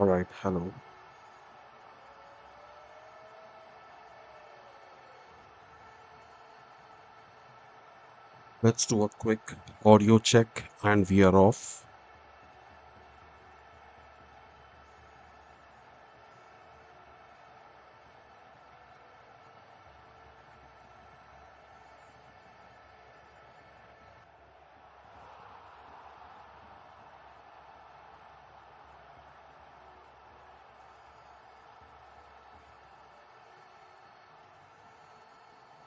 All right, hello. Let's do a quick audio check and we are off.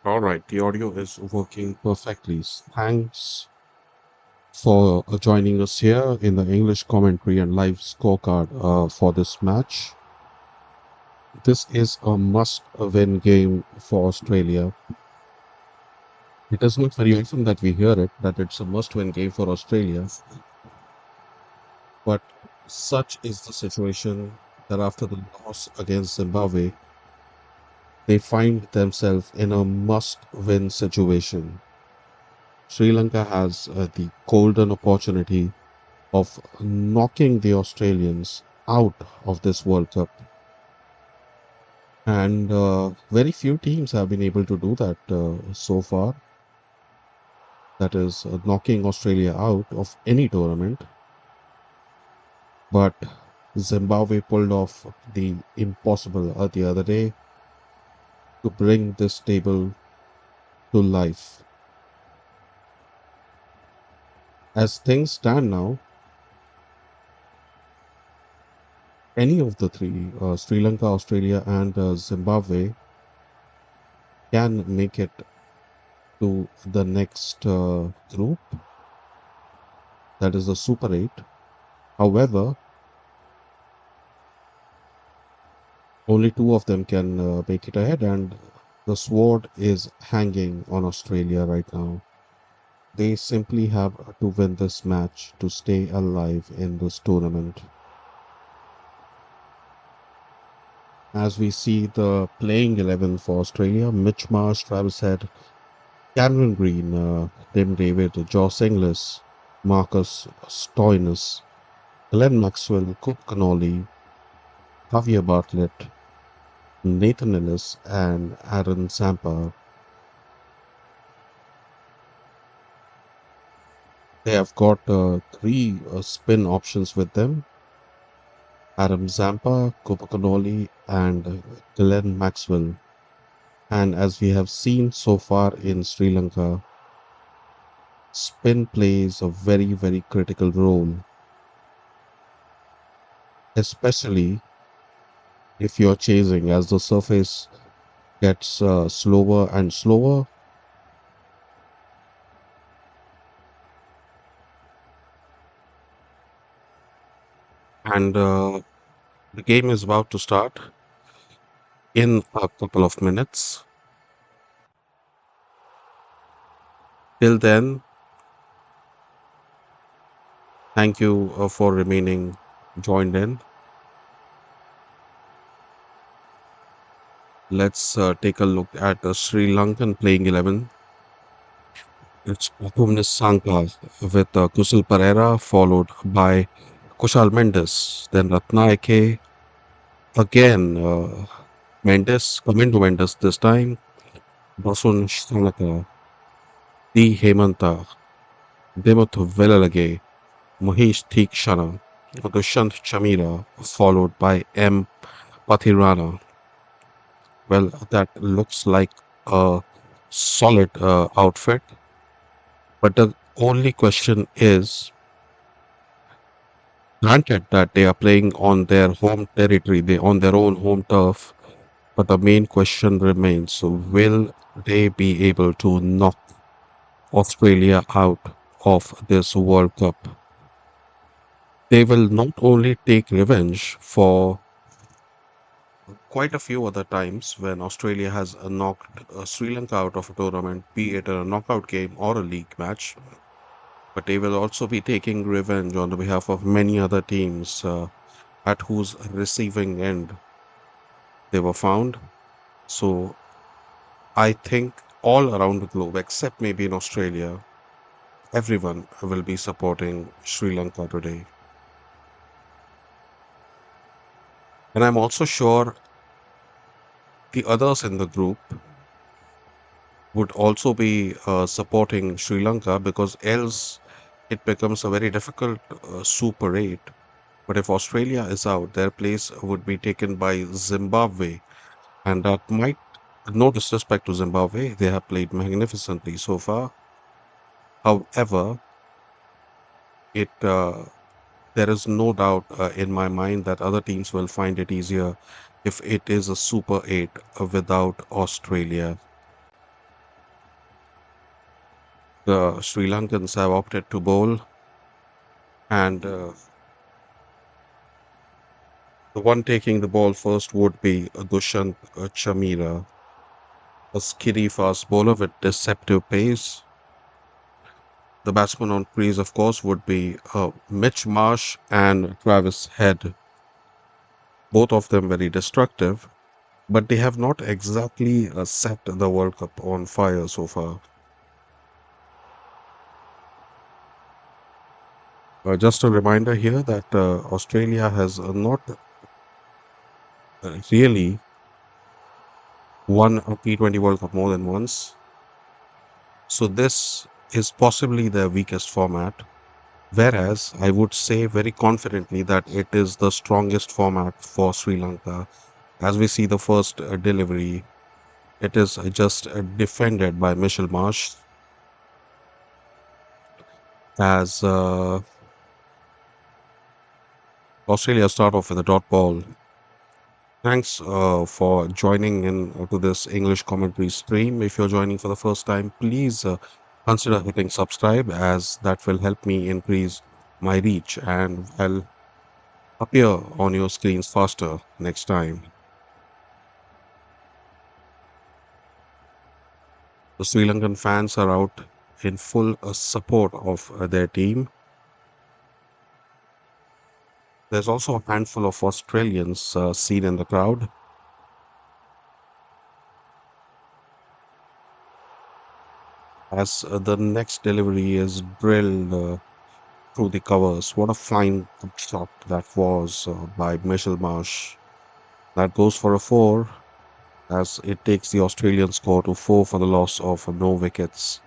All right, the audio is working perfectly. Thanks for joining us here in the English commentary and live scorecard for this match. This is a must-win game for Australia. It is not very often that we hear it, that it's a must-win game for Australia, but such is the situation that after the loss against Zimbabwe, they find themselves in a must-win situation. Sri Lanka has the golden opportunity of knocking the Australians out of this World Cup. And very few teams have been able to do that so far. That is, knocking Australia out of any tournament. But Zimbabwe pulled off the impossible the other day to bring this table to life. As things stand now, any of the three, Sri Lanka, Australia, and Zimbabwe, can make it to the next group, that is the Super 8. However, only two of them can make it ahead, and the sword is hanging on Australia right now. They simply have to win this match to stay alive in this tournament. As we see the playing 11 for Australia, Mitch Marsh, Travis Head, Cameron Green, Tim David, Josh Inglis, Marcus Stoinis, Glenn Maxwell, Coop Connolly, Javier Bartlett, Nathan Ellis, and Aaron Zampa. They have got three spin options with them: Aaron Zampa, Coop Connolly, and Glenn Maxwell. And as we have seen so far in Sri Lanka, spin plays a very, very critical role, especially if you're chasing as the surface gets slower and slower. And the game is about to start in a couple of minutes. Till then, thank you for remaining joined in. Let's take a look at the Sri Lankan playing 11. It's Bhumnes Sankar with Kusil Pereira, followed by Kushal Mendes, then Ratnaike, again Mendes, coming to Mendes this time, Basun Shanaka, D. Hemanta, Demat Velalage, Mahesh Theekshana, Dushyant Chamira, followed by M. Patirana. Well, that looks like a solid outfit, but the only question is, granted that they are playing on their home territory, they on their own home turf, but the main question remains: so will they be able to knock Australia out of this World Cup? They will not only take revenge for quite a few other times when Australia has knocked Sri Lanka out of a tournament, be it a knockout game or a league match, but they will also be taking revenge on the behalf of many other teams at whose receiving end they were found. So I think all around the globe, except maybe in Australia, everyone will be supporting Sri Lanka today. And I'm also sure the others in the group would also be supporting Sri Lanka because else it becomes a very difficult Super 8. But if Australia is out, their place would be taken by Zimbabwe. And that might, no disrespect to Zimbabwe, they have played magnificently so far. However, it there is no doubt in my mind that other teams will find it easier if it is a Super 8 without Australia. The Sri Lankans have opted to bowl, and the one taking the ball first would be Dushant Chamira, a skiddy fast bowler with deceptive pace. The batsman on crease, of course, would be Mitch Marsh and Travis Head, both of them very destructive, but they have not exactly set the World Cup on fire so far. Just a reminder here that Australia has not really won a T20 World Cup more than once. So this is possibly their weakest format. Whereas I would say very confidently that it is the strongest format for Sri Lanka. As we see the first delivery, it is just defended by Mitchell Marsh as Australia start off with a dot ball. Thanks for joining in to this English commentary stream. If you're joining for the first time, please consider hitting subscribe as that will help me increase my reach and I'll appear on your screens faster next time. The Sri Lankan fans are out in full support of their team. There's also a handful of Australians seen in the crowd as the next delivery is drilled through the covers. What a fine shot that was by Mitchell Marsh. That goes for a four as it takes the Australian score to four for the loss of no wickets.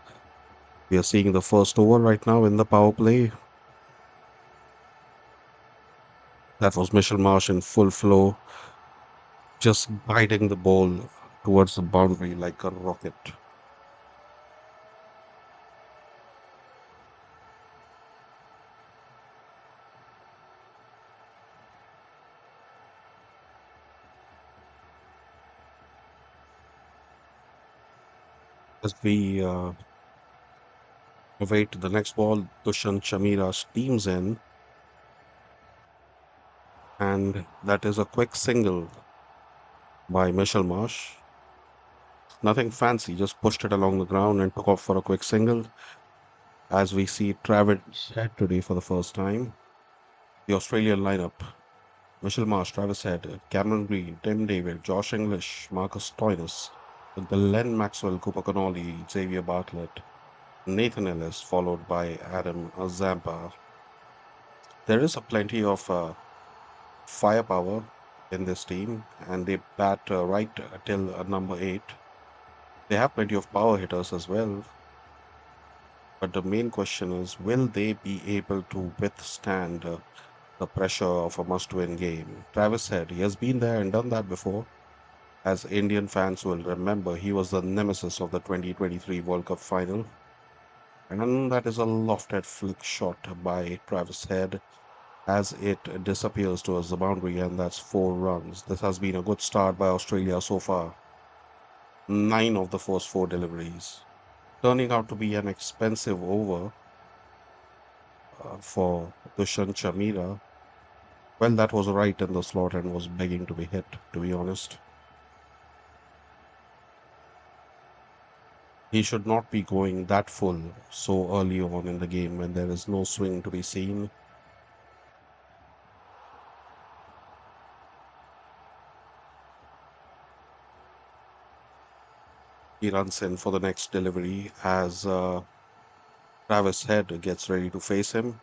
We are seeing the first over right now in the power play. That was Mitchell Marsh in full flow, just guiding the ball towards the boundary like a rocket. As we await the next ball, Dushan Chamira steams in, and that is a quick single by Mitchell Marsh. Nothing fancy, just pushed it along the ground and took off for a quick single. As we see Travis Head today for the first time, the Australian lineup: Mitchell Marsh, Travis Head, Cameron Green, Tim David, Josh English, Marcus Stoinis, Glenn Maxwell, Cooper Connolly, Xavier Bartlett, Nathan Ellis, followed by Adam Zampa. There is a plenty of firepower in this team, and they bat right till number 8. They have plenty of power hitters as well, but the main question is will they be able to withstand the pressure of a must win game? Travis said he has been there and done that before. As Indian fans will remember, he was the nemesis of the 2023 World Cup final. And that is a lofted flick shot by Travis Head as it disappears towards the boundary, and that's 4 runs. This has been a good start by Australia so far. 9 of the first 4 deliveries, turning out to be an expensive over for Dushan Chamira. Well, that was right in the slot and was begging to be hit, to be honest. He should not be going that full so early on in the game when there is no swing to be seen. He runs in for the next delivery as Travis Head gets ready to face him.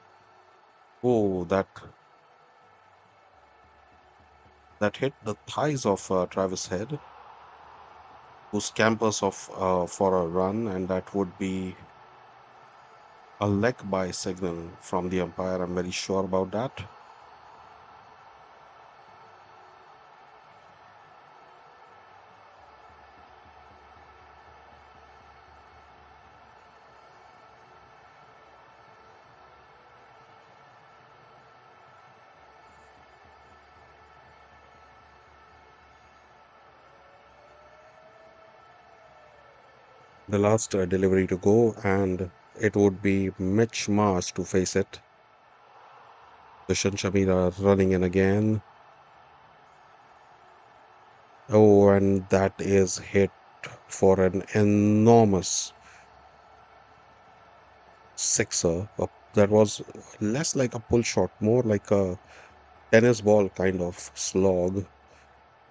Oh, that that hit the thighs of Travis Head, who scampers off for a run, and that would be a leg by signal from the umpire. I'm very sure about that. The last delivery to go, and it would be Mitch Marsh to face it. Dushan Shamira running in again. Oh, and that is hit for an enormous sixer. That was less like a pull shot, more like a tennis ball kind of slog.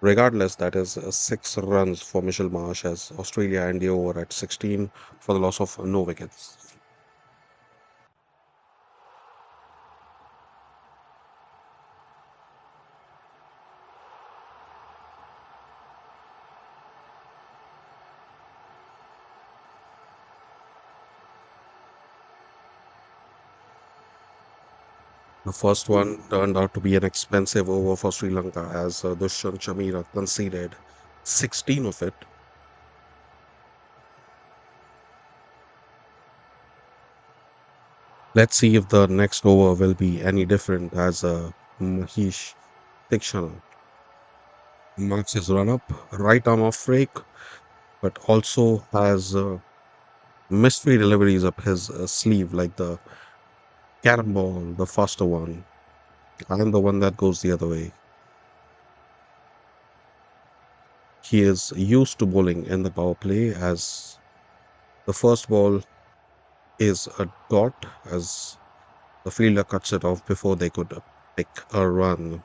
Regardless, that is 6 runs for Mitchell Marsh as Australia end the over at 16 for the loss of no wickets. The first one turned out to be an expensive over for Sri Lanka as Dushan Chamira conceded 16 of it. Let's see if the next over will be any different as Mahesh Tikshana marks his run up, right arm off break, but also has mystery deliveries up his sleeve, like the cannonball, the faster one, and the one that goes the other way. He is used to bowling in the power play as the first ball is a dot as the fielder cuts it off before they could pick a run.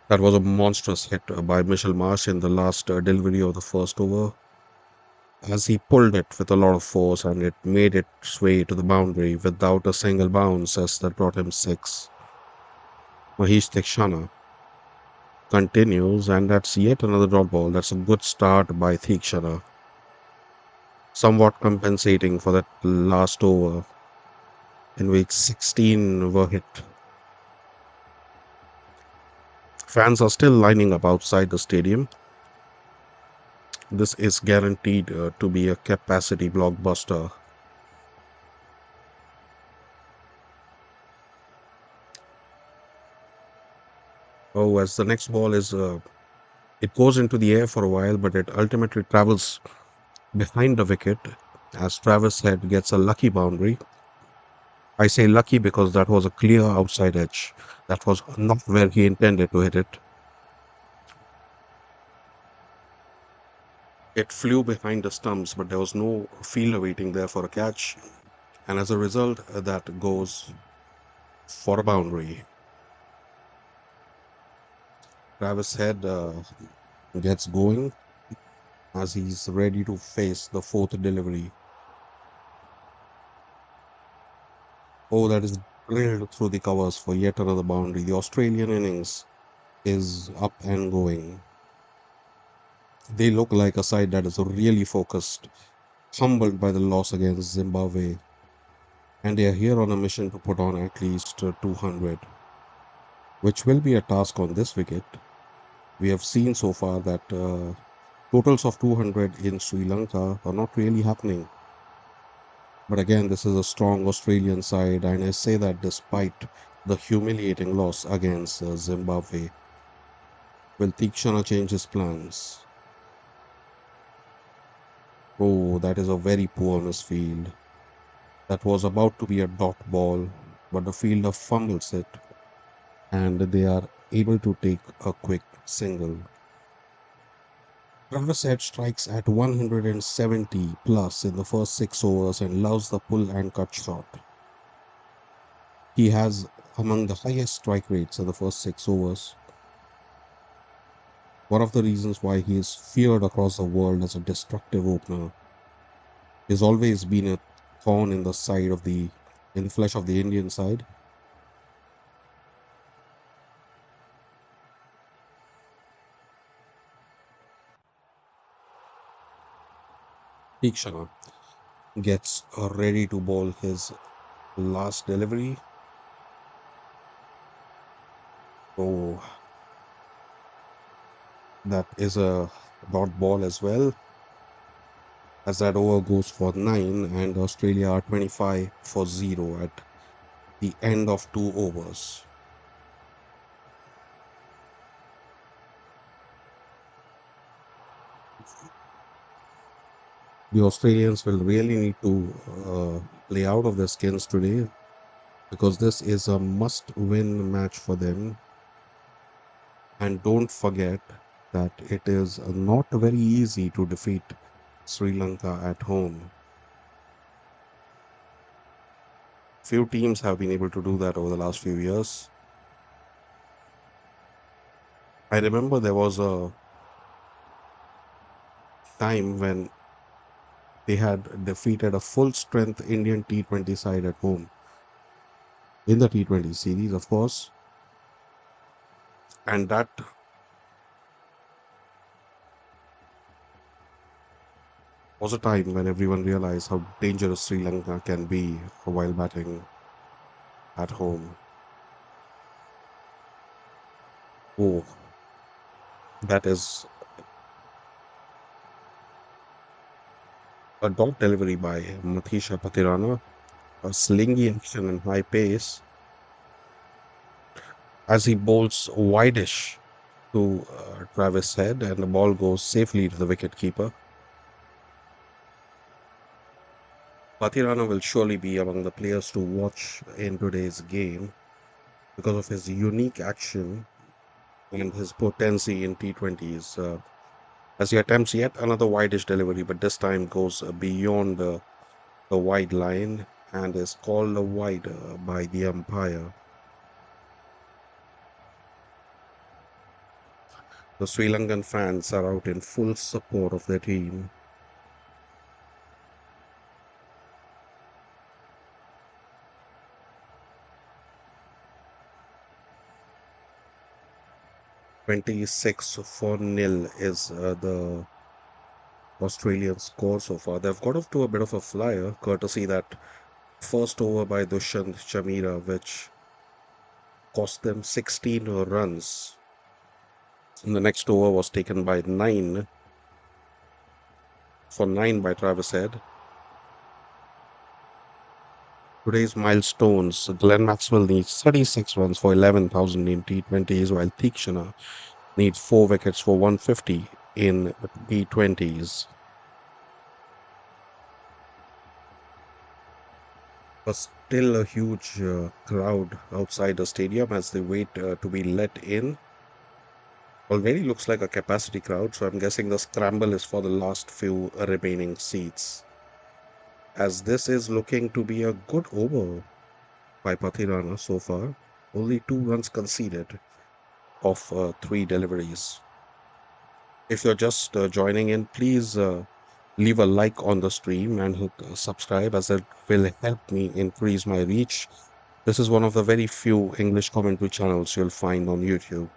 That was a monstrous hit by Mitchell Marsh in the last delivery of the first over as he pulled it with a lot of force and it made its way to the boundary without a single bounce as that brought him 6. Mahesh Tikshana continues and that's yet another drop ball. That's a good start by Tikshana, somewhat compensating for that last over in which 16 were hit. Fans are still lining up outside the stadium. This is guaranteed to be a capacity blockbuster. Oh, as the next ball is, it goes into the air for a while, but it ultimately travels behind the wicket as Travis Head gets a lucky boundary. I say lucky because that was a clear outside edge. That was not where he intended to hit it. It flew behind the stumps, but there was no fielder waiting there for a catch. And as a result, that goes for a boundary. Travis Head gets going as he's ready to face the fourth delivery. Oh, that is drilled through the covers for yet another boundary. The Australian innings is up and going. They look like a side that is really focused, humbled by the loss against Zimbabwe, and they are here on a mission to put on at least 200, which will be a task on this wicket. We have seen so far that totals of 200 in Sri Lanka are not really happening. But again, this is a strong Australian side, and I say that despite the humiliating loss against Zimbabwe. Will Tikshana change his plans? Oh, that is a very poor misfield. That was about to be a dot ball, but the fielder fumbles it, and they are able to take a quick single. Travis Head strikes at 170 plus in the first 6 overs and loves the pull and cut shot. He has among the highest strike rates in the first 6 overs. One of the reasons why he is feared across the world as a destructive opener has always been a thorn in the side of the flesh of the Indian side. Tikshana gets ready to bowl his last delivery. Oh, that is a dot ball as well, as that over goes for 9 and Australia are 25 for 0 at the end of 2 overs. The Australians will really need to play out of their skins today because this is a must win match for them. And don't forget that it is not very easy to defeat Sri Lanka at home. Few teams have been able to do that over the last few years. I remember there was a time when they had defeated a full strength Indian T20 side at home in the T20 series, of course. And that was a time when everyone realized how dangerous Sri Lanka can be while batting at home. Oh, that is a dot delivery by Mathisha Patirana, a slingy action and high pace as he bowls wideish to Travis Head, and the ball goes safely to the wicket keeper. Patirana will surely be among the players to watch in today's game because of his unique action and his potency in T20s. As he attempts yet another wideish delivery, but this time goes beyond the wide line and is called a wide by the umpire. The Sri Lankan fans are out in full support of their team. 26 for nil is the Australian score so far. They've got off to a bit of a flyer, courtesy that first over by Dushyant Chamira, which cost them 16 runs. And the next over was taken by 9 for 9 by Travis Head. Today's milestones: Glenn Maxwell needs 36 runs for 11,000 in T20s, while Tikshana needs 4 wickets for 150 in T20s. But still a huge crowd outside the stadium as they wait to be let in. Already looks like a capacity crowd, so I'm guessing the scramble is for the last few remaining seats. As this is looking to be a good over by Patirana so far, only 2 runs conceded of 3 deliveries. If you're just joining in, please leave a like on the stream and hit subscribe, as it will help me increase my reach. This is one of the very few English commentary channels you'll find on YouTube.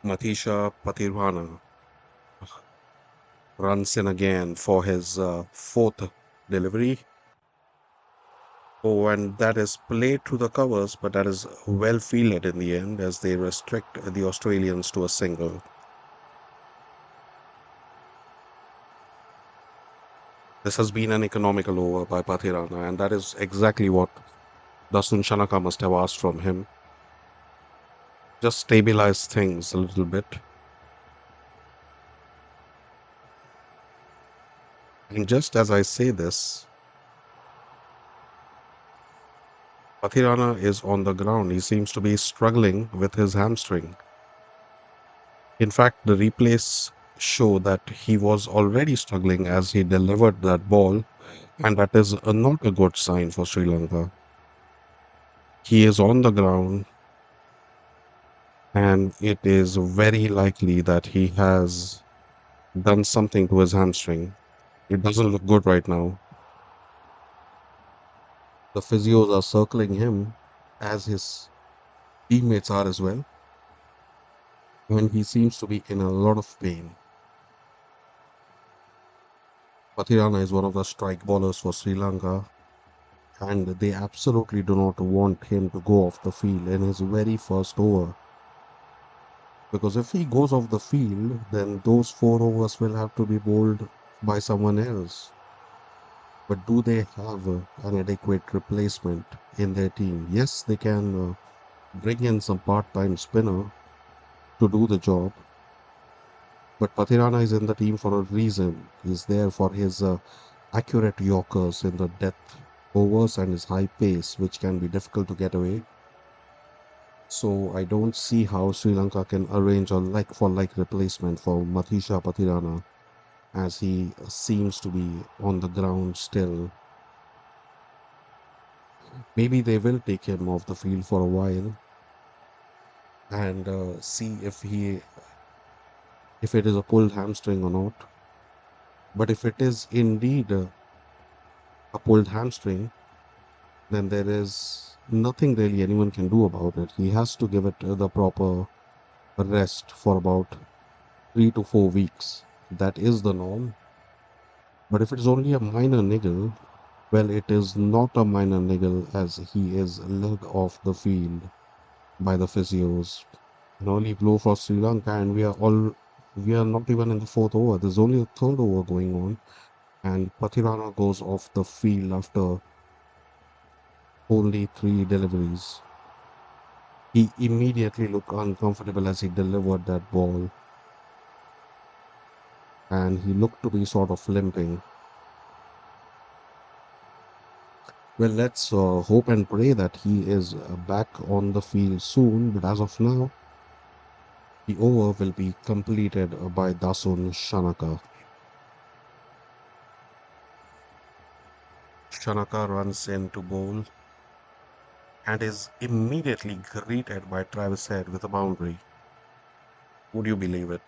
Matisha Patirana runs in again for his fourth delivery. Oh, and that is played to the covers, but that is well fielded in the end as they restrict the Australians to a single. This has been an economical over by Patirana, and that is exactly what Dasun Shanaka must have asked from him. Just stabilize things a little bit. And just as I say this, Patirana is on the ground. He seems to be struggling with his hamstring. In fact, the replays show that he was already struggling as he delivered that ball, and that is not a good sign for Sri Lanka. He is on the ground, and it is very likely that he has done something to his hamstring. It doesn't look good right now. The physios are circling him, as his teammates are as well. and he seems to be in a lot of pain. Patirana is one of the strike bowlers for Sri Lanka, and they absolutely do not want him to go off the field in his very first over. Because if he goes off the field, then those 4 overs will have to be bowled by someone else. But do they have an adequate replacement in their team? Yes, they can bring in some part-time spinner to do the job, but Patirana is in the team for a reason. He's there for his accurate yorkers in the death overs and his high pace, which can be difficult to get away. So I don't see how Sri Lanka can arrange a like for like replacement for Mathisha Patirana, as he seems to be on the ground still. Maybe they will take him off the field for a while and see if it is a pulled hamstring or not. But if it is indeed a pulled hamstring, then there is nothing really anyone can do about it. He has to give it the proper rest for about 3 to 4 weeks. That is the norm. But if it is only a minor niggle, well, it is not a minor niggle as he is led off the field by the physios. An early blow for Sri Lanka, and we are not even in the fourth over. There's only a third over going on, and Patirana goes off the field after only 3 deliveries. He immediately looked uncomfortable as he delivered that ball, and he looked to be sort of limping. Well, let's hope and pray that he is back on the field soon, but as of now, the over will be completed by Dasun Shanaka. Shanaka runs in to bowl and is immediately greeted by Travis Head with a boundary. Would you believe it?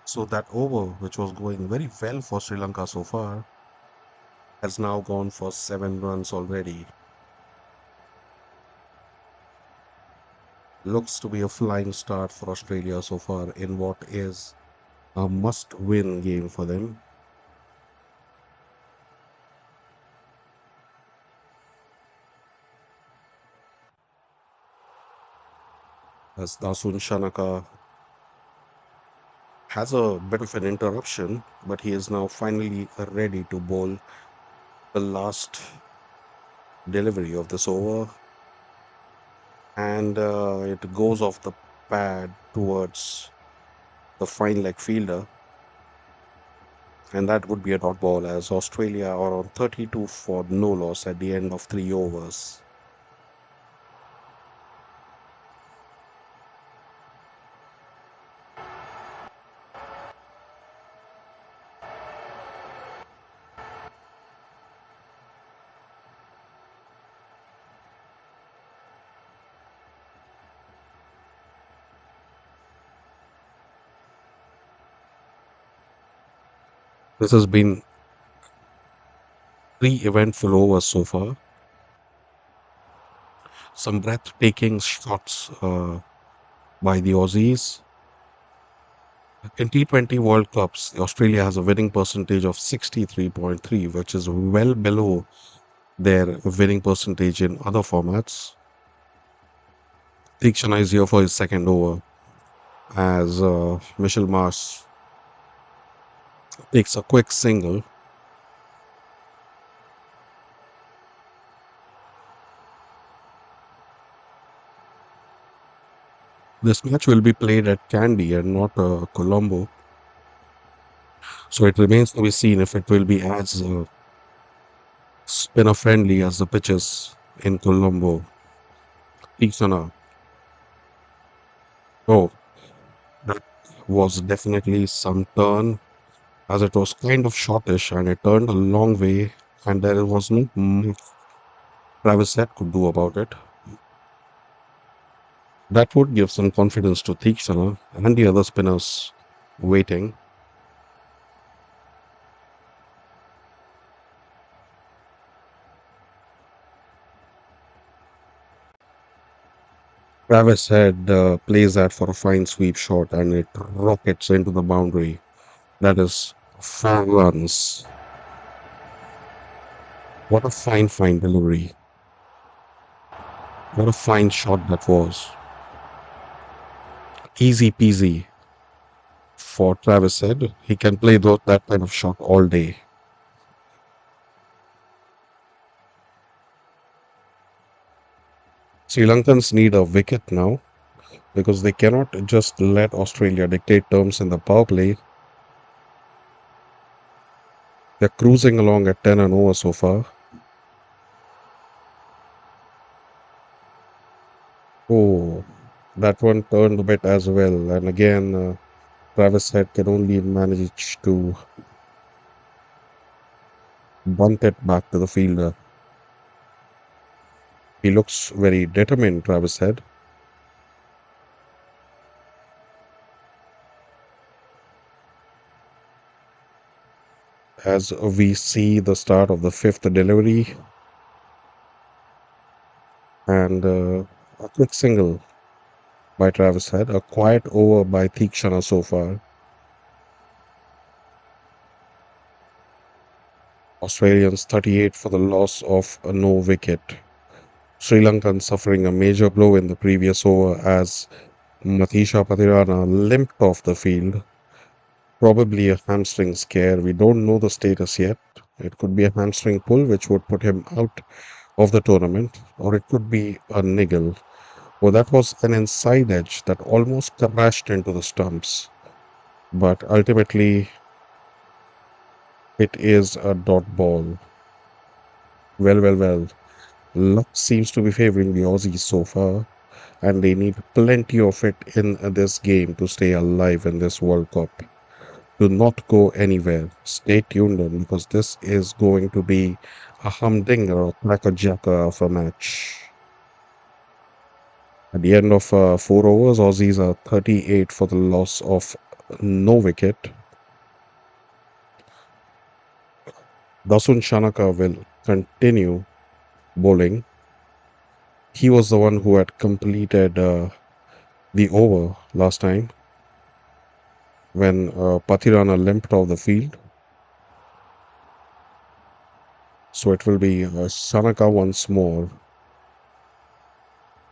So that over, which was going very well for Sri Lanka so far, has now gone for 7 runs already. Looks to be a flying start for Australia so far in what is a must-win game for them. As Dasun Shanaka has a bit of an interruption, but he is now finally ready to bowl the last delivery of this over, and it goes off the pad towards the fine leg fielder, and that would be a dot ball as Australia are on 32 for no loss at the end of 3 overs. This has been 3 eventful overs so far. Some breathtaking shots by the Aussies. In T20 World Cups, Australia has a winning percentage of 63.3, which is well below their winning percentage in other formats. Tikshana is here for his second over as Michel Marsh takes a quick single. This match will be played at Kandy and not Colombo, so it remains to be seen if it will be as spinner friendly as the pitches in Colombo. Tikshana, oh, that was definitely some turn as it was kind of shortish and it turned a long way, and there was not much Travis Head could do about it. That would give some confidence to Theekshana and the other spinners waiting. Travis Head plays that for a fine sweep shot and it rockets into the boundary. That is 4 runs. What a fine delivery. What a fine shot that was. Easy peasy for Travis Head. He can play that kind of shot all day. Sri Lankans need a wicket now because they cannot just let Australia dictate terms in the power play. They're cruising along at 10 and over so far. Oh, that one turned a bit as well. And again, Travis Head can only manage to bunt it back to the fielder. He looks very determined, Travis Head. As we see the start of the fifth delivery and a quick single by Travis Head, a quiet over by Theekshana so far. Australians 38 for the loss of a no wicket. Sri Lankan suffering a major blow in the previous over as Matisha Patirana limped off the field. Probably a hamstring scare. We don't know the status yet. It could be a hamstring pull, which would put him out of the tournament, or it could be a niggle. Well, that was an inside edge that almost crashed into the stumps. But ultimately, it is a dot ball. Well. Luck seems to be favoring the Aussies so far, and they need plenty of it in this game to stay alive in this World Cup. Do not go anywhere. Stay tuned in because this is going to be a humdinger or cracker-jacker of a match. At the end of 4 overs, Aussies are 38 for the loss of no wicket. Dasun Shanaka will continue bowling. He was the one who had completed the over last time when Patirana limped off the field. So it will be Shanaka once more.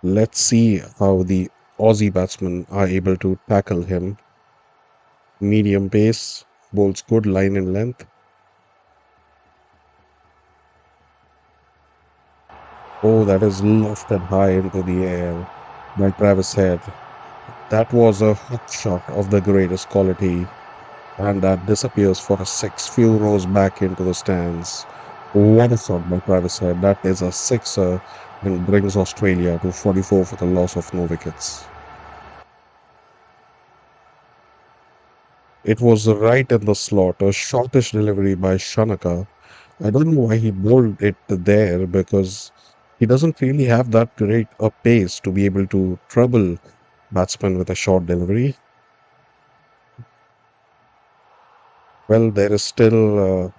Let's see how the Aussie batsmen are able to tackle him. Medium pace, bowls good line and length. Oh, that is lofted high into the air by Travis Head. That was a hook shot of the greatest quality, and that disappears for a six, few rows back into the stands. What a shot by Travis Head. That is a sixer and brings Australia to 44 for the loss of no wickets. It was right in the slot, a shortish delivery by Shanaka. I don't know why he bowled it there because he doesn't really have that great a pace to be able to trouble batsmen with a short delivery. Well, there is still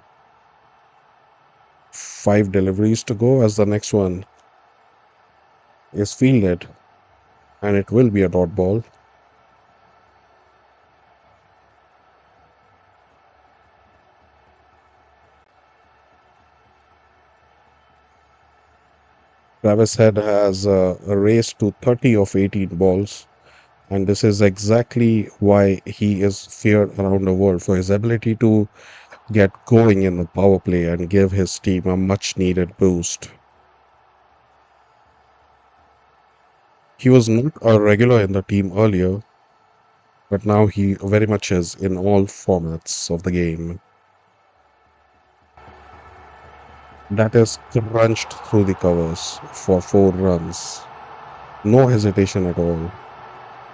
5 deliveries to go as the next one is fielded and it will be a dot ball. Travis Head has a race to 30 of 18 balls, and this is exactly why he is feared around the world for his ability to get going in the power play and give his team a much needed boost. He was not a regular in the team earlier, but now he very much is in all formats of the game. That is crunched through the covers for 4 runs. No hesitation at all.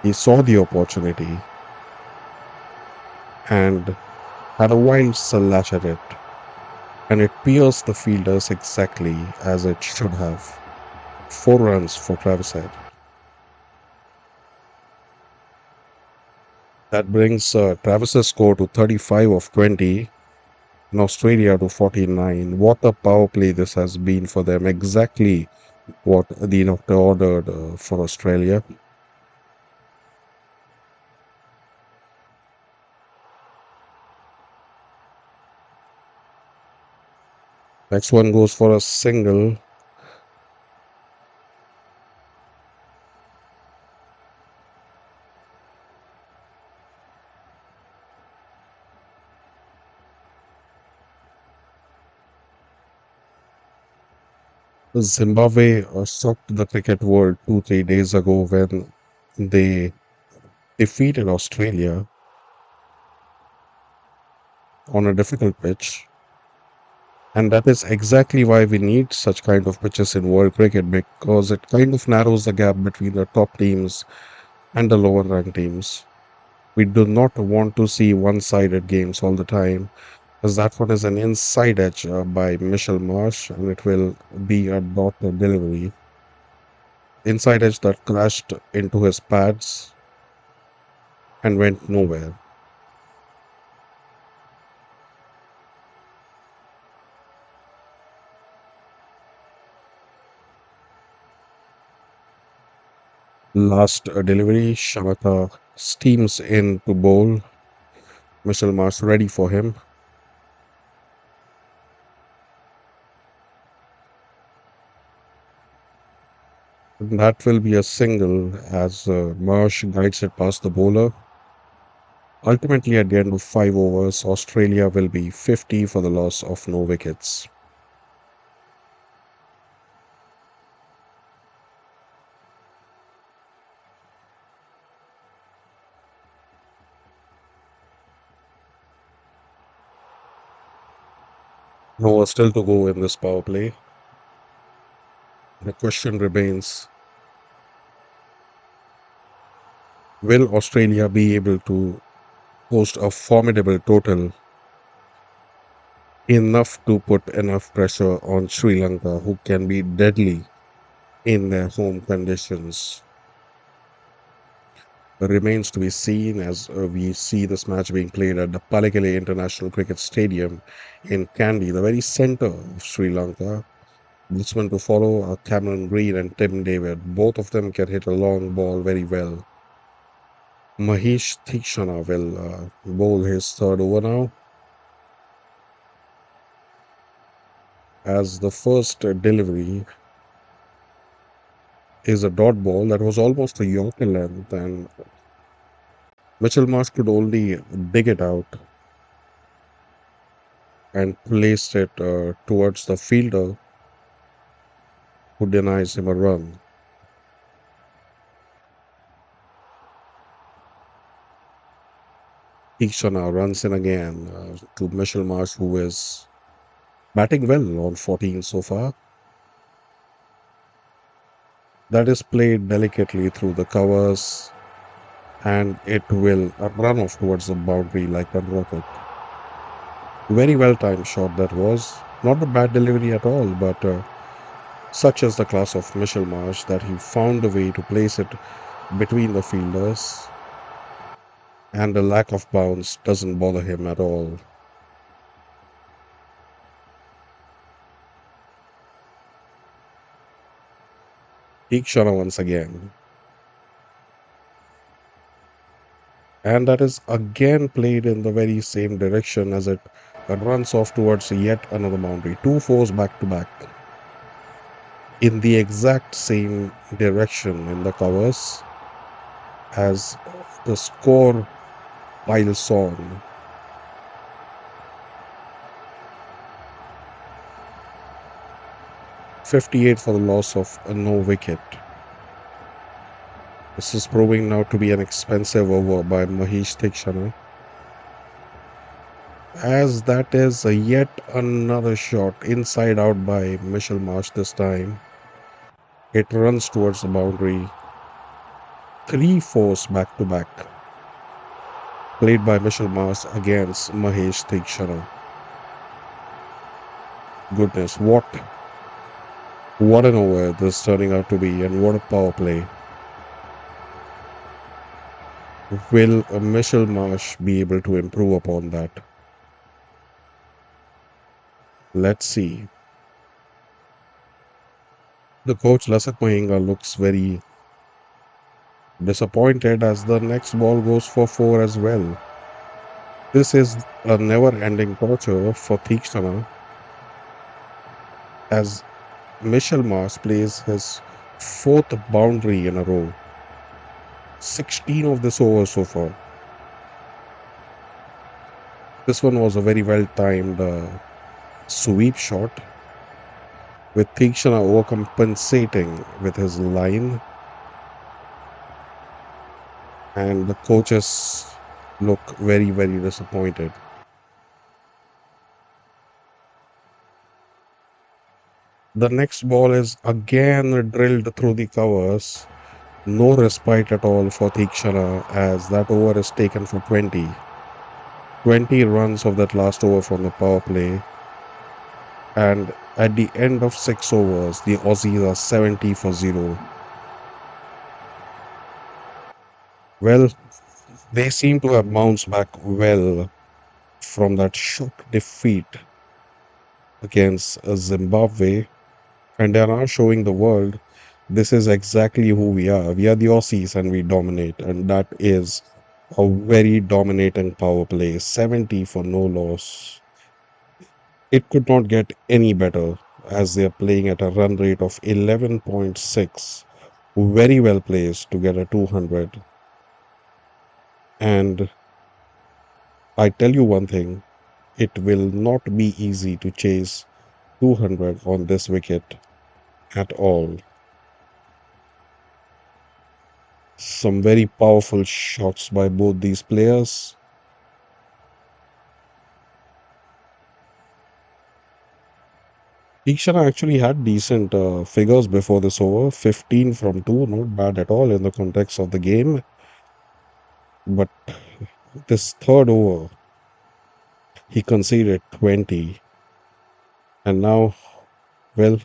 He saw the opportunity and had a wild slash at it, and it pierced the fielders exactly as it should have. 4 runs for Travis Head. That brings Travis's score to 35 of 20 and Australia to 49. What a power play this has been for them. Exactly what the doctor ordered for Australia. Next one goes for a single. Zimbabwe shocked the cricket world 2, 3 days ago when they defeated Australia on a difficult pitch. And that is exactly why we need such kind of pitches in world cricket because it kind of narrows the gap between the top teams and the lower ranked teams. We do not want to see one sided games all the time, as that one is an inside edge by Michel Marsh, and it will be a dot delivery. Inside edge that crashed into his pads and went nowhere. Last delivery, Shamata steams in to bowl. Michel Marsh ready for him. That will be a single as Marsh guides it past the bowler. Ultimately, at the end of 5 overs, Australia will be 50 for the loss of no wickets. No over still to go in this power play. The question remains, will Australia be able to post a formidable total enough to put enough pressure on Sri Lanka, who can be deadly in their home conditions? Remains to be seen as we see this match being played at the Palekele International Cricket Stadium in Kandy, the very center of Sri Lanka. Batsmen to follow are Cameron Green and Tim David. Both of them can hit a long ball very well. Mahesh Theekshana will bowl his third over now, as the first delivery is a dot ball that was almost a Yorker length, and Mitchell Marsh could only dig it out and placed it towards the fielder who denies him a run. Theekshana runs in again to Mitchell Marsh, who is batting well on 14 so far. That is played delicately through the covers, and it will run off towards the boundary like a rocket. Very well timed shot that was. Not a bad delivery at all, but such is the class of Michel Marsh that he found a way to place it between the fielders, and the lack of bounce doesn't bother him at all. Ikshana once again. And that is again played in the very same direction as it runs off towards yet another boundary. Two fours back to back in the exact same direction in the covers as the score piles on. 58 for the loss of a no wicket. This is proving now to be an expensive over by Mahesh Theekshana, as that is a yet another shot inside out by Michel Marsh this time. It runs towards the boundary. Three fours back to back. Played by Michel Marsh against Mahesh Theekshana. Goodness, what an over this turning out to be, and what a power play. Will Michel Marsh be able to improve upon that? Let's see. The coach Lasat Mahinga looks very disappointed as the next ball goes for four as well. This is a never ending torture for Theekshana as Michel Mars plays his fourth boundary in a row. 16 of this over so far. This one was a very well timed sweep shot with Theekshana overcompensating with his line, and the coaches look very, very disappointed. The next ball is again drilled through the covers. No respite at all for Theekshana as that over is taken for 20. 20 runs of that last over from the power play. And at the end of 6 overs, the Aussies are 70 for 0. Well, they seem to have bounced back well from that shock defeat against Zimbabwe, and they are now showing the world this is exactly who we are. We are the Aussies and we dominate, and that is a very dominating power play. 70 for no loss. It could not get any better as they are playing at a run rate of 11.6. Very well placed to get a 200. And I tell you one thing, it will not be easy to chase 200 on this wicket at all. Some very powerful shots by both these players. Ikshana actually had decent figures before this over. 15 from 2, not bad at all in the context of the game. But this third over, he conceded 20. And now, well,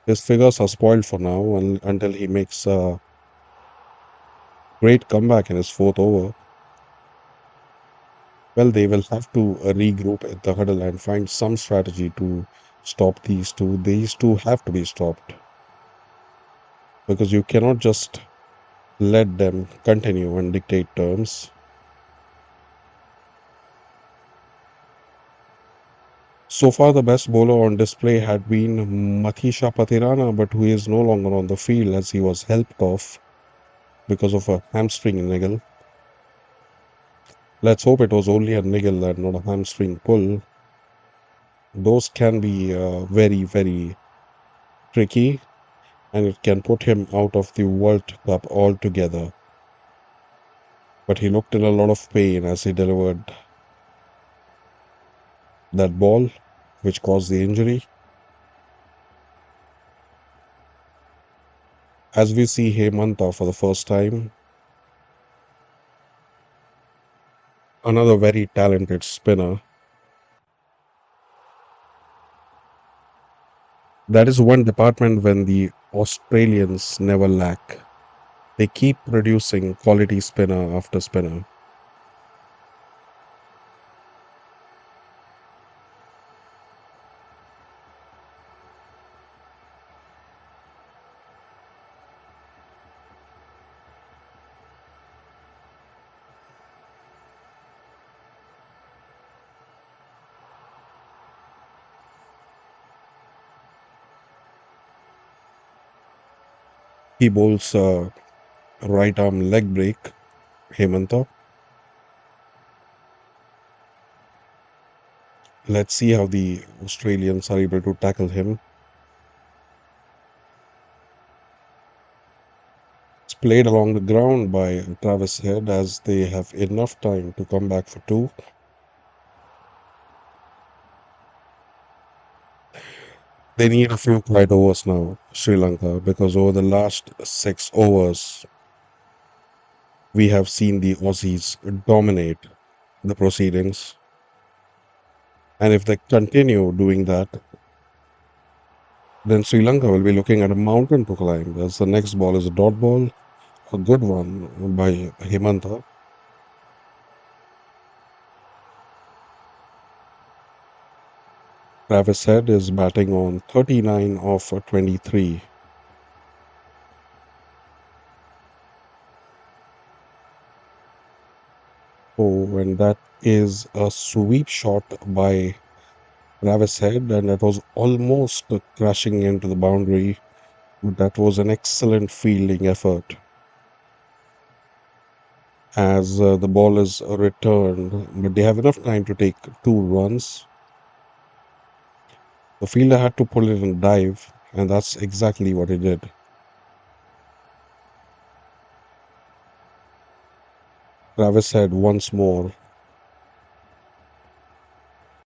his figures are spoiled for now until he makes a great comeback in his fourth over. Well, they will have to regroup at the huddle and find some strategy to stop these two. These two have to be stopped because you cannot just let them continue and dictate terms. So far, the best bowler on display had been Mathisha Patirana, but who is no longer on the field as he was helped off because of a hamstring niggle. Let's hope it was only a niggle and not a hamstring pull. Those can be very, very tricky, and it can put him out of the World Cup altogether. But he looked in a lot of pain as he delivered that ball, which caused the injury. As we see Hemanta for the first time, another very talented spinner. That is one department when the Australians never lack. They keep producing quality spinner after spinner. He bowls a right arm leg break, Hemanta. Let's see how the Australians are able to tackle him. It's played along the ground by Travis Head as they have enough time to come back for two. They need a few quiet overs now, Sri Lanka, because over the last 6 overs, we have seen the Aussies dominate the proceedings. And if they continue doing that, then Sri Lanka will be looking at a mountain to climb. As the next ball is a dot ball, a good one by Hemanta. Travis Head is batting on 39 of 23. Oh, and that is a sweep shot by Travis Head, and that was almost crashing into the boundary. But that was an excellent fielding effort. As the ball is returned, but they have enough time to take 2 runs. The fielder had to pull it and dive, and that's exactly what he did. Travis Head once more,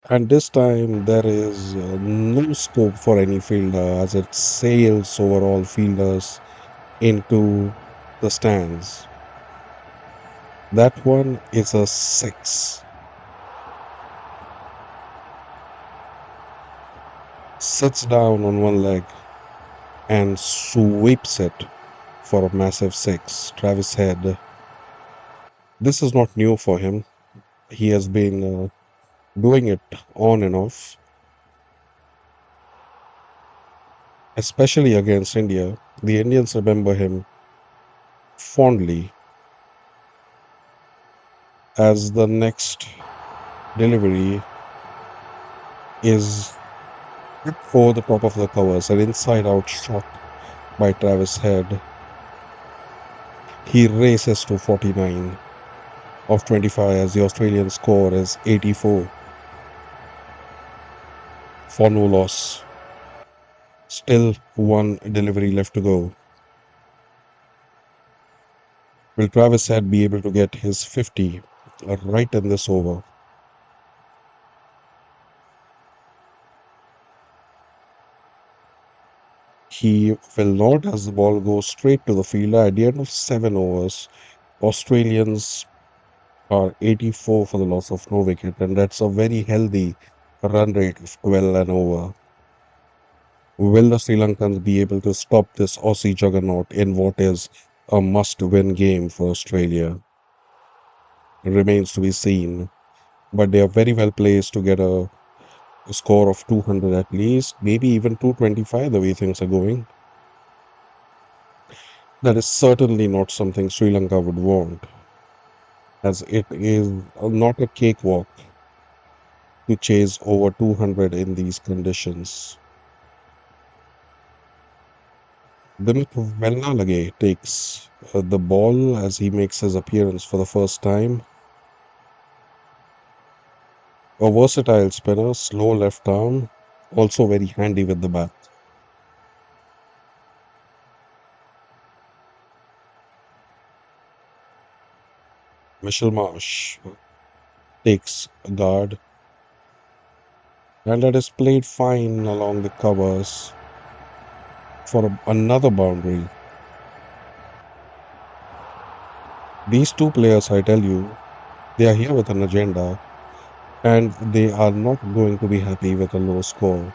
and this time there is no scope for any fielder as it sails over all fielders into the stands. That one is a six. Sits down on one leg and sweeps it for a massive six. Travis Head. This is not new for him. He has been doing it on and off, especially against India. The Indians remember him fondly as the next delivery is over the top of the covers, an inside out shot by Travis Head. He races to 49 of 25 as the Australian score is 84 for no loss. Still one delivery left to go. Will Travis Head be able to get his 50 right in this over? He will not as the ball goes straight to the fielder at the end of 7 overs. Australians are 84 for the loss of no wicket, and that's a very healthy run rate of 12 and over. Will the Sri Lankans be able to stop this Aussie juggernaut in what is a must win game for Australia? Remains to be seen, but they are very well placed to get a score of 200 at least, maybe even 225 the way things are going. That is certainly not something Sri Lanka would want, as it is not a cakewalk to chase over 200 in these conditions. Dimit Velnalage takes the ball as he makes his appearance for the first time. A versatile spinner, slow left arm, also very handy with the bat. Michel Marsh takes a guard, and that is played fine along the covers for another boundary. These two players, I tell you, they are here with an agenda, and they are not going to be happy with a low score.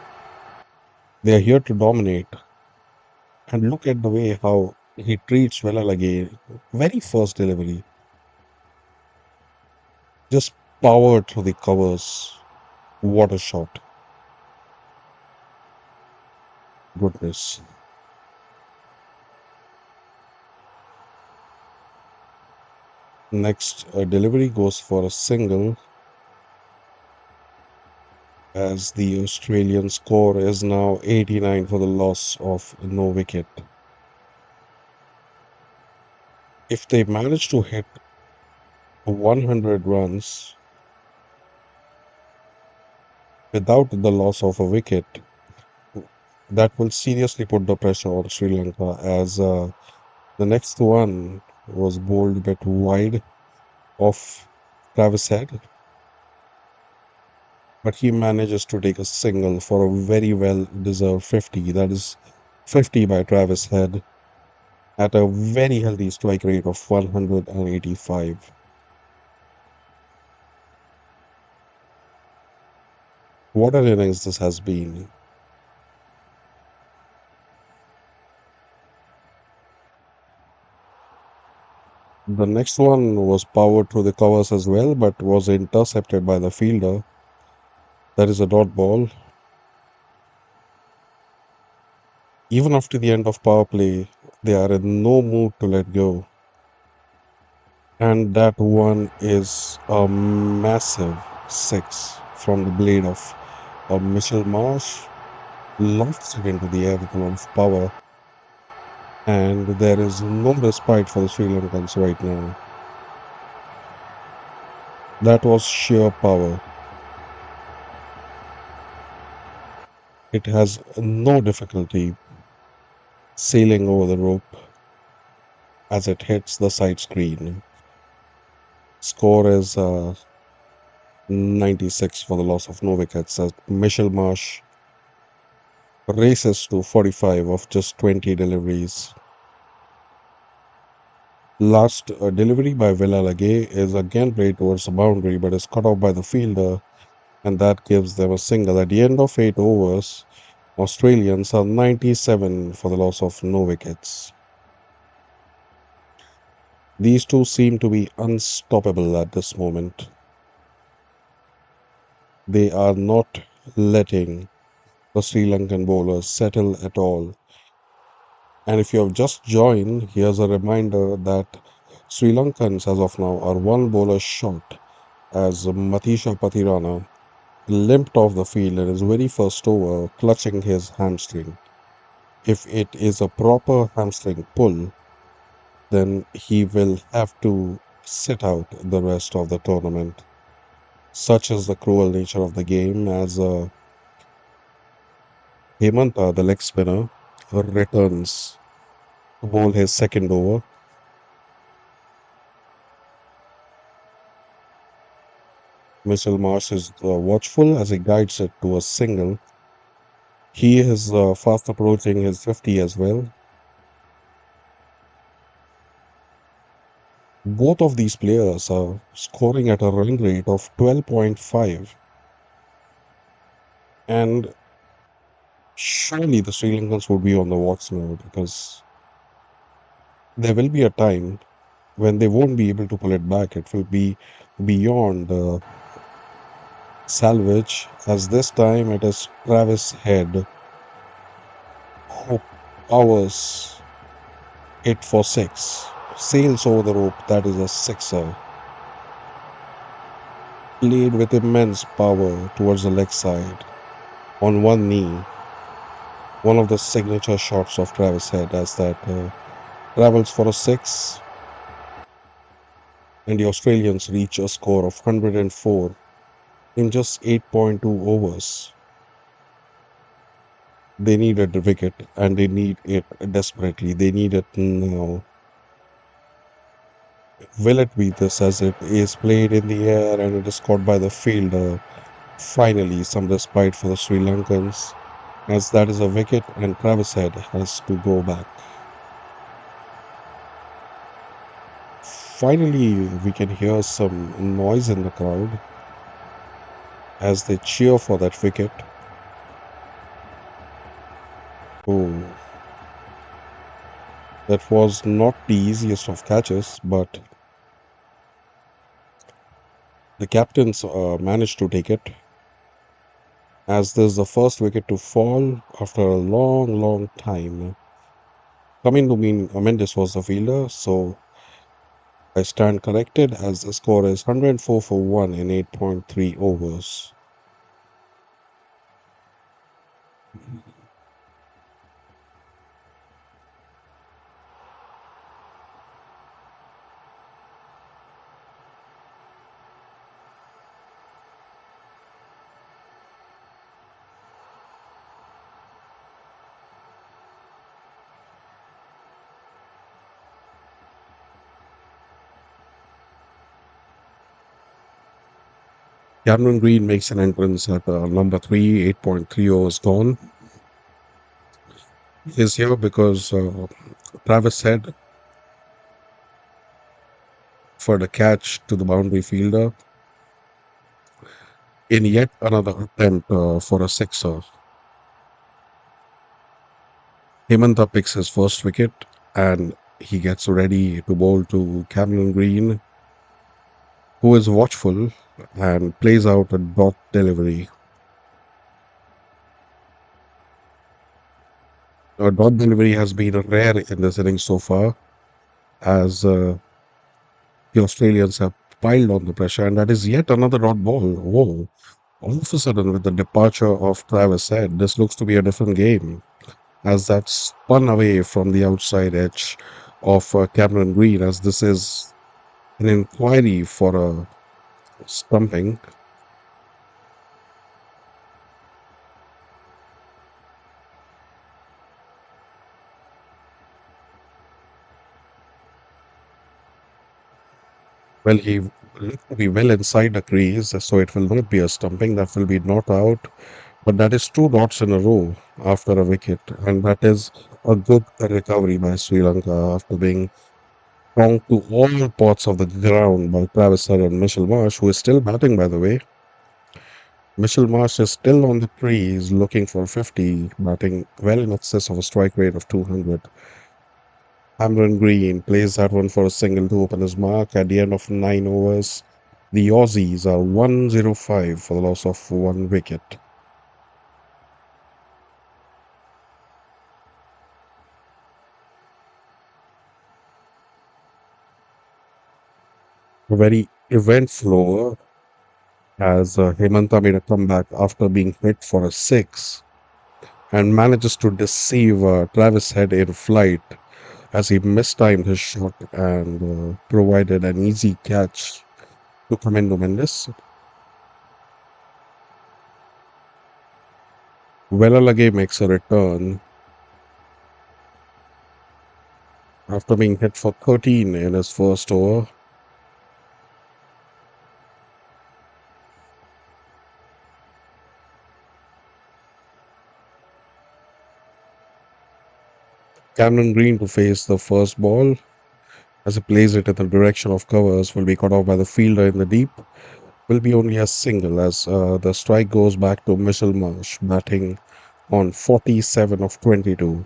They are here to dominate. And look at the way how he treats Velalage. Very first delivery, just powered through the covers. What a shot. Goodness. Next delivery goes for a single as the Australian score is now 89 for the loss of no wicket. If they manage to hit 100 runs without the loss of a wicket, that will seriously put the pressure on Sri Lanka as the next one was bowled a bit wide of Travis Head, but he manages to take a single for a very well deserved 50. That is 50 by Travis Head at a very healthy strike rate of 185. What an innings this has been. The next one was powered through the covers as well, but was intercepted by the fielder. That is a dot ball. Even after the end of power play, they are in no mood to let go. And that one is a massive six from the blade of Mitchell Marsh, lofts it into the air with a lot of power, and there is no respite for the Sri Lankans right now. That was sheer power. It has no difficulty sailing over the rope as it hits the side screen. Score is 96 for the loss of no wickets as Michel Marsh races to 45 of just 20 deliveries. Last delivery by Villalage is again played towards the boundary but is cut off by the fielder, and that gives them a single. At the end of 8 overs, Australians are 97 for the loss of no wickets. These two seem to be unstoppable at this moment. They are not letting the Sri Lankan bowlers settle at all. And if you have just joined, here's a reminder that Sri Lankans as of now are one bowler short as Matisha Patirana limped off the field in his very first over, clutching his hamstring. If it is a proper hamstring pull, then he will have to sit out the rest of the tournament. Such is the cruel nature of the game as Hemanta, the leg spinner, returns to bowl his second over. Mitchell Marsh is watchful as he guides it to a single. He is fast approaching his 50 as well. Both of these players are scoring at a run rate of 12.5. And surely the Sri Lankans would be on the watch now because there will be a time when they won't be able to pull it back. It will be beyond salvage, as this time it is Travis Head who powers it for six, sails over the rope. That is a sixer, played with immense power towards the leg side on one knee. One of the signature shots of Travis Head as that travels for a six, and the Australians reach a score of 104 in just 8.2 overs. They needed a wicket and they need it desperately. They need it now. Will it be this as it is played in the air and it is caught by the fielder? Finally, some respite for the Sri Lankans, as that is a wicket and Travis Head has to go back. Finally, we can hear some noise in the crowd as they cheer for that wicket. Oh, that was not the easiest of catches, but the captains managed to take it, as this is the first wicket to fall after a long, long time. Coming to mean Mendes was the fielder, so I stand corrected as the score is 104 for 1 in 8.3 overs. Cameron Green makes an entrance at number 3, 8.3 overs gone. He's here because Travis Head for the catch to the boundary fielder in yet another attempt for a sixer. Hemanta picks his first wicket and he gets ready to bowl to Cameron Green, who is watchful and plays out a dot delivery. A dot delivery has been rare in this inning so far, as The Australians have piled on the pressure, and that is yet another dot ball. Whoa. All of a sudden, with the departure of Travis Head, this looks to be a different game, as that spun away from the outside edge of Cameron Green, as this is an inquiry for a stumping. Well, he looked to be well inside the crease, so it will not be a stumping, that will be not out. But that is two dots in a row after a wicket, and that is a good recovery by Sri Lanka after being thrown to all parts of the ground by Travis Head and Mitchell Marsh, who is still batting, by the way. Mitchell Marsh is still on the crease looking for 50, batting well in excess of a strike rate of 200. Cameron Green plays that one for a single to open his mark at the end of 9 overs. The Aussies are 105 for the loss of one wicket. A very eventful over as Hemanta made a comeback after being hit for a six and manages to deceive Travis Head in flight as he mistimed his shot and provided an easy catch to Fernando Mendes. Velalage makes a return after being hit for 13 in his first over. Cameron Green to face the first ball as he plays it in the direction of covers will be cut off by the fielder in the deep. Will be only a single as the strike goes back to Mitchell Marsh batting on 47 of 22.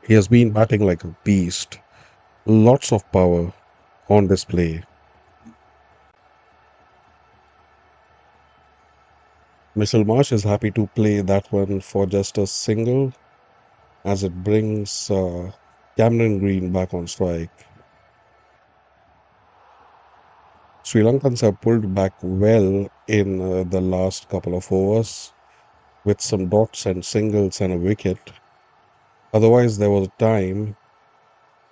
He has been batting like a beast. Lots of power on display. Mitchell Marsh is happy to play that one for just a single as it brings Cameron Green back on strike. Sri Lankans have pulled back well in the last couple of overs with some dots and singles and a wicket. Otherwise, there was a time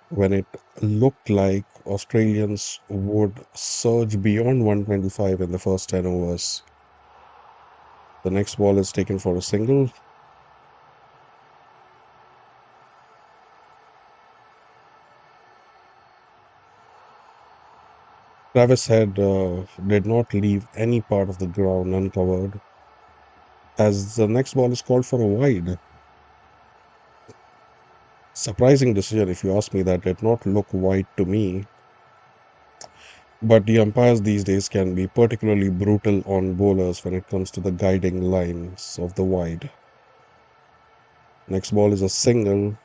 when it looked like Australians would surge beyond 125 in the first 10 overs. The next ball is taken for a single. Travis Head did not leave any part of the ground uncovered as the next ball is called for a wide. Surprising decision, if you ask me. That did not look wide to me. But the umpires these days can be particularly brutal on bowlers when it comes to the guiding lines of the wide. Next ball is a single.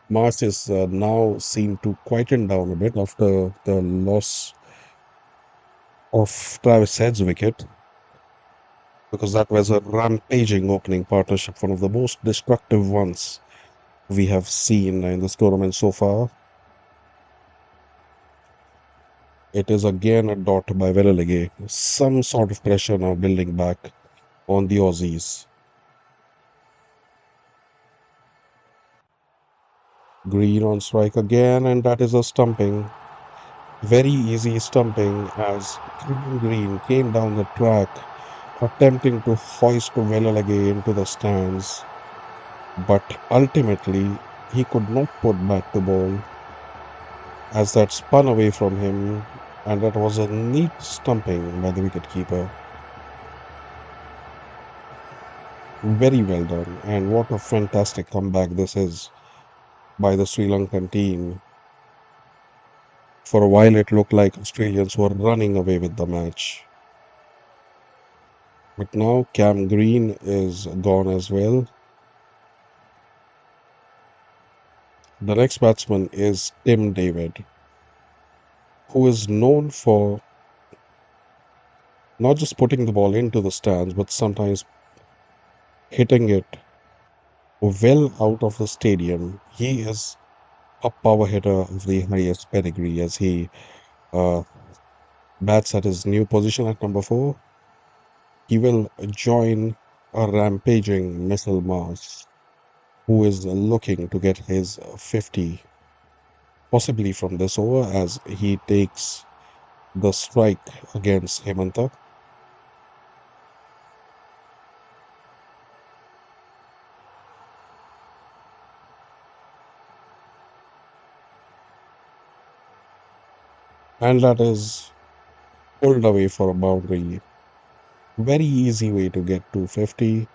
Marsh is now seen to quieten down a bit after the loss of Travis Head's wicket because that was a rampaging opening partnership, one of the most destructive ones we have seen in this tournament so far. It is again a dot by Velalege. Some sort of pressure now building back on the Aussies. Green on strike again, and that is a stumping. Very easy stumping as Green came down the track attempting to hoist Velalage into the stands, but ultimately he could not put back the ball as that spun away from him, and that was a neat stumping by the wicketkeeper. Very well done, and what a fantastic comeback this is by the Sri Lankan team. For a while, it looked like Australians were running away with the match. But now Cam Green is gone as well. The next batsman is Tim David, who is known for not just putting the ball into the stands, but sometimes hitting it well out of the stadium. He is a power hitter of the highest pedigree as he uh, bats at his new position at number 4. He will join a rampaging Missile Mars who is looking to get his 50, possibly from this over as he takes the strike against Hemanta. And that is pulled away for a boundary. Very easy way to get to 50.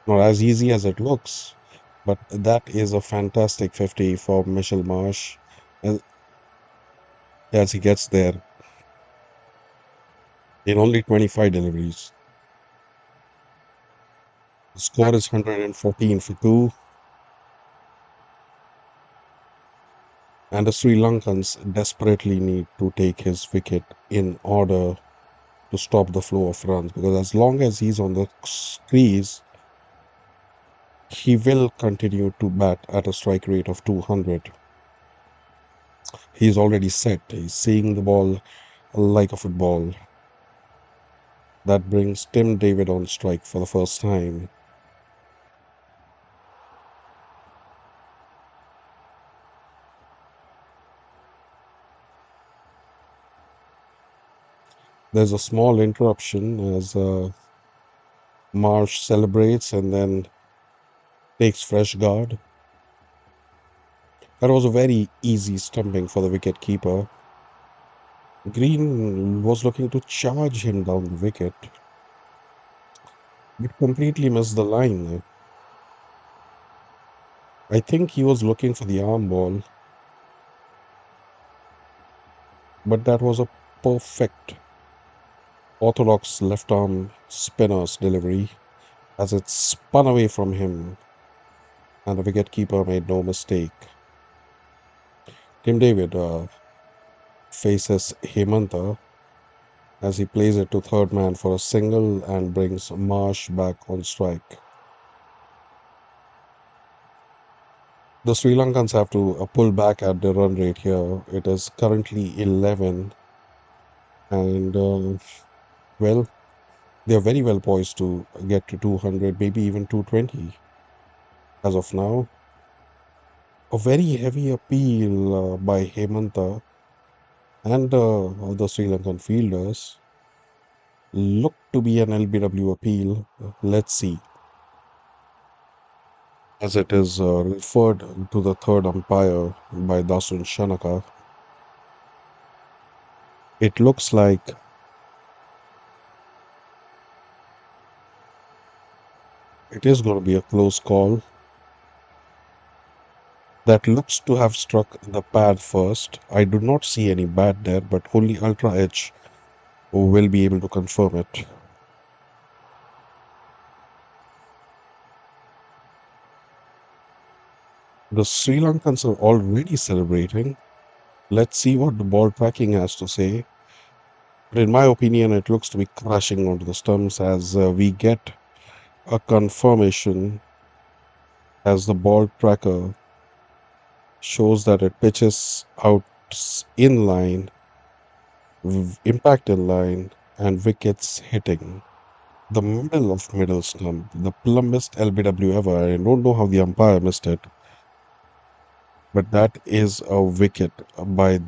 Not as easy as it looks, but that is a fantastic 50 for Michel Marsh as, as he gets there in only 25 deliveries. The score is 114 for 2, and the Sri Lankans desperately need to take his wicket in order to stop the flow of runs because as long as he's on the crease, he will continue to bat at a strike rate of 200. He's already set. He's seeing the ball like a football. That brings Tim David on strike for the first time. There's a small interruption as Marsh celebrates and then takes fresh guard. That was a very easy stumping for the wicket keeper. Green was looking to charge him down the wicket, but completely missed the line. I think he was looking for the arm ball, but that was a perfect orthodox left arm spinner's delivery as it spun away from him, and the wicketkeeper made no mistake. Tim David faces Hemanta as he plays it to third man for a single and brings Marsh back on strike. The Sri Lankans have to pull back at the run rate here. It is currently 11, and well, they are very well poised to get to 200, maybe even 220 as of now. A very heavy appeal by Hemanta and the Sri Lankan fielders look to be an LBW appeal. Let's see. As it is referred to the third umpire by Dasun Shanaka, it looks like it is going to be a close call. That looks to have struck the pad first. I do not see any bat there, but only Ultra Edge will be able to confirm it. The Sri Lankans are already celebrating. Let's see what the ball tracking has to say. But in my opinion, it looks to be crashing onto the stumps as we get a confirmation as the ball tracker shows that it pitches out in line, impact in line, and wickets hitting the middle of middle stump, the plumbest LBW ever. I don't know how the umpire missed it, but that is a wicket by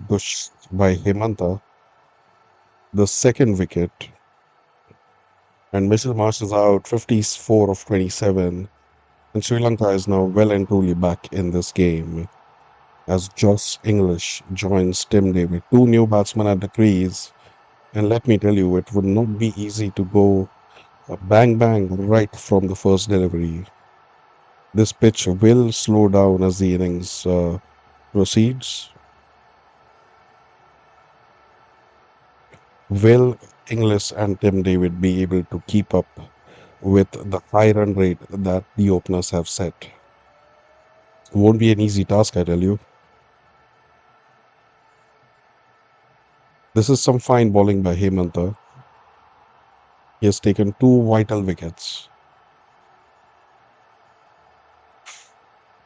Hemanta, the second wicket, and Mitchell Marsh is out 54 of 27, and Sri Lanka is now well and truly back in this game as Josh English joins Tim David, two new batsmen at the crease. And let me tell you, it would not be easy to go bang bang right from the first delivery. This pitch will slow down as the innings proceeds. Will Inglis and Tim David be able to keep up with the high run rate that the openers have set? Won't be an easy task, I tell you. This is some fine bowling by Hemanta. He has taken two vital wickets.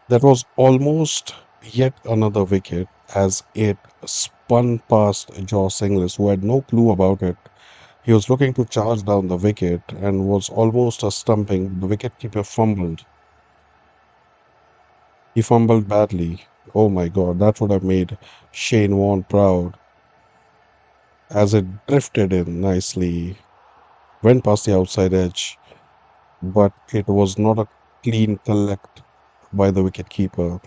That was almost Yet another wicket as it spun past Josh Inglis, who had no clue about it. He was looking to charge down the wicket and was almost a stumping. The wicketkeeper fumbled. He fumbled badly. Oh my God, that would have made Shane Warne proud as it drifted in nicely, went past the outside edge, but it was not a clean collect by the wicketkeeper.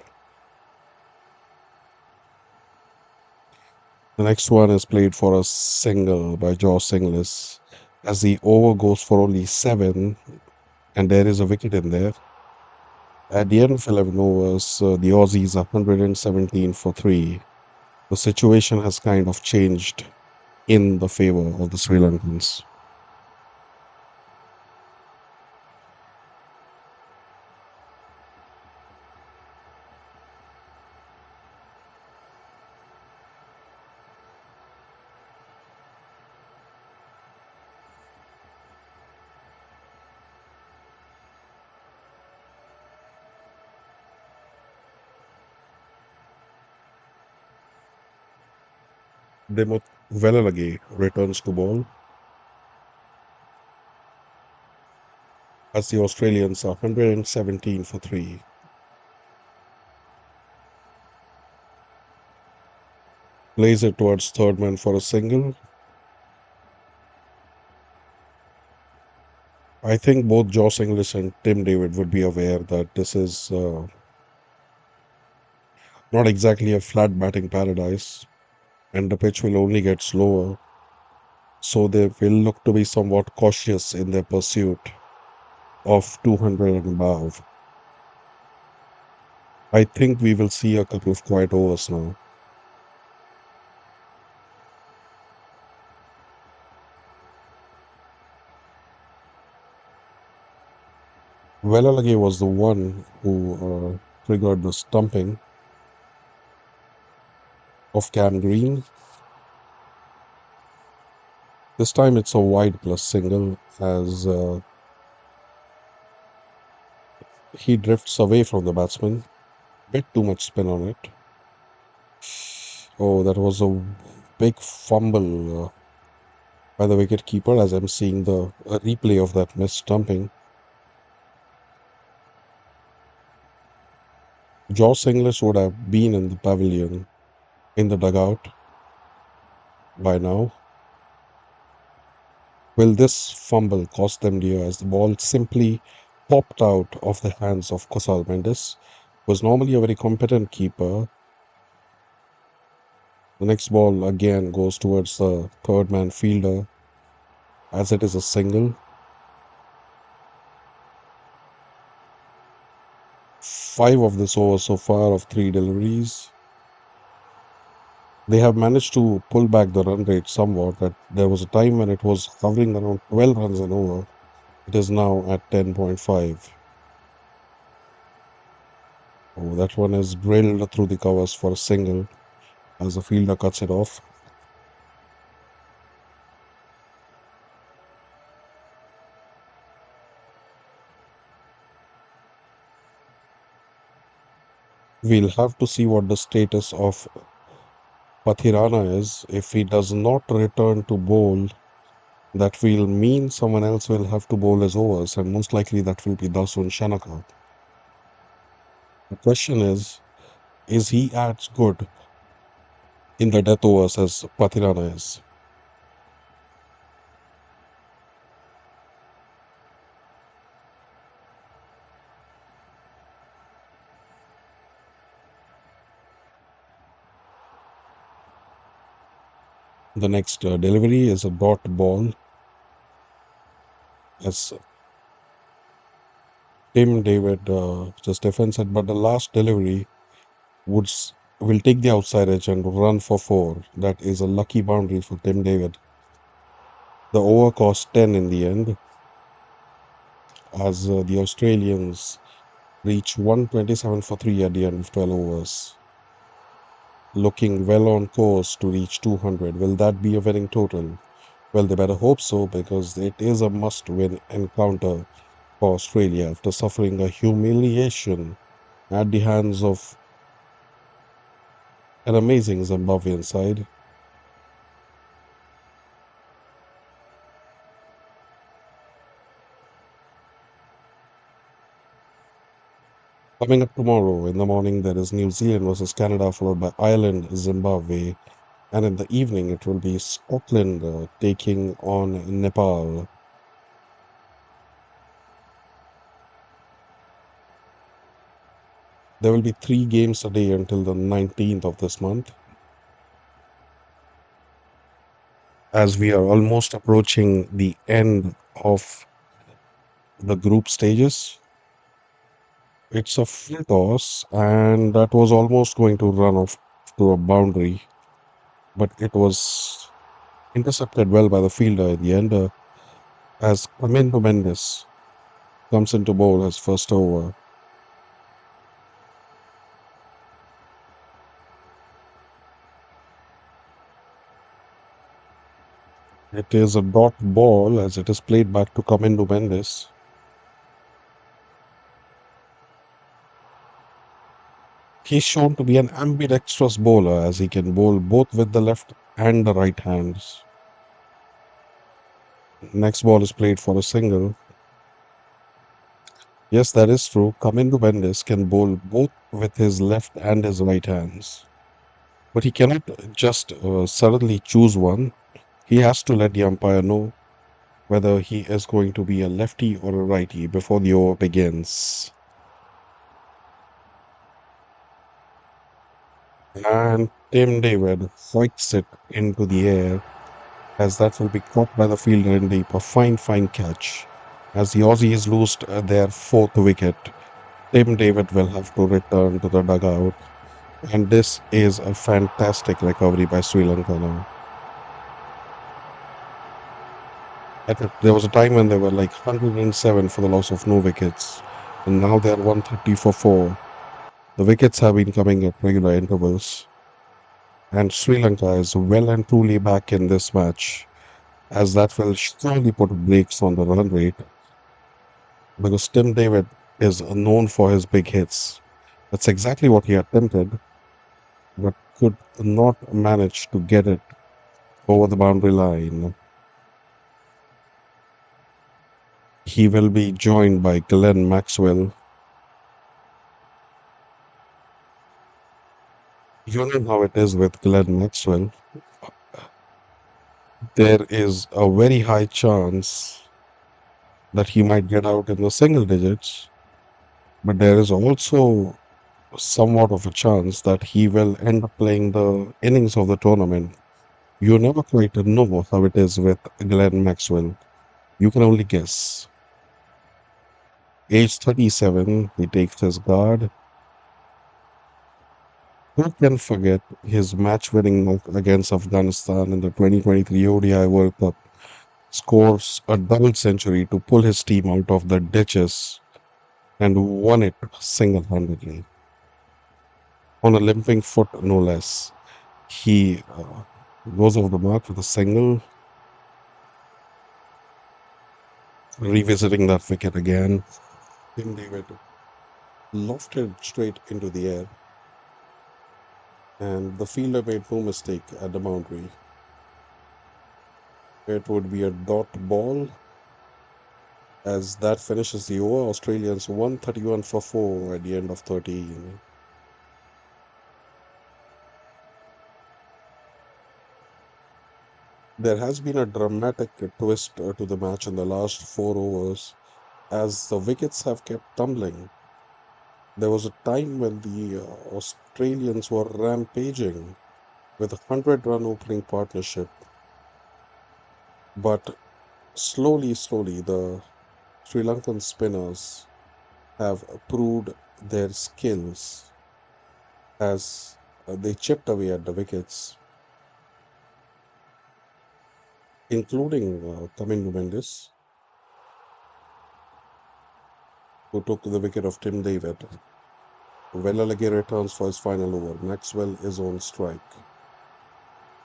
The next one is played for a single by Josh Inglis as the over goes for only seven, and there is a wicket in there. At the end of 11 overs, the Aussies are 117 for three. The situation has kind of changed in the favor of the Sri Lankans. Demot Velalage returns to ball as the Australians are 117 for three. Plays it towards third man for a single. I think both Josh Inglis and Tim David would be aware that this is not exactly a flat batting paradise, and the pitch will only get slower, so they will look to be somewhat cautious in their pursuit of 200 and above. I think we will see a couple of quiet overs now. Velalage was the one who triggered the stumping of Cam Green. This time it's a wide plus single as he drifts away from the batsman. Bit too much spin on it. Oh, that was a big fumble by the wicket keeper as I'm seeing the replay of that missed stumping. Josh Inglis would have been in the pavilion in the dugout by now. Will this fumble cost them dear as the ball simply popped out of the hands of Kusal Mendes, who was normally a very competent keeper. The next ball again goes towards the third man fielder as it is a single. Five of this over so far of three deliveries. They have managed to pull back the run rate somewhat. That there was a time when it was hovering around 12 runs an over. It is now at 10.5. Oh, that one is drilled through the covers for a single as the fielder cuts it off. We'll have to see what the status of Patirana is. If he does not return to bowl, that will mean someone else will have to bowl his overs, and most likely that will be Dasun Shanaka. The question is he as good in the death overs as Patirana is? The next delivery is a dot ball as Tim David just defends it, but the last delivery will take the outside edge and run for four. That is a lucky boundary for Tim David. The over cost 10 in the end as the Australians reach 127 for 3 at the end of 12 overs. Looking well on course to reach 200. Will that be a winning total? Well, they better hope so because it is a must-win encounter for Australia after suffering a humiliation at the hands of An amazing Zimbabwean side. Coming up tomorrow in the morning, there is New Zealand versus Canada, followed by Ireland, Zimbabwe, and in the evening, it will be Scotland taking on Nepal. There will be three games a day until the 19th of this month, as we are almost approaching the end of the group stages. It's a full toss, and that was almost going to run off to a boundary, but it was intercepted well by the fielder in the end, as Camilo Mendes comes into bowl as first over. It is a dot ball as it is played back to Camilo Mendes. He's shown to be an ambidextrous bowler as he can bowl both with the left and the right hands. Next ball is played for a single. Yes, that is true. Camilo Mendes can bowl both with his left and his right hands. But he cannot just suddenly choose one. He has to let the umpire know whether he is going to be a lefty or a righty before the over begins. And Tim David flicks it into the air as that will be caught by the fielder in deep. A fine, fine catch. As the Aussies lost their fourth wicket, Tim David will have to return to the dugout. And this is a fantastic recovery by Sri Lanka now. There was a time when they were like 107 for the loss of no wickets, and now they're 130 for four. The wickets have been coming at regular intervals, and Sri Lanka is well and truly back in this match, as that will surely put brakes on the run rate because Tim David is known for his big hits. That's exactly what he attempted, but could not manage to get it over the boundary line. He will be joined by Glenn Maxwell. You know how it is with Glenn Maxwell. There is a very high chance that he might get out in the single digits, but there is also somewhat of a chance that he will end up playing the innings of the tournament. You never quite know how it is with Glenn Maxwell. You can only guess. Age 37, he takes his guard. Who can forget his match winning knock against Afghanistan in the 2023 ODI World Cup? Scores a double century to pull his team out of the ditches and won it single handedly. On a limping foot, no less. He goes over the mark with a single, revisiting that wicket again. Tim David lofted straight into the air, and the fielder made no mistake at the boundary. It would be a dot ball as that finishes the over. Australians 131 for 4 at the end of 13. There has been a dramatic twist to the match in the last 4 overs as the wickets have kept tumbling. There was a time when the Australians were rampaging with a 100-run opening partnership, but slowly, the Sri Lankan spinners have proved their skills as they chipped away at the wickets, including Kamindu Mendes, who took the wicket of Tim David. Velalage returns for his final over. Maxwell is on strike.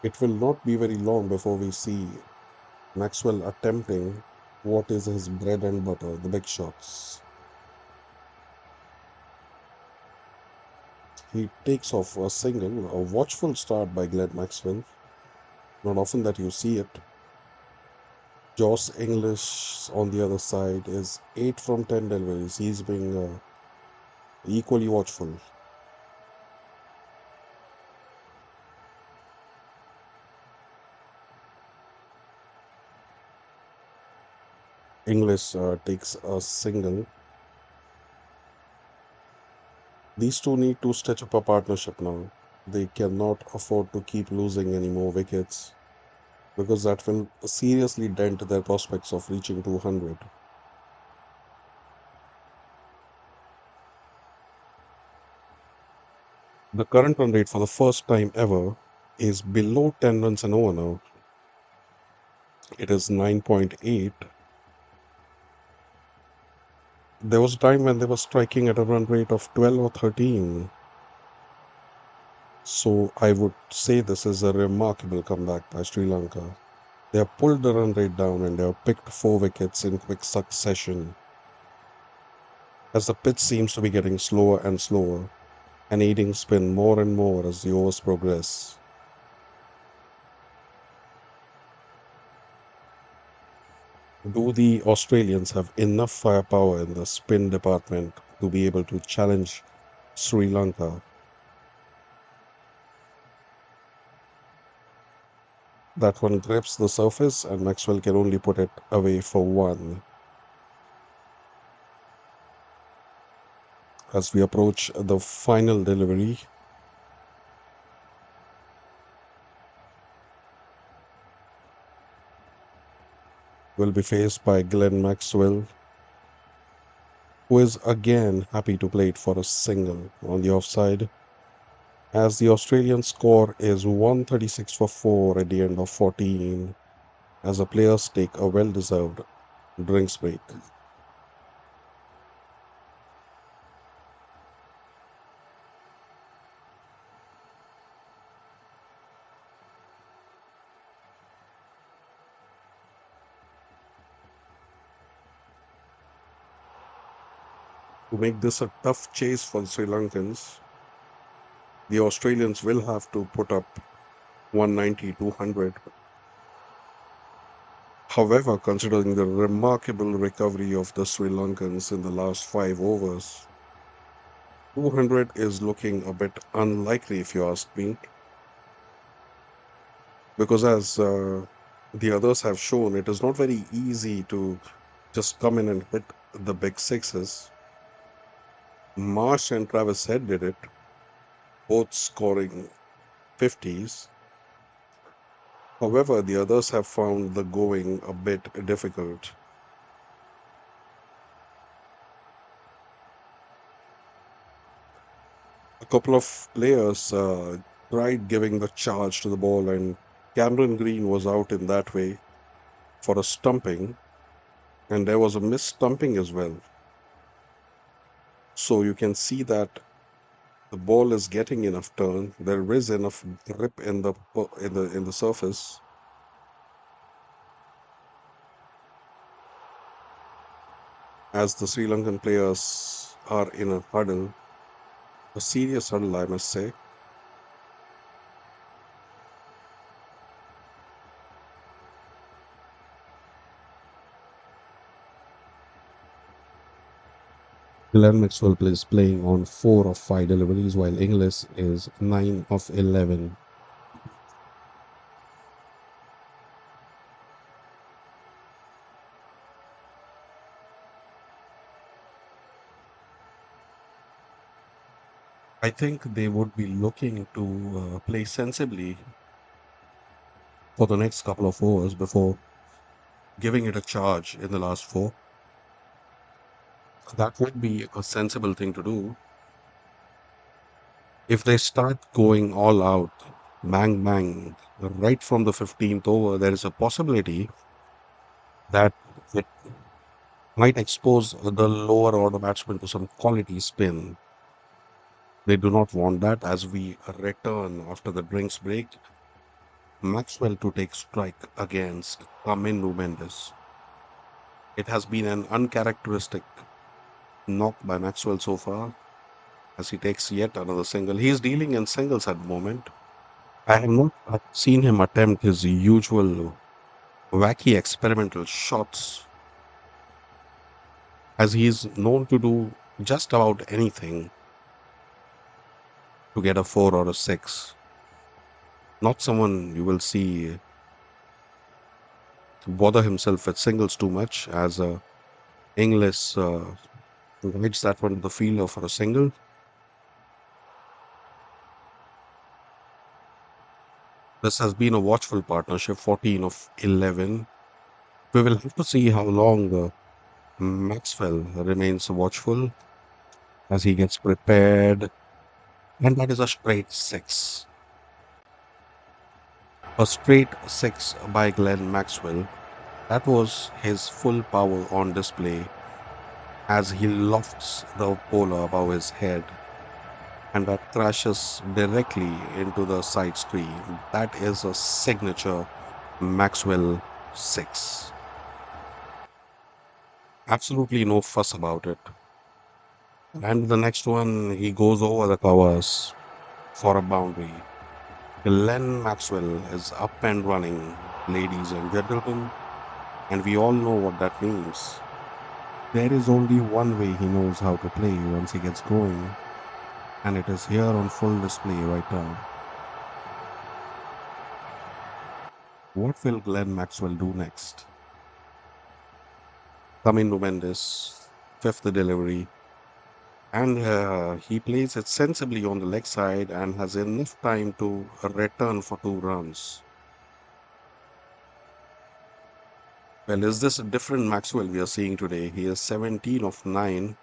It will not be very long before we see Maxwell attempting what is his bread and butter, the big shots. He takes off a single, a watchful start by Glenn Maxwell. Not often that you see it. Josh English on the other side is 8 from 10 deliveries. He's being equally watchful. English takes a single. These two need to stitch up a partnership now. They cannot afford to keep losing any more wickets because that will seriously dent their prospects of reaching 200. The current run rate for the first time ever is below 10 runs an over now. It is 9.8. There was a time when they were striking at a run rate of 12 or 13. So I would say this is a remarkable comeback by Sri Lanka. They have pulled the run rate down and they have picked 4 wickets in quick succession. As the pitch seems to be getting slower and slower and aiding spin more and more as the overs progress. Do the Australians have enough firepower in the spin department to be able to challenge Sri Lanka? That one grips the surface and Maxwell can only put it away for one. As we approach the final delivery, will be faced by Glenn Maxwell, who is again happy to play it for a single on the offside, as the Australian score is 136 for 4 at the end of 14, as the players take a well deserved drinks break. To make this a tough chase for the Sri Lankans, the Australians will have to put up 190, 200. However, considering the remarkable recovery of the Sri Lankans in the last 5 overs, 200 is looking a bit unlikely if you ask me, because as the others have shown, it is not very easy to just come in and hit the big sixes. Marsh and Travis Head did it, both scoring 50s. However, the others have found the going a bit difficult. A couple of players tried giving the charge to the ball, and Cameron Green was out in that way for a stumping, and there was a missed stumping as well. So you can see that the ball is getting enough turn. There is enough grip in the surface. As the Sri Lankan players are in a huddle, a serious huddle, I must say. Glenn Maxwell is playing on 4 of 5 deliveries, while Inglis is 9 of 11. I think they would be looking to play sensibly for the next couple of overs before giving it a charge in the last 4. That would be a sensible thing to do. If they start going all out, bang bang, right from the 15th over, there is a possibility that it might expose the lower order batsmen to some quality spin. They do not want that as we return after the drinks break. Maxwell to take strike against Kamindu Mendes. It has been an uncharacteristic knock by Maxwell so far. as he takes yet another single. He is dealing in singles at the moment. I have not seen him attempt his usual wacky experimental shots, as he is known to do just about anything to get a four or a six. Not someone you will see bother himself with singles too much, as English guides that one to the fielder for a single. This has been a watchful partnership, 14 of 11. We will have to see how long Maxwell remains watchful as he gets prepared. And that is a straight six. A straight six by Glenn Maxwell. That was his full power on display as he lofts the bowler above his head and that crashes directly into the side screen. That is a signature Maxwell six. Absolutely no fuss about it. And the next one, he goes over the covers for a boundary. Glenn Maxwell is up and running, ladies and gentlemen, and we all know what that means. There is only one way he knows how to play once he gets going, and it is here on full display right now. What will Glenn Maxwell do next? Come Mendes, fifth delivery, and he plays it sensibly on the leg side and has enough time to return for 2 runs. Well, is this a different Maxwell we are seeing today? He is 17 of 9,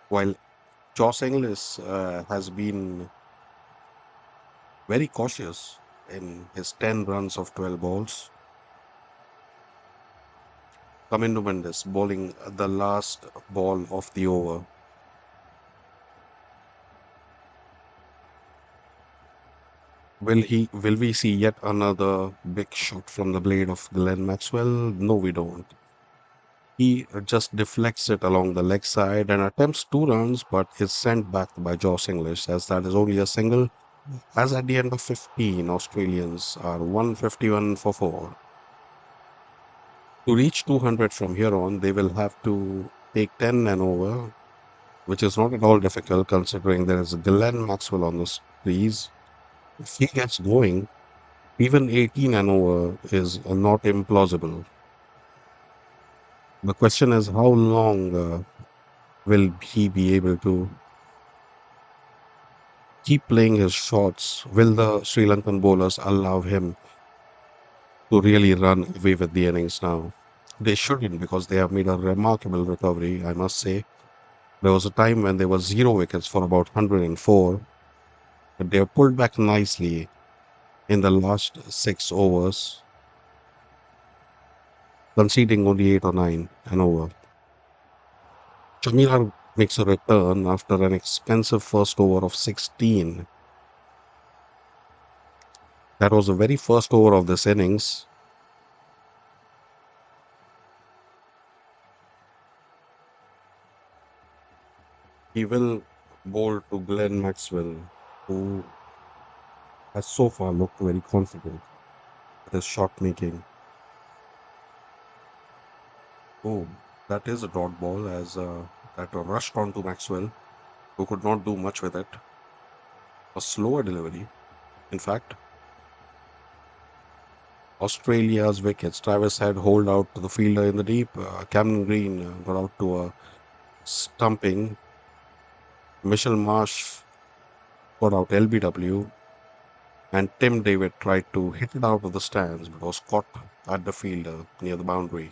while Josh Inglis has been very cautious in his 10 runs of 12 balls. Mendes bowling the last ball of the over. Will we see yet another big shot from the blade of Glenn Maxwell? No, we don't. He just deflects it along the leg side and attempts 2 runs, but is sent back by Josh English, as that is only a single. As at the end of 15, Australians are 151 for 4. To reach 200 from here on, they will have to take 10 and over, which is not at all difficult considering there is Glenn Maxwell on the crease. If he gets going, even 18 and over is not implausible. The question is how long will he be able to keep playing his shots? Will the Sri Lankan bowlers allow him to really run away with the innings now? They shouldn't because they have made a remarkable recovery, I must say. There was a time when there were 0 wickets for about 104, but they have pulled back nicely in the last 6 overs, conceding only 8 or 9 and over. Chamira makes a return after an expensive first over of 16. That was the very first over of this innings. He will bowl to Glenn Maxwell, who has so far looked very confident with his shot making. Oh, that is a dot ball as that rushed onto Maxwell, who could not do much with it. A slower delivery. In fact, Australia's wickets. Travis had holed out to the fielder in the deep. Cameron Green got out to a stumping. Mitchell Marsh got out LBW. And Tim David tried to hit it out of the stands but was caught at the fielder near the boundary.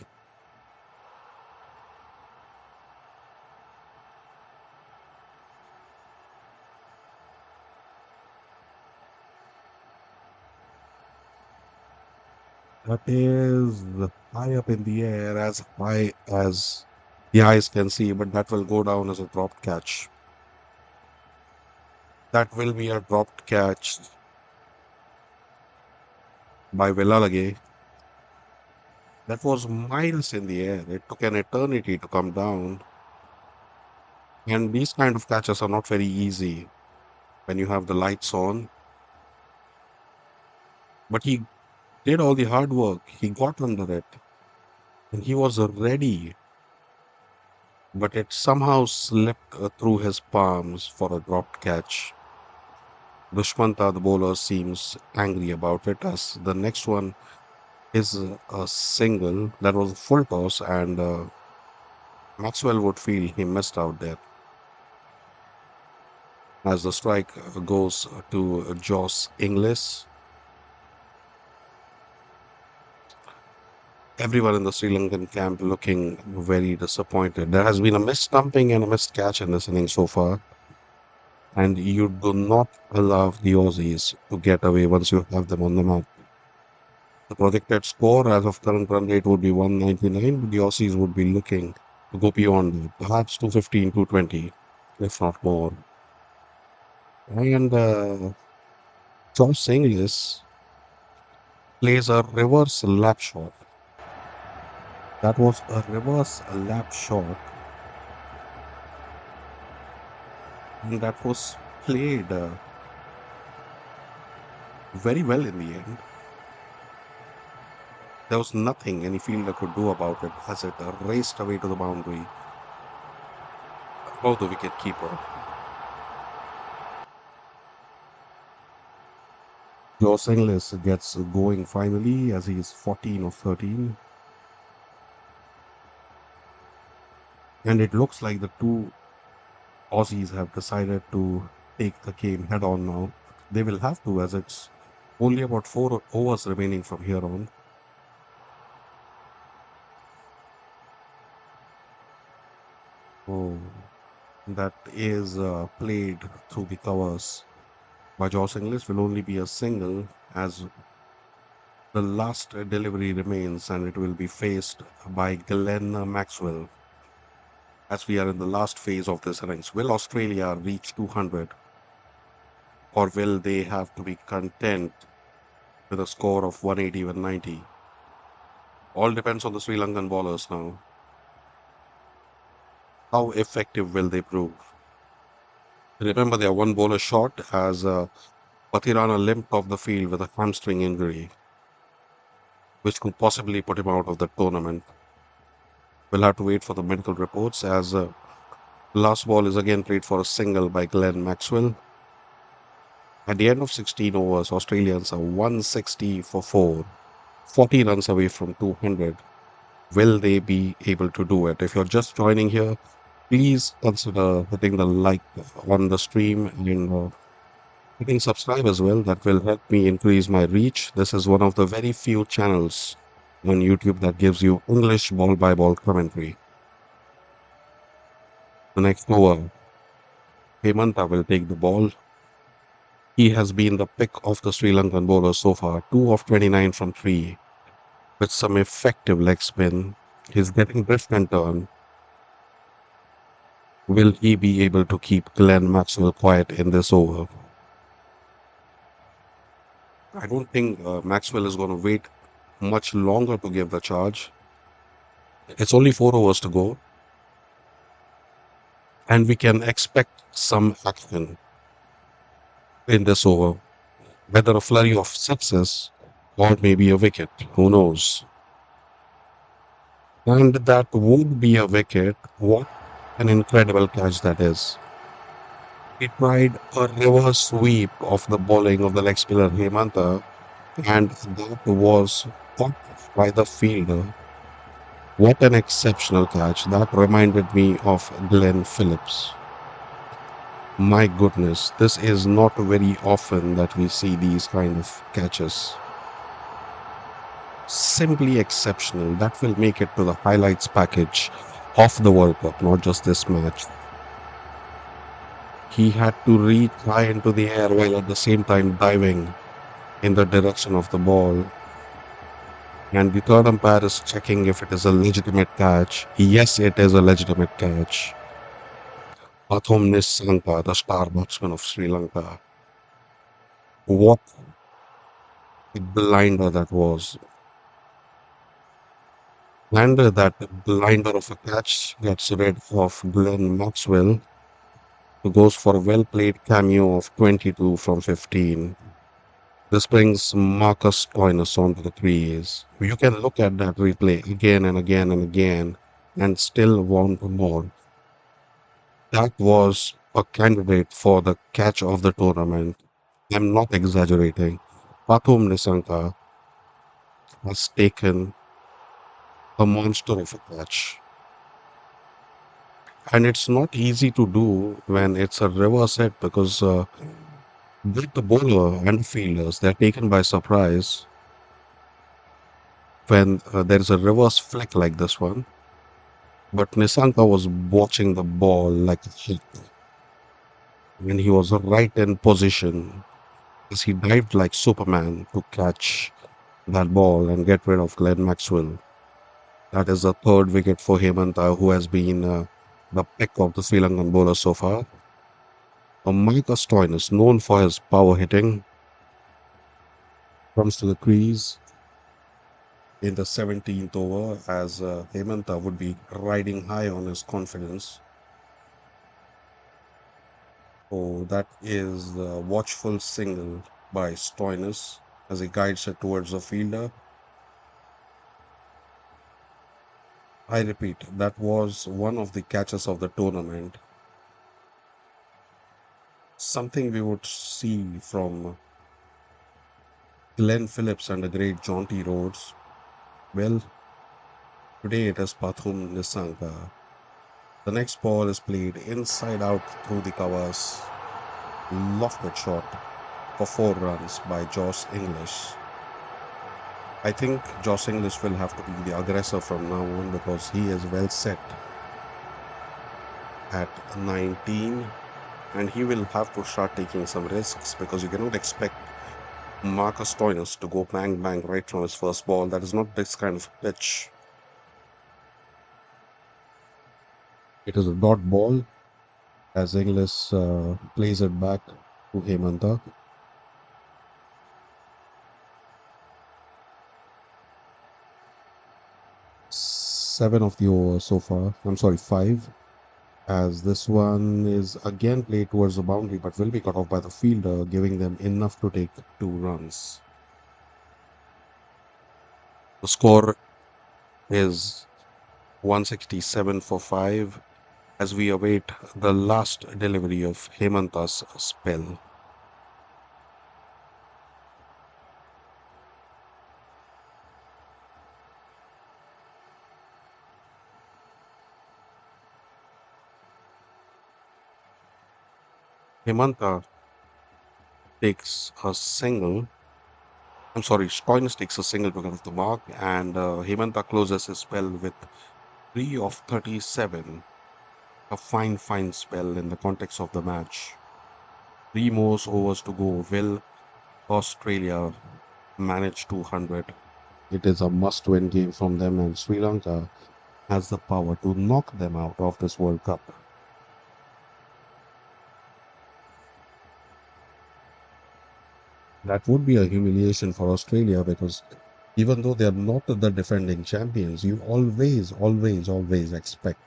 That is high up in the air, as high as the eyes can see, but that will go down as a dropped catch. That will be a dropped catch by Villalage. That was miles in the air. It took an eternity to come down. And these kind of catches are not very easy when you have the lights on. But he did all the hard work. He got under it and he was ready, but it somehow slipped through his palms for a dropped catch. Dushmanta, the bowler, seems angry about it as the next one is a single that was a full toss, and Maxwell would feel he missed out there. As the strike goes to Joss Inglis, everyone in the Sri Lankan camp looking very disappointed. There has been a missed stumping and a missed catch in this inning so far, and you do not allow the Aussies to get away once you have them on the map. The projected score as of current run rate would be 199, but the Aussies would be looking to go beyond that, perhaps 215, 220, if not more. And Josh Inglis plays a reverse lap shot. That was a reverse lap shot, and that was played very well in the end. There was nothing any fielder could do about it as it raced away to the boundary above the wicket keeper. Los Angeles gets going finally as he is 14 of 13. And it looks like the two Aussies have decided to take the game head on now. They will have to, as it's only about 4 overs remaining from here on. Oh, that is played through the covers by Josh Inglis will only be a single as the last delivery remains, and it will be faced by Glenn Maxwell as we are in the last phase of this innings. Will Australia reach 200 or will they have to be content with a score of 180 with 90? All depends on the Sri Lankan bowlers now. How effective will they prove? Remember, they are one bowler short as Patirana limped off the field with a hamstring injury, which could possibly put him out of the tournament. We'll have to wait for the medical reports as last ball is again played for a single by Glenn Maxwell. At the end of 16 overs, Australians are 160 for 4, 40 runs away from 200. Will they be able to do it? If you're just joining here, please consider hitting the like on the stream and hitting subscribe as well. That will help me increase my reach. This is one of the very few channels on YouTube that gives you English ball by ball commentary. The next over, Hemanta will take the ball. He has been the pick of the Sri Lankan bowlers so far, 2 of 29 from 3, with some effective leg spin. He's getting drift and turn. Will he be able to keep Glenn Maxwell quiet in this over? I don't think Maxwell is going to wait much longer to give the charge. It's only 4 overs to go, and we can expect some action in this over, whether a flurry of sixes or maybe a wicket. Who knows? And that would be a wicket. What an incredible catch that is. He tried a reverse sweep of the bowling of the leg spinner Hemanta, and that was caught by the fielder. What an exceptional catch. That reminded me of Glenn Phillips. My goodness, this is not very often that we see these kind of catches. Simply exceptional. That will make it to the highlights package of the World Cup, not just this match. He had to reach high into the air while at the same time diving in the direction of the ball. And the third umpire is checking if it is a legitimate catch. Yes, it is a legitimate catch. Pathom Nissanka, the star batsman of Sri Lanka. What a blinder that was. And that blinder of a catch gets rid of Glenn Maxwell. who goes for a well played cameo of 22 from 15. This brings Marcus Stoinis onto the crease. You can look at that replay again and again and again and still want more. That was a candidate for the catch of the tournament. I'm not exaggerating. Pathum Nisanka has taken a monster of a catch. And it's not easy to do when it's a reverse hit because with the bowler and fielders, they're taken by surprise when there is a reverse flick like this one. But Nisanka was watching the ball like a hawk, and he was right in position as he dived like Superman to catch that ball and get rid of Glenn Maxwell. That is the third wicket for Hemanta, who has been the pick of the Sri Lankan bowler so far. Micah Stoin is known for his power hitting, comes to the crease in the 17th over as Hemanta would be riding high on his confidence. So that is the watchful single by Stoinis as he guides it towards the fielder. I repeat, that was one of the catches of the tournament. Something we would see from Glenn Phillips and the great John T. Rhodes. Well, today it is Pathum Nissanka. The next ball is played inside out through the covers. Lofted shot for 4 runs by Josh English. I think Josh English will have to be the aggressor from now on because he is well set at 19 and he will have to start taking some risks because you cannot expect Marcus Stoinis to go bang bang right from his first ball. That is not this kind of pitch. It is a dot ball as English plays it back to Hemanta. 7 of the over so far. I'm sorry, 5. As this one is again played towards the boundary but will be cut off by the fielder, giving them enough to take 2 runs. The score is 167 for 5 as we await the last delivery of Hemanta's spell. Hemanta takes a single. I'm sorry, Stoinis takes a single because of the mark, and Hemanta closes his spell with 3 of 37. A fine, fine spell in the context of the match. 3 more overs to go. Will Australia manage 200? It is a must win game from them, and Sri Lanka has the power to knock them out of this World Cup. That would be a humiliation for Australia because even though they are not the defending champions, you always, always, always expect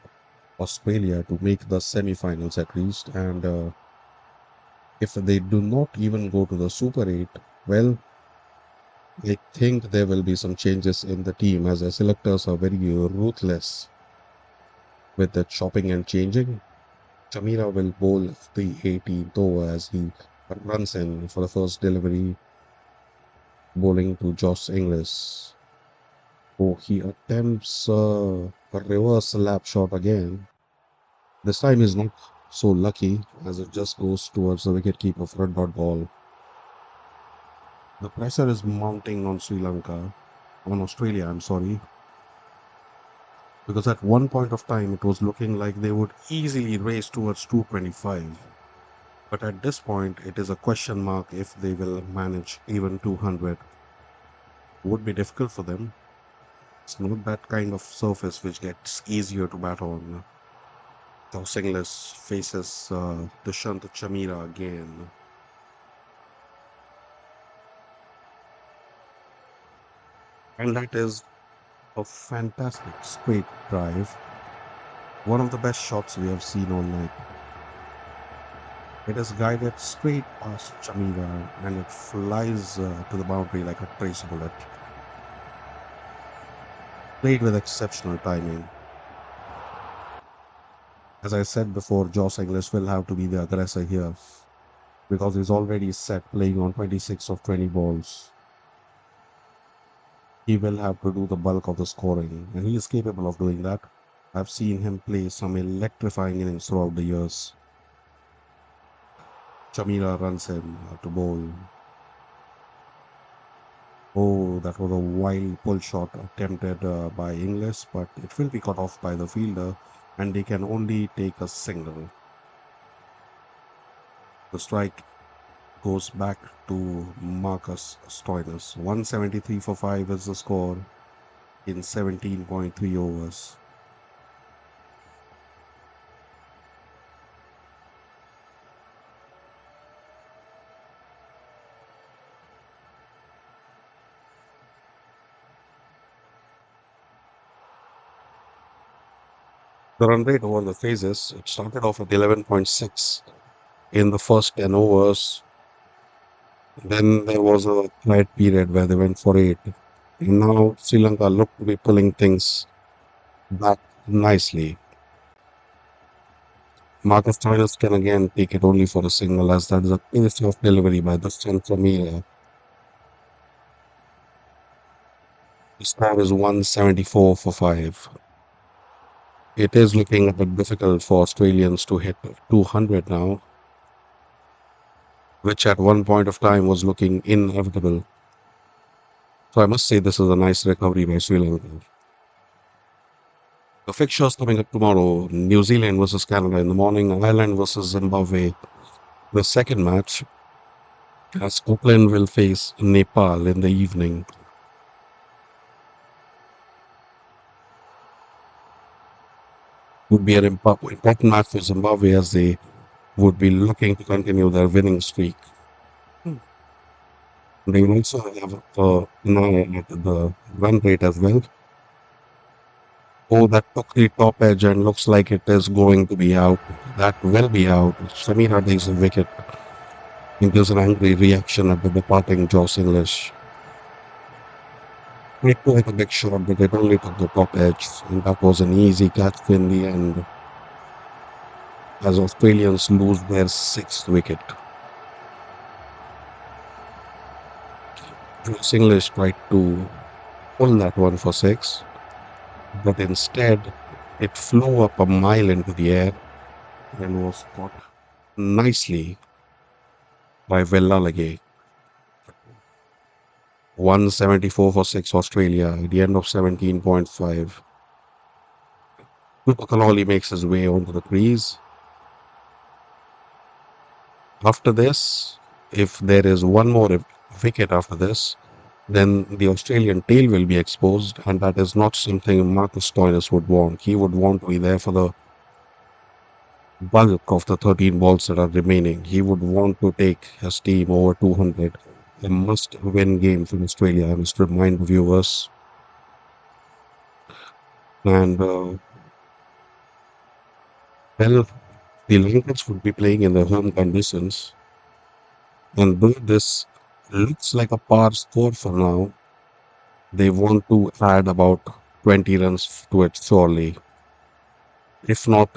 Australia to make the semi-finals at least. And if they do not even go to the Super 8, well, I think there will be some changes in the team as the selectors are very ruthless with the chopping and changing. Chamira will bowl the 18th over as he runs in for the first delivery, bowling to Josh Inglis. Oh, he attempts a reverse lap shot again. This time he's not so lucky as it just goes towards the wicketkeeper for a dot ball. The pressure is mounting on Sri Lanka, on Australia, I'm sorry, because at one point of time it was looking like they would easily race towards 225. But at this point, it is a question mark if they will manage even 200. Would be difficult for them. It's not that kind of surface which gets easier to bat on. Los Angeles faces Dushyant Chamira again. And that is a fantastic straight drive. One of the best shots we have seen all night. It is guided straight past Chamira and it flies to the boundary like a trace bullet. Played with exceptional timing. As I said before, Josh Inglis will have to be the aggressor here because he's already set playing on 26 of 20 balls. He will have to do the bulk of the scoring, and he is capable of doing that. I've seen him play some electrifying innings throughout the years. Chamira runs him to bowl. Oh, that was a wild pull shot attempted by Inglis, but it will be cut off by the fielder, and they can only take a single. The strike goes back to Marcus Stoinis. 173 for 5 is the score in 17.3 overs. The run rate over the phases, it started off at 11.6 in the first 10 overs. Then there was a quiet period where they went for 8. And now Sri Lanka look to be pulling things back nicely. Marcus Stoinis can again take it only for a single as that is a pace of delivery by the strength from here. The score is 174 for 5. It is looking a bit difficult for Australians to hit 200 now, which at one point of time was looking inevitable. So I must say this is a nice recovery by Sri Lanka. The fixtures coming up tomorrow: New Zealand versus Canada in the morning, Ireland versus Zimbabwe. The second match, as Scotland will face Nepal in the evening. Would be an important match for Zimbabwe as they would be looking to continue their winning streak. They will also have an eye at the run rate as well. Oh, that took the top edge and looks like it is going to be out. That will be out. Samira takes a wicket and gives an angry reaction at the departing Joss English. It was a big shot, but it only took the top edge, and that was an easy catch in the end as Australians lose their sixth wicket. Joss English tried to pull that one for six, but instead it flew up a mile into the air and was caught nicely by Vellalage. 174 for 6 Australia at the end of 17.5. Kaloli makes his way onto the crease. After this, if there is one more wicket after this, then the Australian tail will be exposed, and that is not something Marcus Stoinis would want. He would want to be there for the bulk of the 13 balls that are remaining. He would want to take his team over 200. A must win game for Australia, I must remind viewers. And well, the Lancers would be playing in their home conditions. And though this looks like a par score for now, they want to add about 20 runs to it surely. If not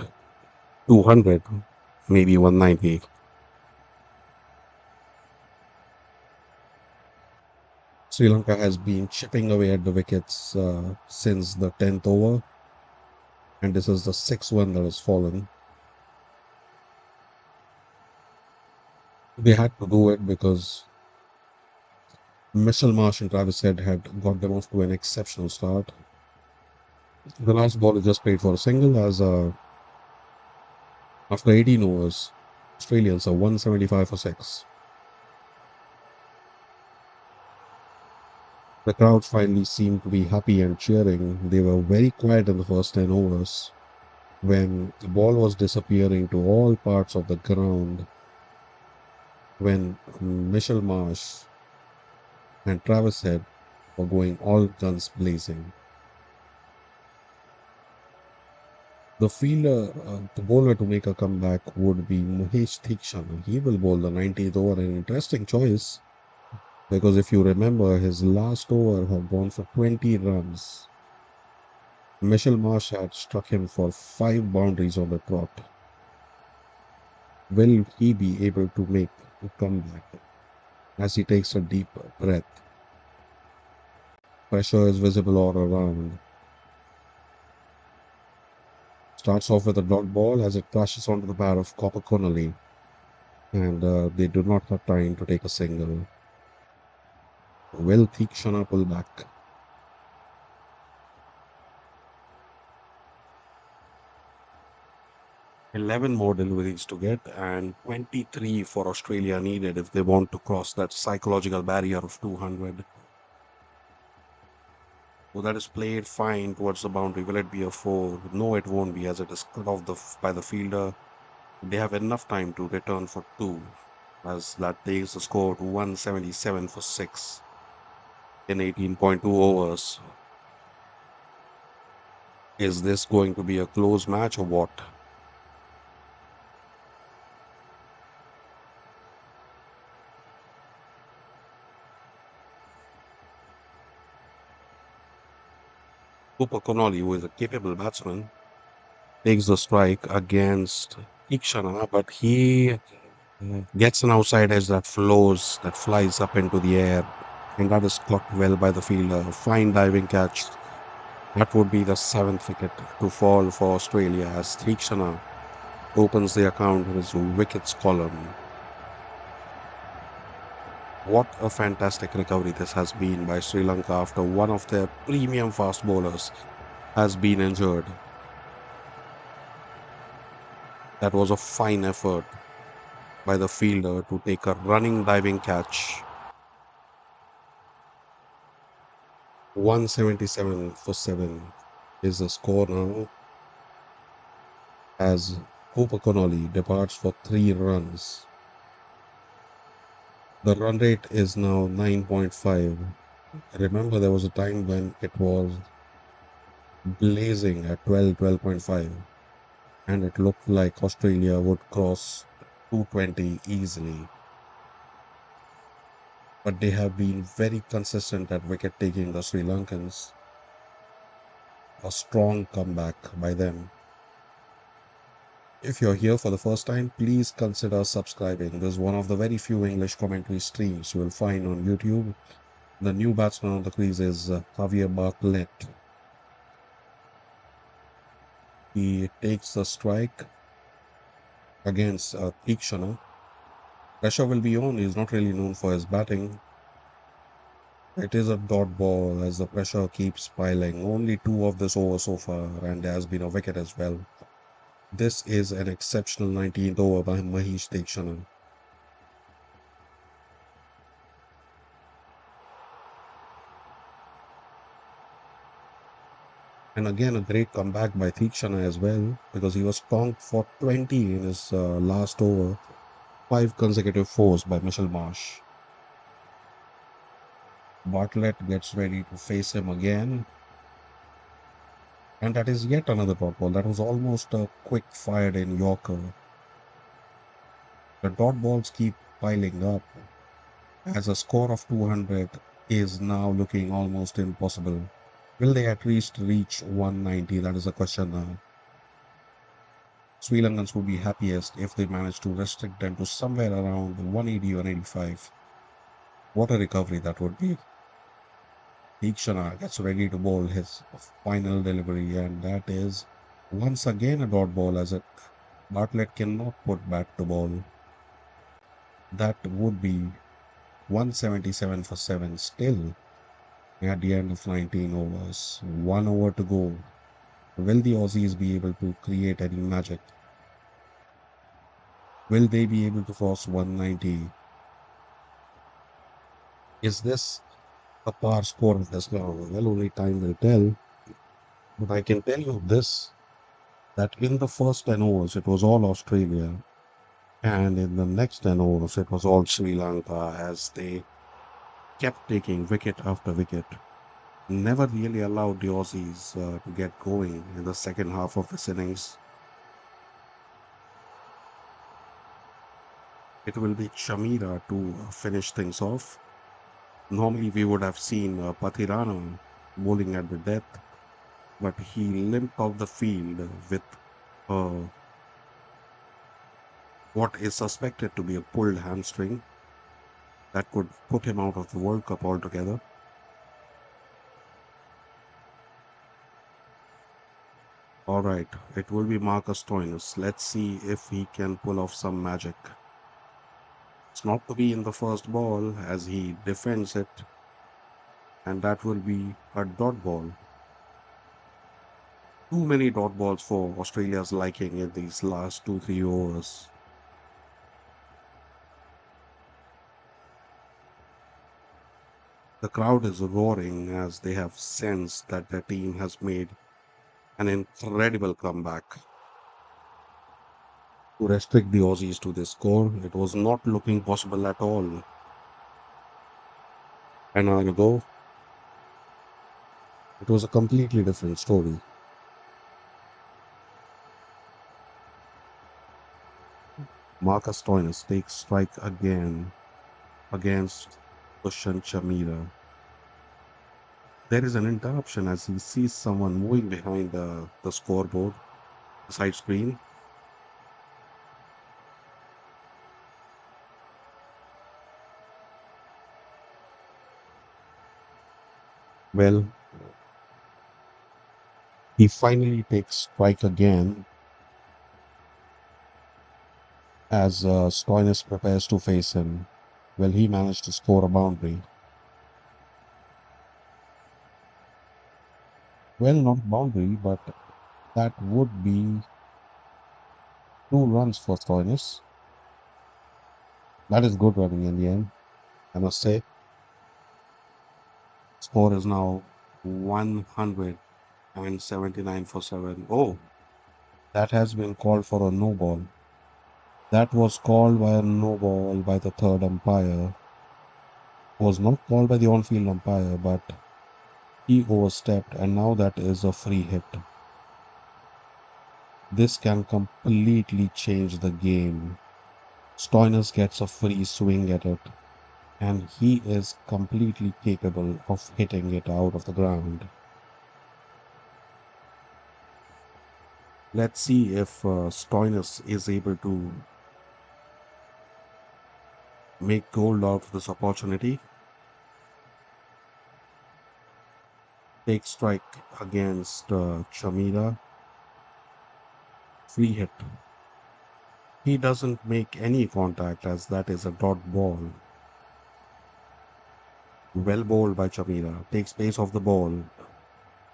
200, maybe 190. Sri Lanka has been chipping away at the wickets since the 10th over, and this is the sixth one that has fallen. They had to do it because Mitchell Marsh and Travis Head had got them off to an exceptional start. The last ball is just played for a single as after 18 overs, Australians are 175 for 6. The crowd finally seemed to be happy and cheering. They were very quiet in the first 10 overs when the ball was disappearing to all parts of the ground, when Mitchell Marsh and Travis Head were going all guns blazing. The bowler to make a comeback would be Mahesh Theekshana. He will bowl the 19th over. An interesting choice because if you remember, his last over had gone for 20 runs. Michelle Marsh had struck him for 5 boundaries on the trot. Will he be able to make a comeback as he takes a deep breath? Pressure is visible all around. Starts off with a dot ball as it crashes onto the bat of Copper Connolly, and they do not have time to take a single. Will Theekshana pull back? 11 more deliveries to get, and 23 for Australia needed if they want to cross that psychological barrier of 200. So that is played fine towards the boundary. Will it be a four? No, it won't be, as it is cut off by the fielder. They have enough time to return for two, as that takes the score to 177 for six in 18.2 overs. Is this going to be a close match or what? Cooper Connolly, who is a capable batsman, takes the strike against Ikshana, but he gets an outside edge that flows, that flies up into the air, and that is clocked well by the fielder. Fine diving catch. That would be the seventh wicket to fall for Australia as Theekshana opens the account in his wickets column. What a fantastic recovery this has been by Sri Lanka after one of their premium fast bowlers has been injured. That was a fine effort by the fielder to take a running diving catch. 177 for 7 is the score now as Cooper Connolly departs for 3 runs. The run rate is now 9.5. Remember, there was a time when it was blazing at 12.5, and it looked like Australia would cross 220 easily. But they have been very consistent at wicket taking, the Sri Lankans. A strong comeback by them. If you're here for the first time, please consider subscribing. This is one of the very few English commentary streams you will find on YouTube. The new batsman on the crease is Javier Bartlett. He takes the strike against Theekshana. Pressure will be on. He's not really known for his batting. It is a dot ball as the pressure keeps piling. Only two of this over so far, and there has been a wicket as well. This is an exceptional 19th over by Mahesh Theekshana. And again, a great comeback by Theekshana as well, because he was conked for 20 in his last over. 5 consecutive fours by Mitchell Marsh. Bartlett gets ready to face him again. And that is yet another dot ball. That was almost a quick fired in Yorker. The dot balls keep piling up as a score of 200 is now looking almost impossible. Will they at least reach 190? That is the question now. Sri Lankans would be happiest if they manage to restrict them to somewhere around 180 or 185. What a recovery that would be. Deekshana gets ready to bowl his final delivery, and that is once again a dot ball as it Bartlett cannot put back to ball. That would be 177 for 7 still at the end of 19 overs. 1 over to go. Will the Aussies be able to create any magic? Will they be able to cross 190? Is this a par score of this ground? Well, only time will tell. But I can tell you this, that in the first 10 overs, it was all Australia. And in the next 10 overs, it was all Sri Lanka as they kept taking wicket after wicket. never really allowed the Aussies to get going in the second half of this innings. It will be Shamira to finish things off. Normally, we would have seen Patirana bowling at the death, but he limped off the field with uh, what is suspected to be a pulled hamstring that could put him out of the World Cup altogether. All right, it will be Marcus Stoinis. Let's see if he can pull off some magic. It's not to be in the first ball as he defends it, and that will be a dot ball. Too many dot balls for Australia's liking in these last 2 3 overs. The crowd is roaring as they have sensed that their team has made an incredible comeback. To restrict the Aussies to this score, it was not looking possible at all. An hour ago, it was a completely different story. Marcus Stoinis takes strike again against Dushan Chamira. There is an interruption as he sees someone moving behind the scoreboard, the side screen. Well, he finally takes strike again as Stoinis prepares to face him. Well, he managed to score a boundary. Well, not boundary, but that would be 2 runs for Stoinis. That is good running in the end, I must say. Score is now 179 for 7. Oh, that has been called for a no ball. That was called by a no ball by the third umpire. Was not called by the on field umpire, but he overstepped, and now that is a free hit. This can completely change the game. Stoinis gets a free swing at it, and he is completely capable of hitting it out of the ground. Let's see if Stoinis is able to make gold out of this opportunity. Take strike against Chamira. Free hit. He doesn't make any contact as that is a dot ball. Well bowled by Chamira. Takes pace of the ball.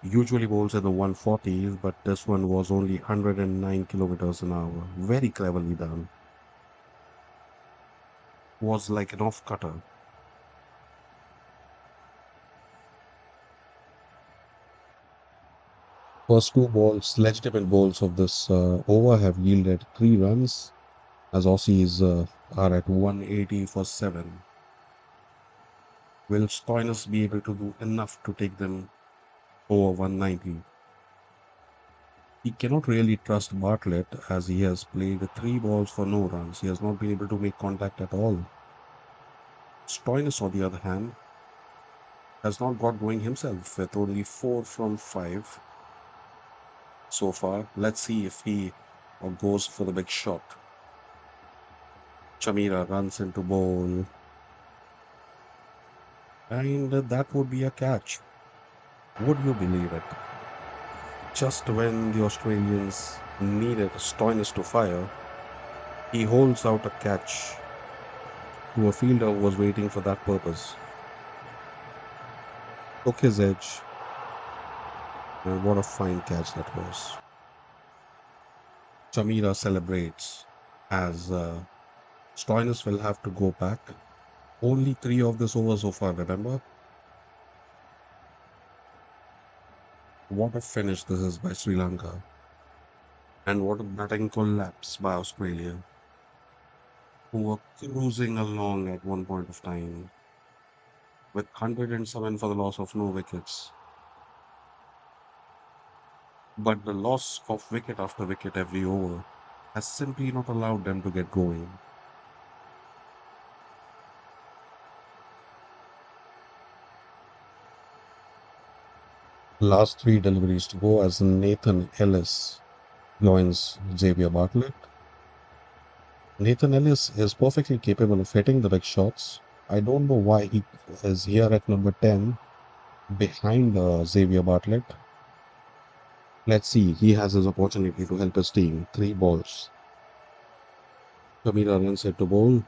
Usually bowls in the 140s, but this one was only 109 kilometers an hour. Very cleverly done. Was like an off cutter. First 2 balls, legitimate balls of this over have yielded 3 runs as Aussies are at 180 for 7. Will Stoinis be able to do enough to take them over 190? He cannot really trust Bartlett as he has played 3 balls for no runs. He has not been able to make contact at all. Stoinis, on the other hand, has not got going himself with only 4 from 5 so far. Let's see if he goes for the big shot. Chamira runs into bowl, and that would be a catch. Would you believe it? Just when the Australians needed Stoinis to fire, he holds out a catch to a fielder who was waiting for that purpose. Took his edge, and what a fine catch that was. Chamira celebrates as Stoinis will have to go back. Only 3 of this over so far, remember? What a finish this is by Sri Lanka. And what a batting collapse by Australia, who were cruising along at one point of time with 107 for the loss of no wickets. But the loss of wicket after wicket every over has simply not allowed them to get going. Last three deliveries to go as Nathan Ellis joins Xavier Bartlett. Nathan Ellis is perfectly capable of hitting the big shots. I don't know why he is here at number 10 behind Xavier Bartlett. Let's see, he has his opportunity to help his team. Three balls. Kamira runs it to bowl.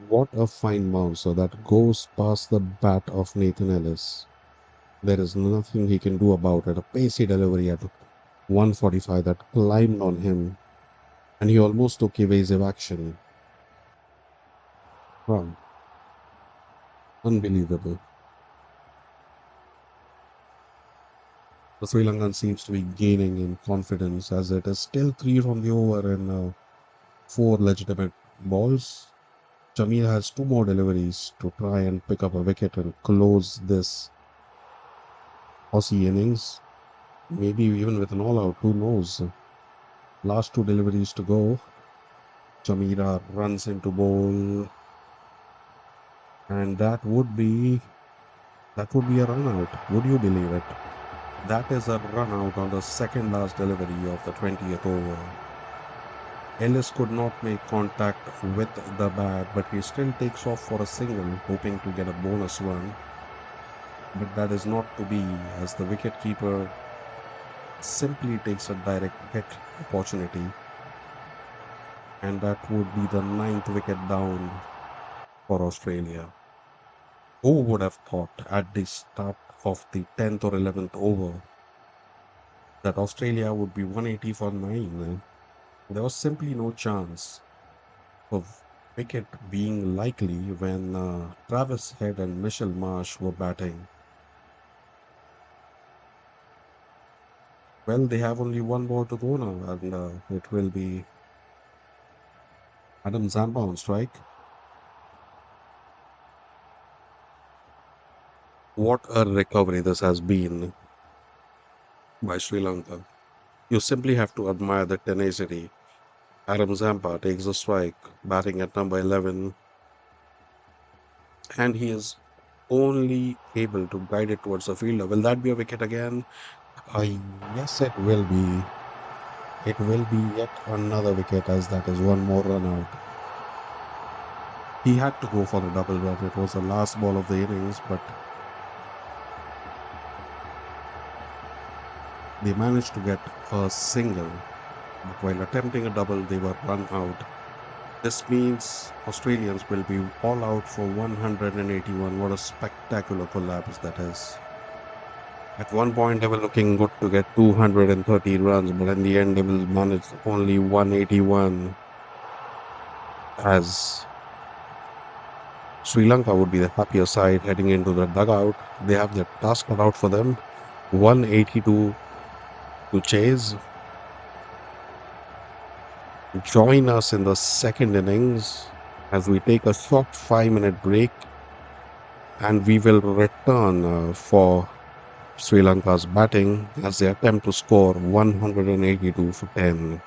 What a fine bouncer that goes past the bat of Nathan Ellis. There is nothing he can do about it. A pacey delivery at 145 that climbed on him, and he almost took evasive action. Wow, unbelievable. The Sri Lankan seems to be gaining in confidence as it is still three from the over and four legitimate balls. Jamil has two more deliveries to try and pick up a wicket and close this Aussie innings. Maybe even with an all out, who knows? Last two deliveries to go. Jamira runs into bowl, and that would be a run out. Would you believe it? That is a run out on the second last delivery of the 20th over. Ellis could not make contact with the bat, but he still takes off for a single, hoping to get a bonus run. But that is not to be, as the wicketkeeper simply takes a direct hit opportunity, and that would be the ninth wicket down for Australia. Who would have thought at the start of the 10th or 11th over that Australia would be 180 for 9? There was simply no chance of wicket being likely when Travis Head and Mitchell Marsh were batting. Well, they have only one ball to go now, and it will be Adam Zampa on strike. What a recovery this has been by Sri Lanka. You simply have to admire the tenacity. Adam Zampa takes a strike, batting at number 11, and he is only able to guide it towards the fielder. Will that be a wicket again? Yes, it will be. It will be yet another wicket as that is one more run out. He had to go for the double run. It was the last ball of the innings, but they managed to get a single. But while attempting a double, they were run out. This means Australians will be all out for 181. What a spectacular collapse that is. At one point, they were looking good to get 230 runs, but in the end, they will manage only 181 as Sri Lanka would be the happier side heading into the dugout. They have their task cut out for them. 182 to chase. Join us in the second innings as we take a short 5-minute break and we will return for Sri Lanka's batting as they attempt to score 182 for 10.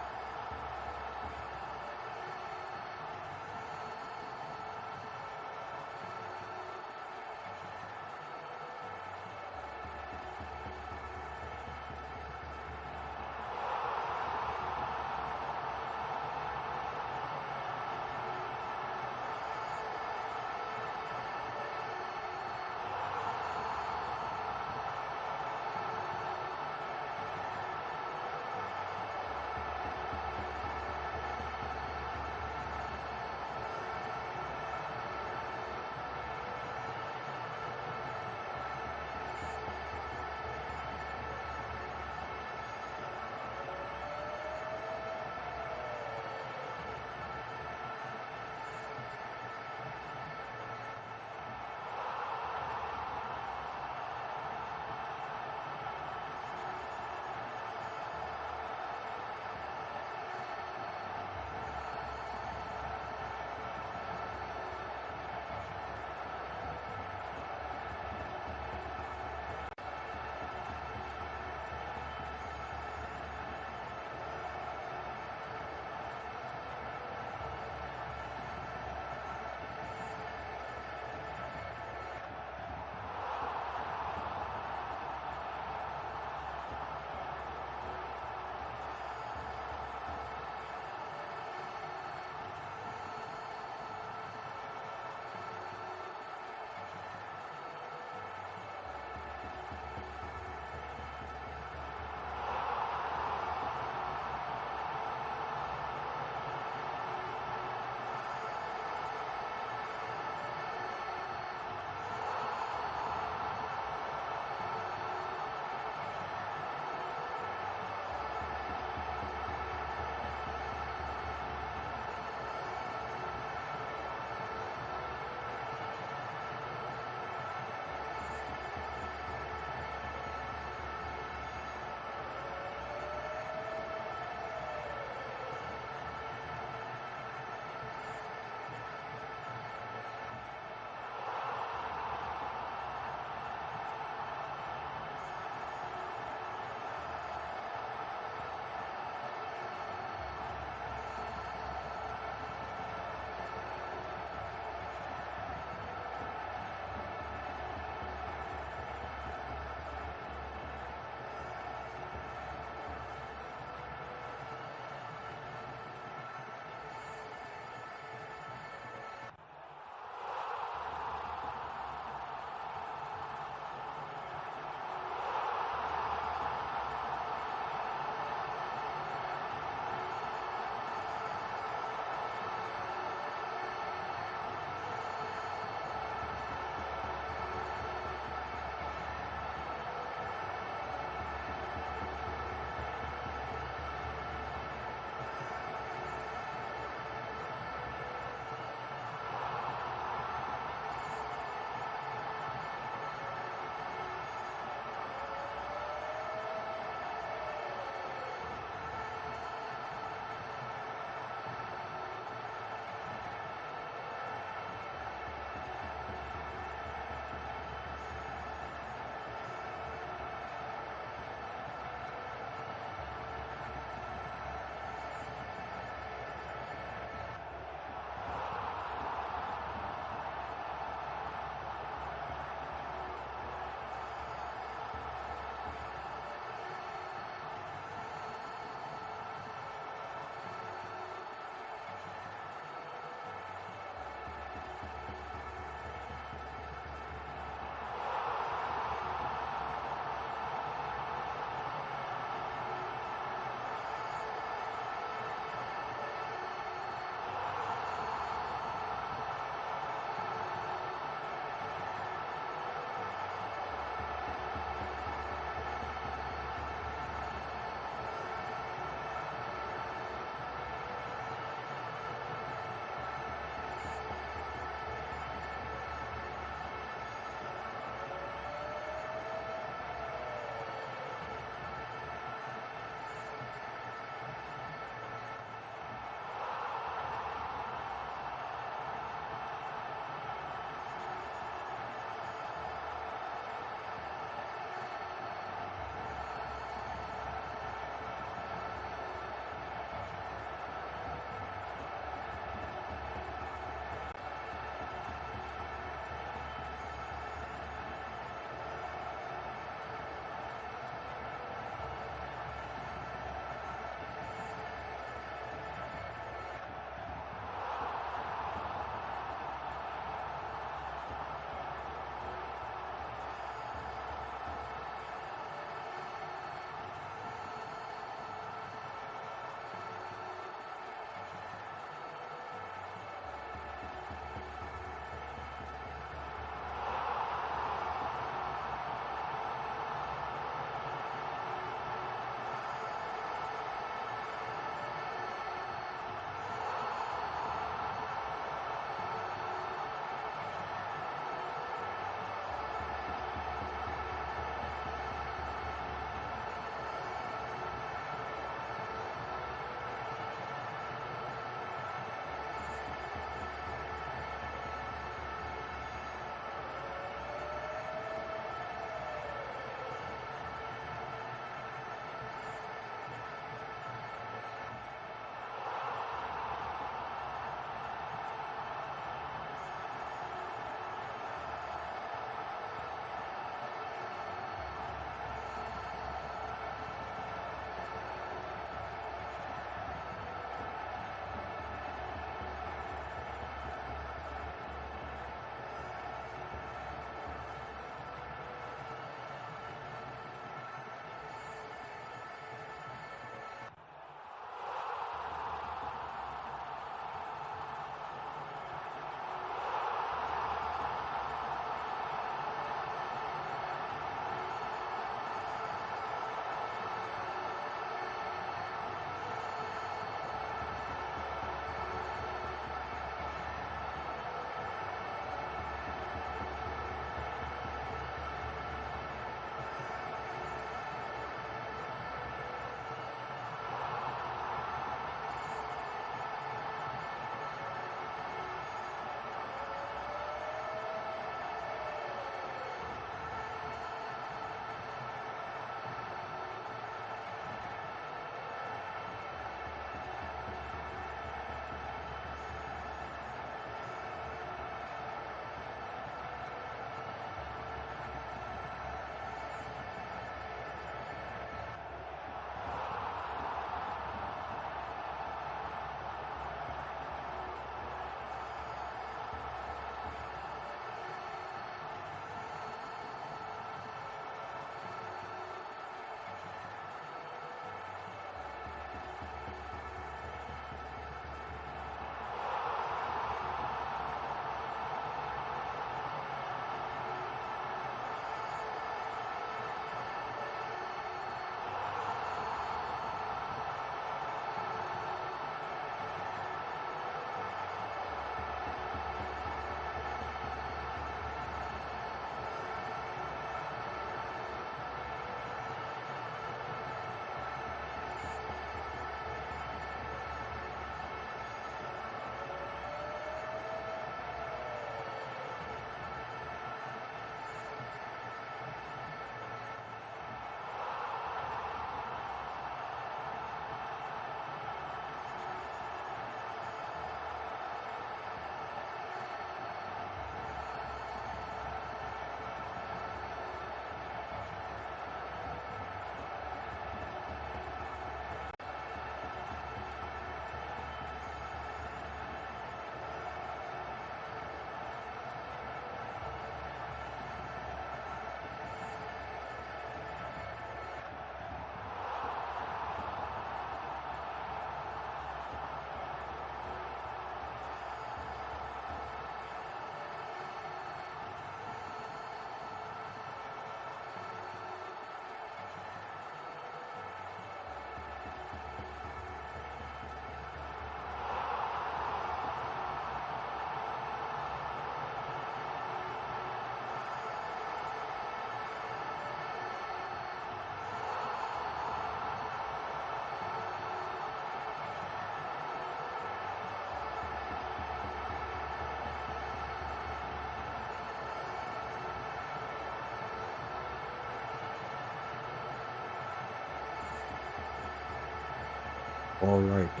All right.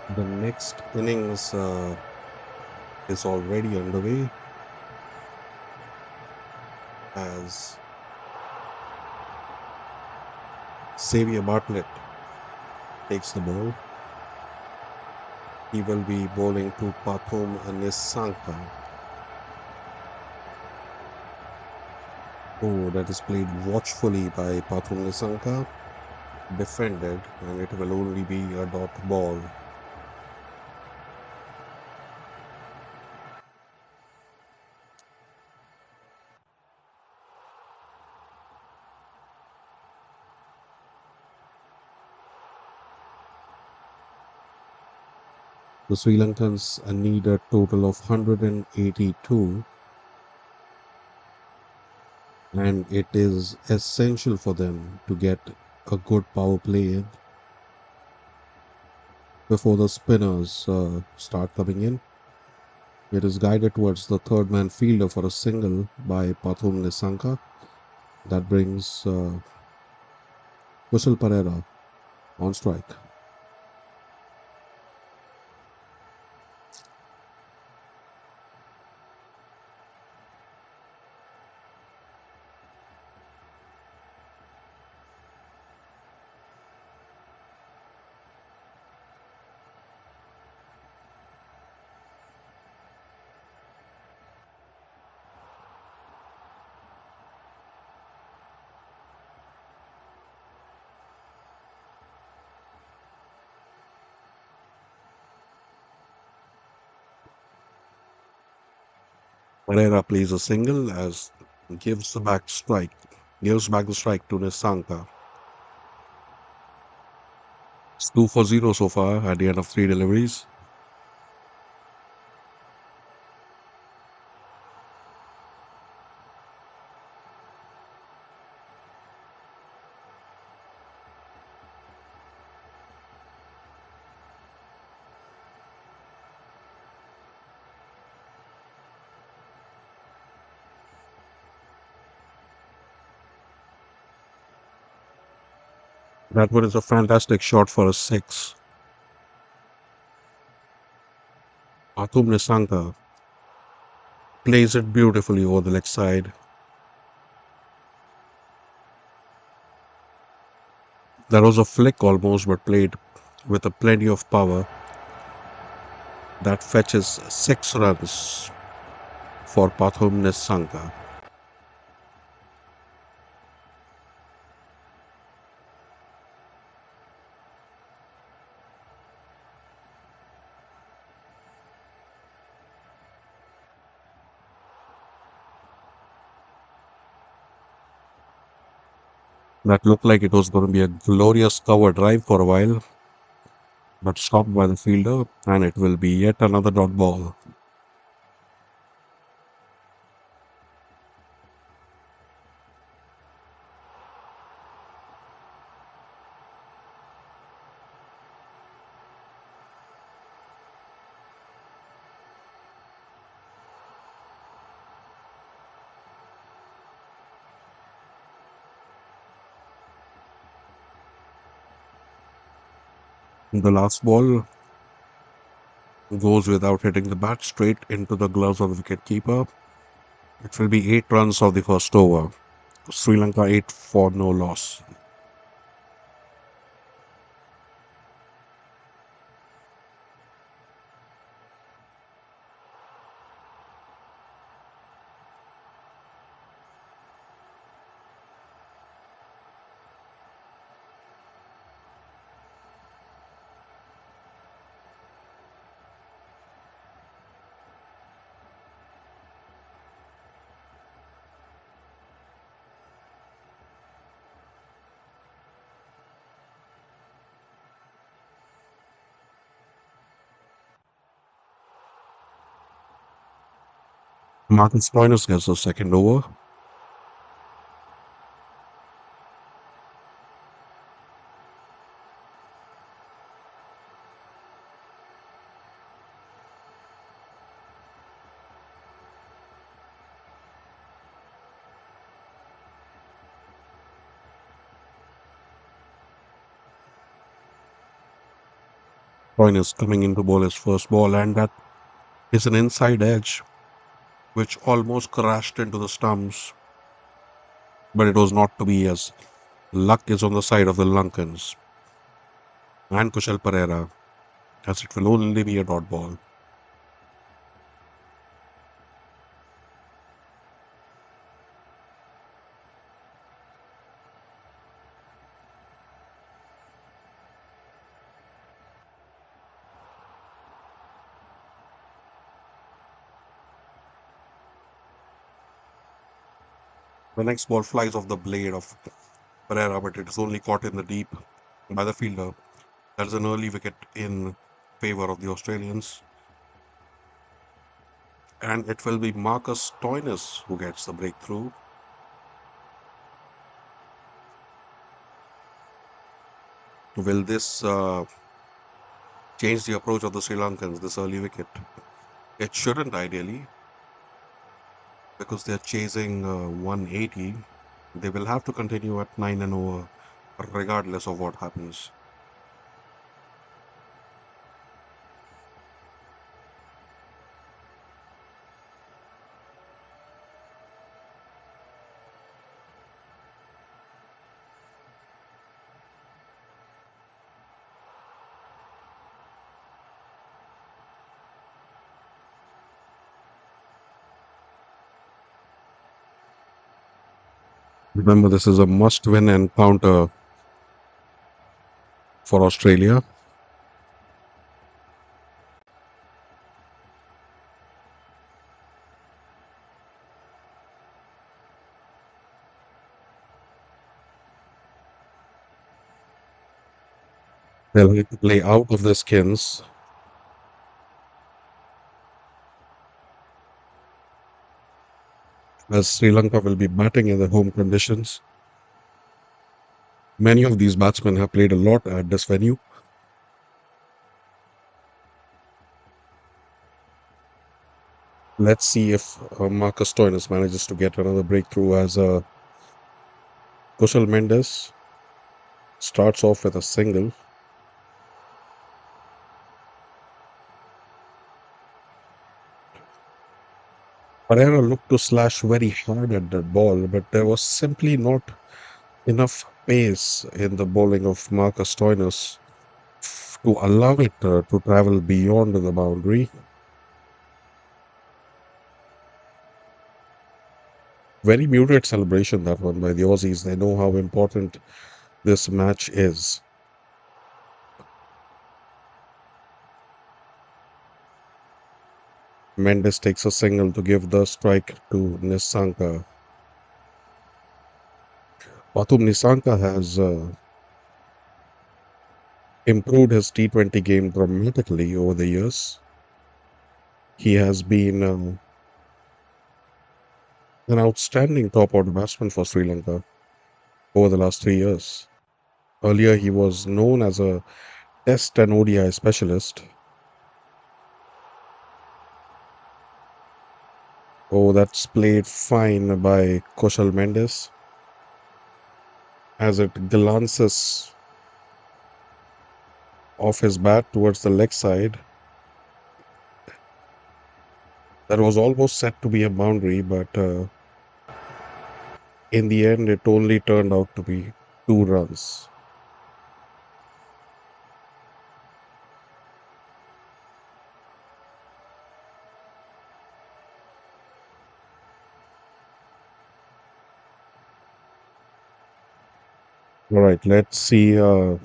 The next innings is already underway as Xavier Bartlett takes the ball. He will be bowling to Pathum Nissanka. Oh, that is played watchfully by Pathum Nissanka, defended, and it will only be a dot ball. The Sri Lankans need a total of 182, and it is essential for them to get a good power play in before the spinners start coming in. It is guided towards the third man fielder for a single by Pathum Nissanka. That brings Whistle Pereira on strike. Pereira plays a single as gives back the strike to Nissanka. It's 2 for 0 so far at the end of three deliveries. That one is a fantastic shot for a six. Atum Nissanka plays it beautifully over the leg side. That was a flick almost, but played with a plenty of power. That fetches 6 runs for Pathum Nissanka. That looked like it was going to be a glorious cover drive for a while, but stopped by the fielder, and it will be yet another dot ball. The last ball goes without hitting the bat straight into the gloves of the wicketkeeper. It will be 8 runs of the first over. Sri Lanka 8 for no loss. Marcus Stoinis gets the second over. Coin is coming into ball his first ball, and that is an inside edge which almost crashed into the stumps, but it was not to be, as luck is on the side of the Lankans and Kushal Pereira, as it will only be a dot ball. The next ball flies off the blade of Pereira, but it is only caught in the deep by the fielder. That is an early wicket in favor of the Australians, and it will be Marcus Stoinis who gets the breakthrough. Will this change the approach of the Sri Lankans, this early wicket? It shouldn't ideally, because they're chasing 180. They will have to continue at 9 and over, regardless of what happens. Remember, this is a must win encounter for Australia. They'll need to play out of their skins, as Sri Lanka will be batting in the home conditions. Many of these batsmen have played a lot at this venue. Let's see if Marcus Stoinis manages to get another breakthrough, as Kushal Mendes starts off with a single. Pereira looked to slash very hard at that ball, but there was simply not enough pace in the bowling of Marcus Stoinis to allow it to travel beyond the boundary. Very muted celebration, that one, by the Aussies. They know how important this match is. Mendes takes a single to give the strike to Nisanka. Patum Nisanka has improved his T20 game dramatically over the years. He has been an outstanding top order batsman for Sri Lanka over the last 3 years. Earlier, he was known as a Test and ODI specialist. Oh, that's played fine by Kushal Mendes as it glances off his bat towards the leg side. That was almost set to be a boundary, but in the end, it only turned out to be 2 runs. All right, let's see how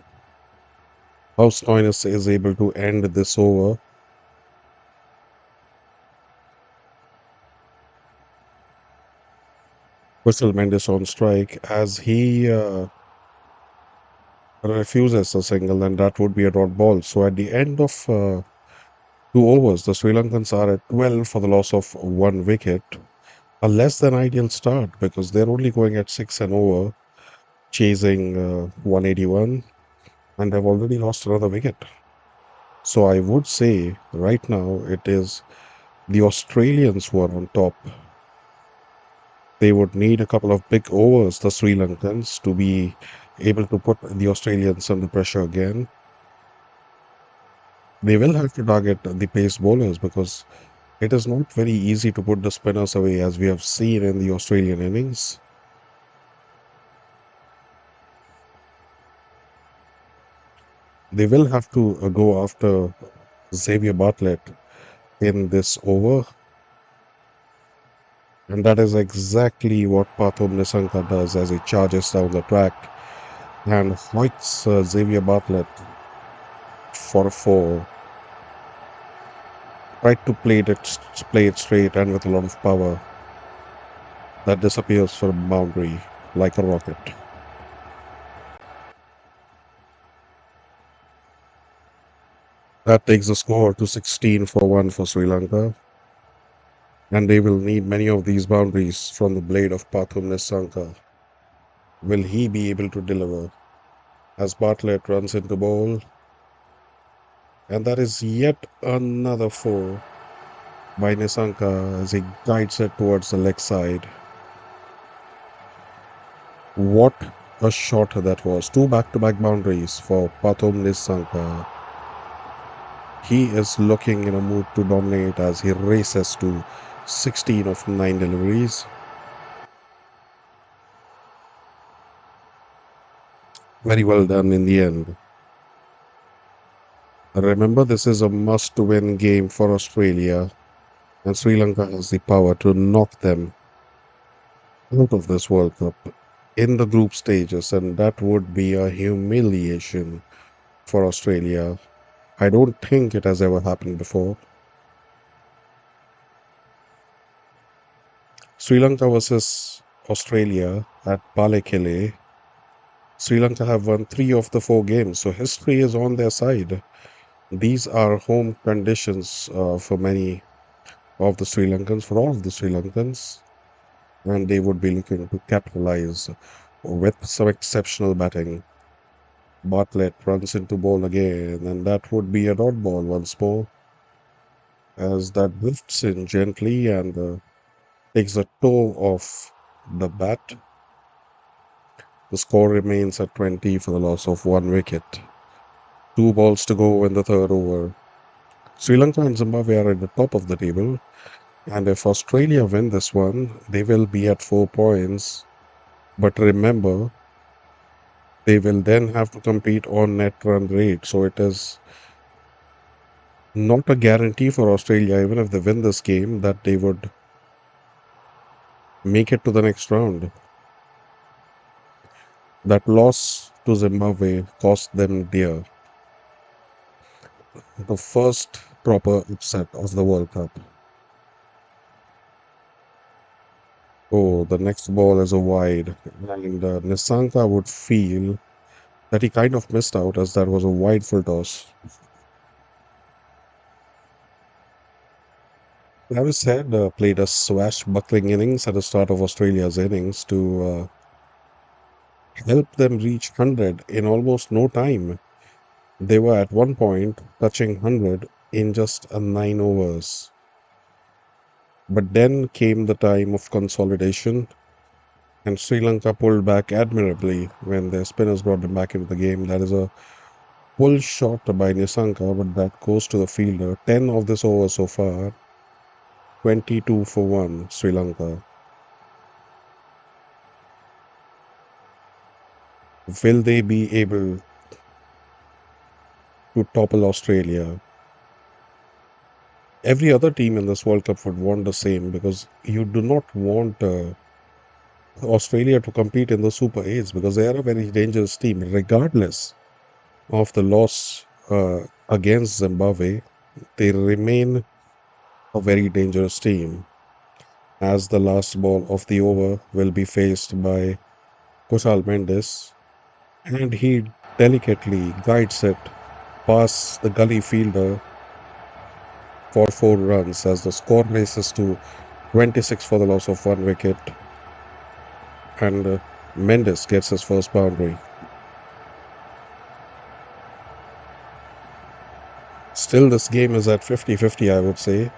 Stoinis is able to end this over. Whistle Mendes on strike, as he refuses a single, and that would be a dot ball. So at the end of 2 overs, the Sri Lankans are at 12 for the loss of 1 wicket. A less than ideal start, because they're only going at 6 and over, chasing 181, and they've already lost another wicket. So I would say right now it is the Australians who are on top. They would need a couple of big overs, the Sri Lankans, to be able to put the Australians under pressure again. They will have to target the pace bowlers because it is not very easy to put the spinners away, as we have seen in the Australian innings. They will have to go after Xavier Bartlett in this over, and that is exactly what Pathum Nissanka does as he charges down the track and hoiks Xavier Bartlett for a four. Tried to play it straight and with a lot of power. That disappears for a boundary like a rocket. That takes the score to 16 for 1 for Sri Lanka, and they will need many of these boundaries from the blade of Pathum Nissanka. Will he be able to deliver? As Bartlett runs into bowl, and that is yet another four by Nissanka as he guides it towards the leg side. What a shot that was. Two back-to-back boundaries for Pathum Nissanka. He is looking in a mood to dominate as he races to 16 of 9 deliveries. Very well done in the end. Remember, this is a must-win game for Australia, and Sri Lanka has the power to knock them out of this World Cup in the group stages, and that would be a humiliation for Australia. I don't think it has ever happened before. Sri Lanka versus Australia at Palekele. Sri Lanka have won 3 of the 4 games, so history is on their side. These are home conditions for many of the Sri Lankans, for all of the Sri Lankans, and they would be looking to capitalize with some exceptional batting. Bartlett runs into ball again, and that would be a dot ball once more, as that drifts in gently and takes a toe off the bat. The score remains at 20 for the loss of 1 wicket. 2 balls to go in the third over. Sri Lanka and Zimbabwe are at the top of the table, and if Australia win this one, they will be at 4 points. But remember, they will then have to compete on net run rate, so it is not a guarantee for Australia, even if they win this game, that they would make it to the next round. That loss to Zimbabwe cost them dear. The first proper upset of the World Cup. Oh, the next ball is a wide, and Nissanka would feel that he kind of missed out as that was a wide full toss. Travis Head played a swashbuckling innings at the start of Australia's innings to help them reach 100 in almost no time. They were at one point touching 100 in just 9 overs. But then came the time of consolidation, and Sri Lanka pulled back admirably when their spinners brought them back into the game. That is a pull shot by Nissanka, but that goes to the fielder. 10 of this over so far, 22 for 1, Sri Lanka. Will they be able to topple Australia? Every other team in this World Cup would want the same, because you do not want Australia to compete in the Super 8s, because they are a very dangerous team. Regardless of the loss against Zimbabwe, they remain a very dangerous team, as the last ball of the over will be faced by Kushal Mendes, and he delicately guides it past the gully fielder for 4 runs as the score races to 26 for the loss of 1 wicket, and Mendes gets his first boundary. Still, this game is at 50-50, I would say,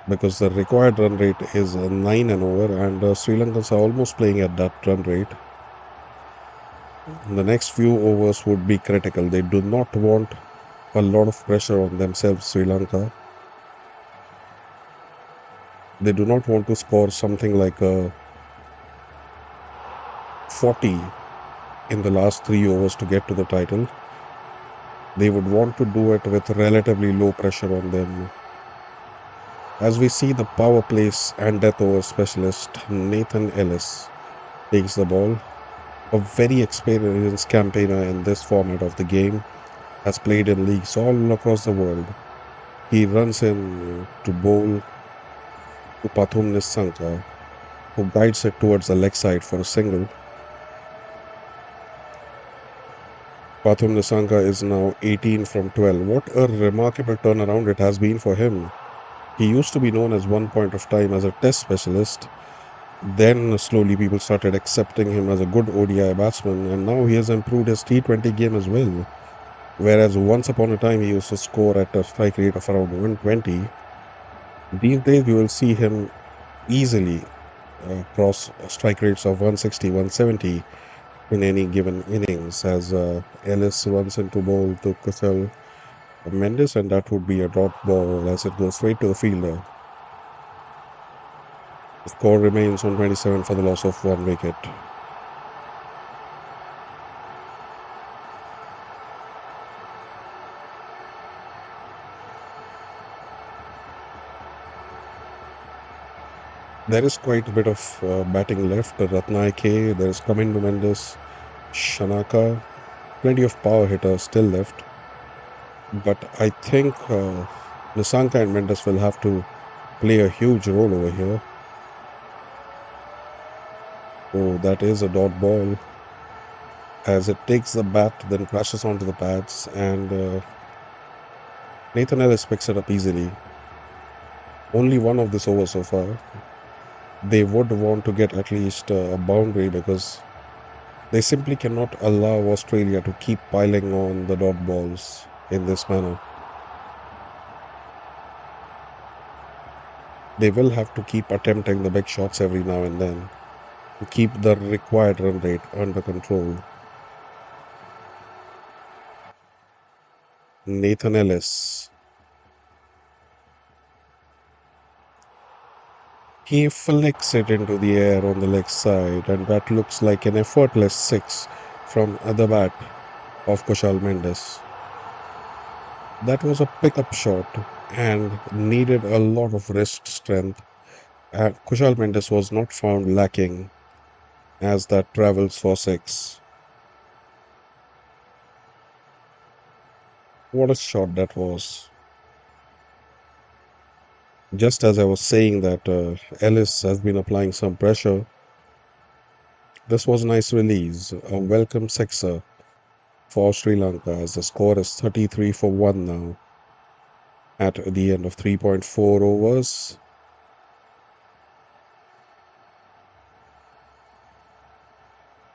because the required run rate is 9 and over, and Sri Lankans are almost playing at that run rate. The next few overs would be critical. They do not want a lot of pressure on themselves, Sri Lanka. They do not want to score something like a 40 in the last 3 overs to get to the title. They would want to do it with relatively low pressure on them. As we see, the power plays and death over specialist Nathan Ellis takes the ball. A very experienced campaigner in this format of the game, has played in leagues all across the world. He runs in to bowl to Pathum Nissanka, who guides it towards the leg side for a single. Pathum Nissanka is now 18 from 12. What a remarkable turnaround it has been for him. He used to be known as one point of time as a test specialist. Then slowly people started accepting him as a good ODI batsman, and now he has improved his T20 game as well. Whereas once upon a time he used to score at a strike rate of around 120, these days you will see him easily cross strike rates of 160, 170 in any given innings as Ellis runs into bowl to Kusal Mendes, and that would be a dot ball as it goes straight to the fielder. The score remains 127 for the loss of one wicket. There is quite a bit of batting left. Ratnaike, there is Kamindu Mendes, Shanaka, plenty of power hitters still left. But I think Nisanka and Mendes will have to play a huge role over here. Oh, that is a dot ball as it takes the bat, then crashes onto the pads, and Nathan Ellis picks it up easily. Only one of this over so far. They would want to get at least a boundary because they simply cannot allow Australia to keep piling on the dot balls in this manner. They will have to keep attempting the big shots every now and then to keep the required run rate under control. Nathan Ellis. He flicks it into the air on the leg side, and that looks like an effortless six from the bat of Kushal Mendes. That was a pickup shot and needed a lot of wrist strength. Kushal Mendes was not found lacking as that travels for six. What a shot that was. Just as I was saying that Ellis has been applying some pressure, this was a nice release, a welcome sixer for Sri Lanka as the score is 33 for 1 now at the end of 3.4 overs.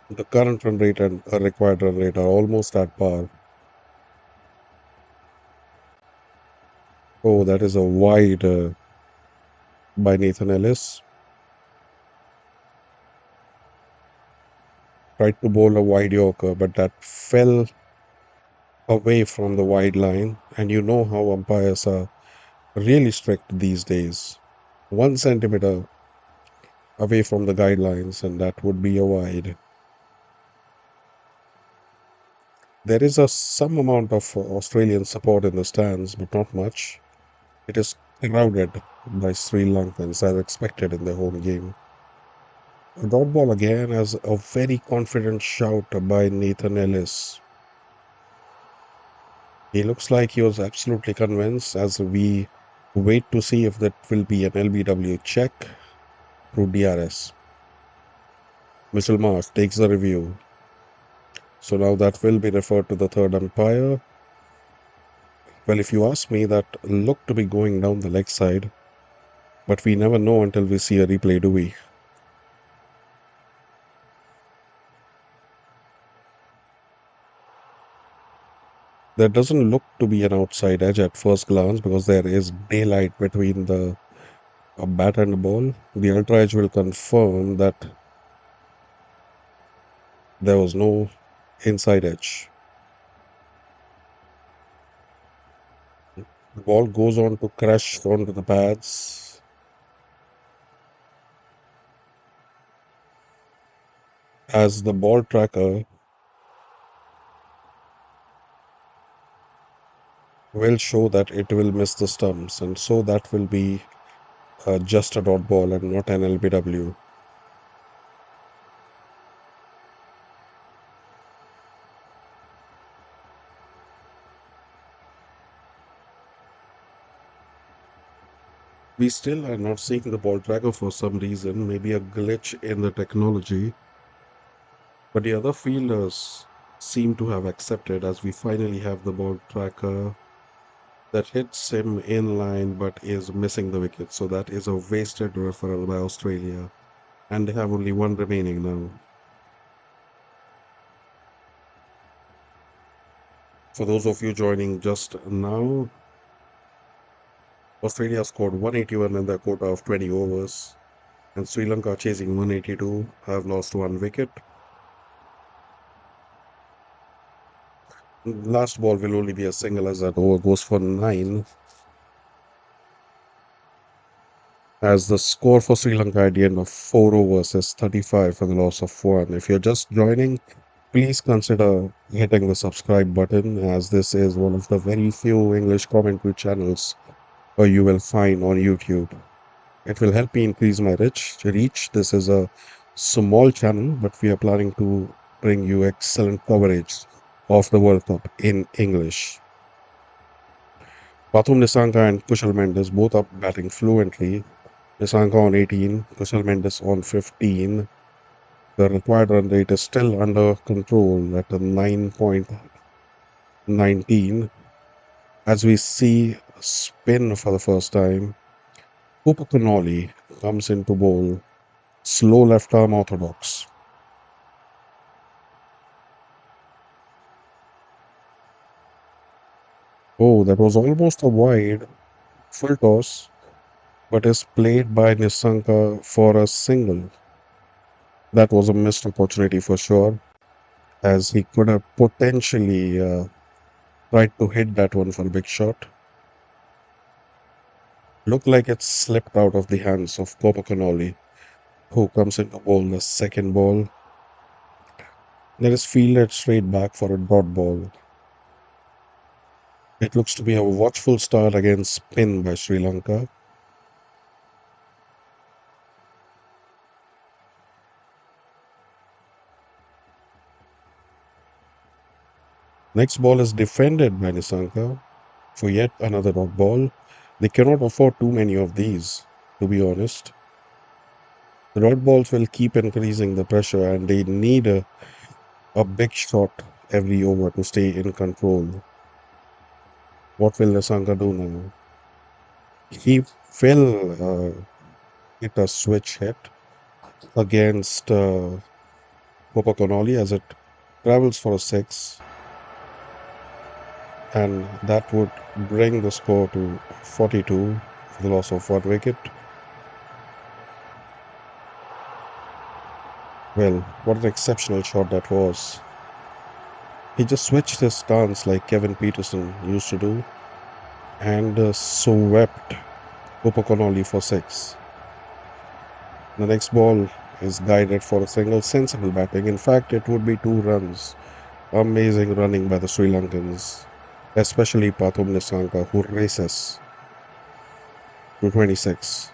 The current run rate and required run rate are almost at par. Oh, that is a wide by Nathan Ellis. Tried to bowl a wide Yorker, but that fell away from the wide line. And you know how umpires are really strict these days. 1 centimeter away from the guidelines, and that would be a wide. There is some amount of Australian support in the stands, but not much. It is crowded by Sri Lankans as expected in their home game. A dot ball again as a very confident shout by Nathan Ellis. He looks like he was absolutely convinced as we wait to see if that will be an LBW check through DRS. Mitchell Marsh takes the review. So now that will be referred to the third umpire. Well, if you ask me, that looked to be going down the leg side, but we never know until we see a replay, do we? There doesn't look to be an outside edge at first glance because there is daylight between the bat and the ball. The ultra edge will confirm that there was no inside edge. The ball goes on to crash onto the pads as the ball tracker will show that it will miss the stumps, and so that will be just a dot ball and not an LBW. We still are not seeing the ball tracker for some reason, maybe a glitch in the technology, but the other fielders seem to have accepted as we finally have the ball tracker that hits him in line but is missing the wicket. So that is a wasted referral by Australia, and they have only one remaining now. For those of you joining just now, Australia scored 181 in their quota of 20 overs, and Sri Lanka, chasing 182, have lost one wicket. Last ball will only be a single as that over goes for 9, as the score for Sri Lanka at the end of 4 overs is 35 for the loss of 1. If you're just joining, please consider hitting the subscribe button, as this is one of the very few English commentary channels you will find on YouTube. It will help me increase my reach. This is a small channel, but we are planning to bring you excellent coverage of the World Cup in English. Pathum Nissanka and Kushal Mendes both up batting fluently. Nissanka on 18, Kushal Mendes on 15. The required run rate is still under control at a 9.19. As we see a spin for the first time, Cooper Connolly comes into bowl. Slow left arm orthodox. Oh, that was almost a wide full toss, but is played by Nissanka for a single. That was a missed opportunity for sure, as he could have potentially tried to hit that one for a big shot. Looked like it slipped out of the hands of Cooper Connolly, who comes into bowl the second ball. That is fielded straight back for a dot ball. It looks to be a watchful start against spin by Sri Lanka. Next ball is defended by Nissanka for yet another dot ball. They cannot afford too many of these, to be honest. The dot balls will keep increasing the pressure, and they need a big shot every over to stay in control. What will Nissanka do now? He will hit a switch hit against Connolly as it travels for a 6, and that would bring the score to 42 for the loss of one wicket. Well, what an exceptional shot that was. He just switched his stance like Kevin Peterson used to do, and swept Connolly for 6. The next ball is guided for a single. Sensible batting. In fact, it would be 2 runs. Amazing running by the Sri Lankans, especially Pathum Nissanka, who races to 26.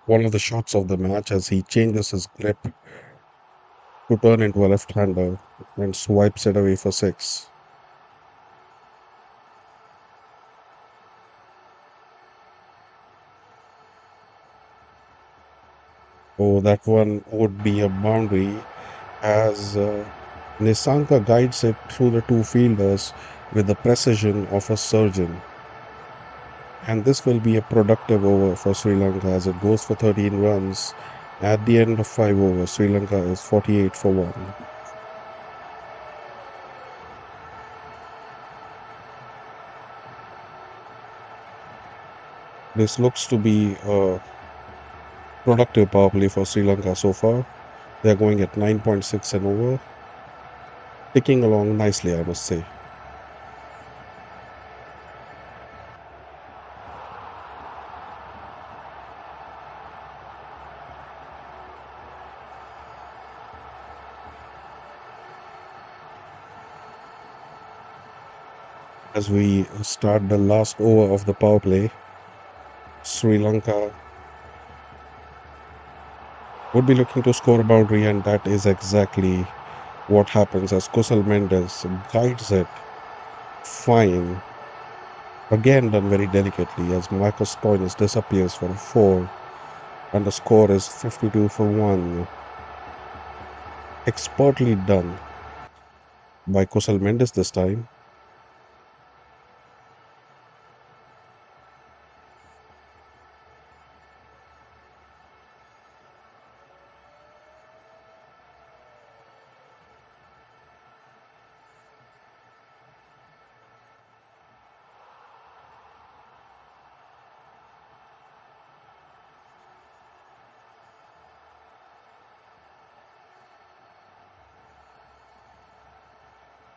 One of the shots of the match as he changes his grip to turn into a left-hander and swipes it away for 6. Oh, that one would be a boundary, as Nissanka guides it through the 2 fielders with the precision of a surgeon. And this will be a productive over for Sri Lanka as it goes for 13 runs. At the end of 5 overs, Sri Lanka is 48 for 1. This looks to be a productive power play for Sri Lanka so far. They're going at 9.6 and over. Ticking along nicely, I must say. As we start the last over of the power play, Sri Lanka would be looking to score a boundary, and that is exactly what happens as Kusal Mendes guides it fine. Again done very delicately as Marcus Stoinis disappears for a four, and the score is 52 for 1. Expertly done by Kusal Mendes this time.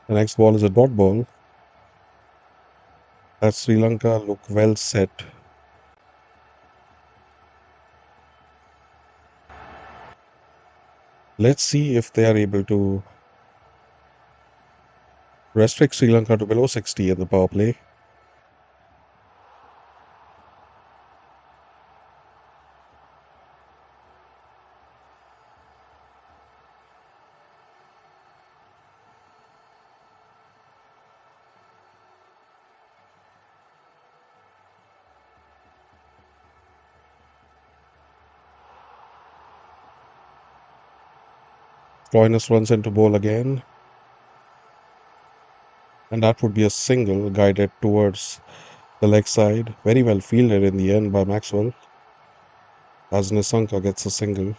The next ball is a dot ball as Sri Lanka look well set. Let's see if they are able to restrict Sri Lanka to below 60 in the power play. Stoinis runs into ball again, and that would be a single guided towards the leg side. Very well fielded in the end by Maxwell as Nisanka gets a single.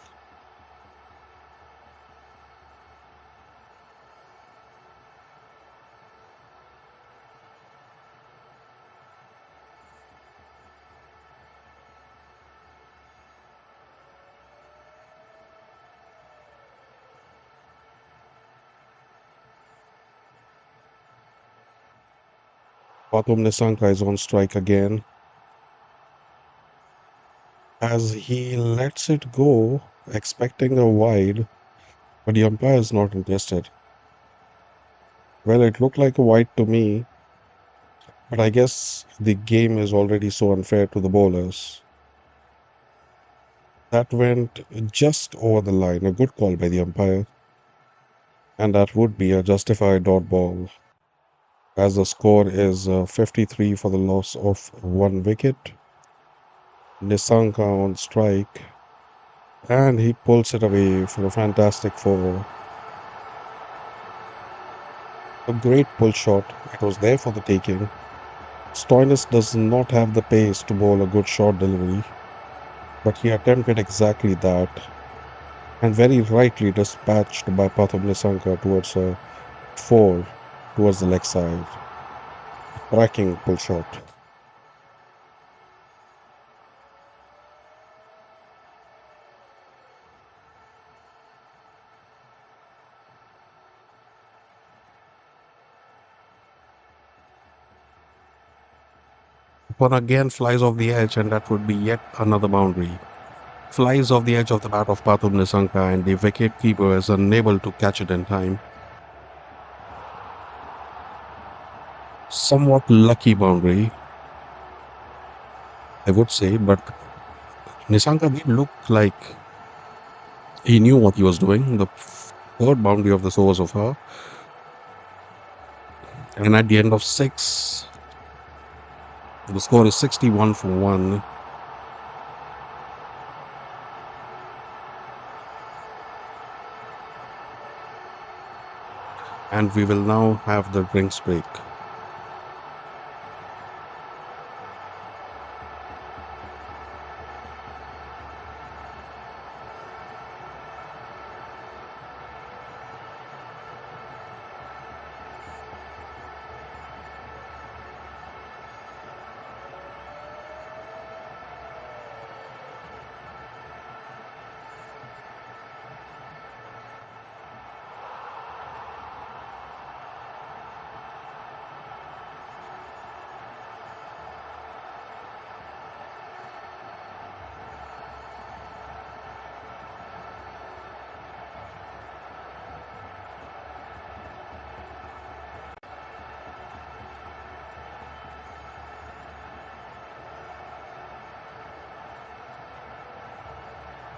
Patum Nisanka is on strike again as he lets it go, expecting a wide, but the umpire is not interested. Well, it looked like a wide to me, but I guess the game is already so unfair to the bowlers. That went just over the line. A good call by the umpire, and that would be a justified dot ball, as the score is 53 for the loss of one wicket. Nisanka on strike, and he pulls it away for a fantastic four. A great pull shot. It was there for the taking. Stoinis does not have the pace to bowl a good short delivery, but he attempted exactly that, and very rightly dispatched by Pathum Nisanka towards a four towards the leg side. Cracking pull shot. One again flies off the edge, and that would be yet another boundary. Flies off the edge of the bat of Pathum Nisanka, and the wicket keeper is unable to catch it in time. Somewhat lucky boundary, I would say, but Nisanka did look like he knew what he was doing. The third boundary of this over so far. And at the end of six, the score is 61 for 1. And we will now have the drinks break.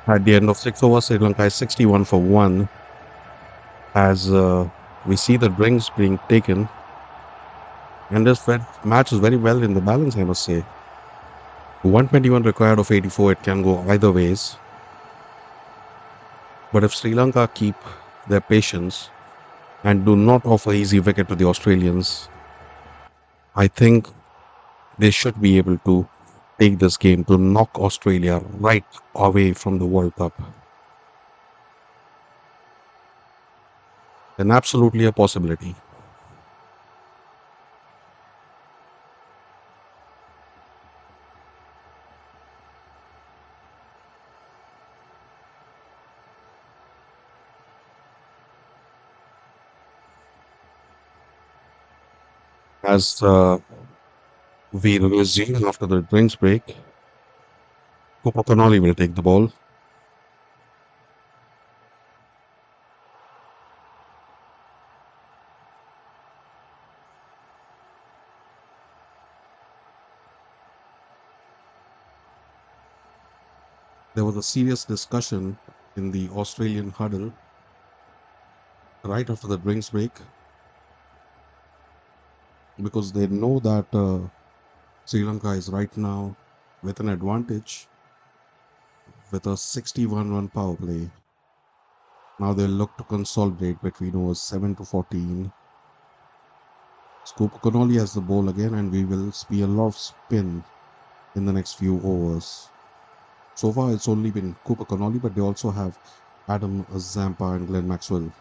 At the end of 6 overs, Sri Lanka is 61 for 1 as we see the drinks being taken. And this match is very well in the balance, I must say. 121 required of 84, it can go either ways. But if Sri Lanka keep their patience and do not offer easy wicket to the Australians, I think they should be able to take this game to knock Australia right away from the World Cup. And absolutely a possibility. As we resume after the drinks break, Cooper Connolly will take the ball. There was a serious discussion in the Australian huddle right after the drinks break because they know that Sri Lanka is right now with an advantage with a 61 run power play. Now they'll look to consolidate between overs 7 to 14. Scoop Connolly has the ball again, and we will see a lot of spin in the next few overs. So far, it's only been Cooper Connolly, but they also have Adam Zampa and Glenn Maxwell.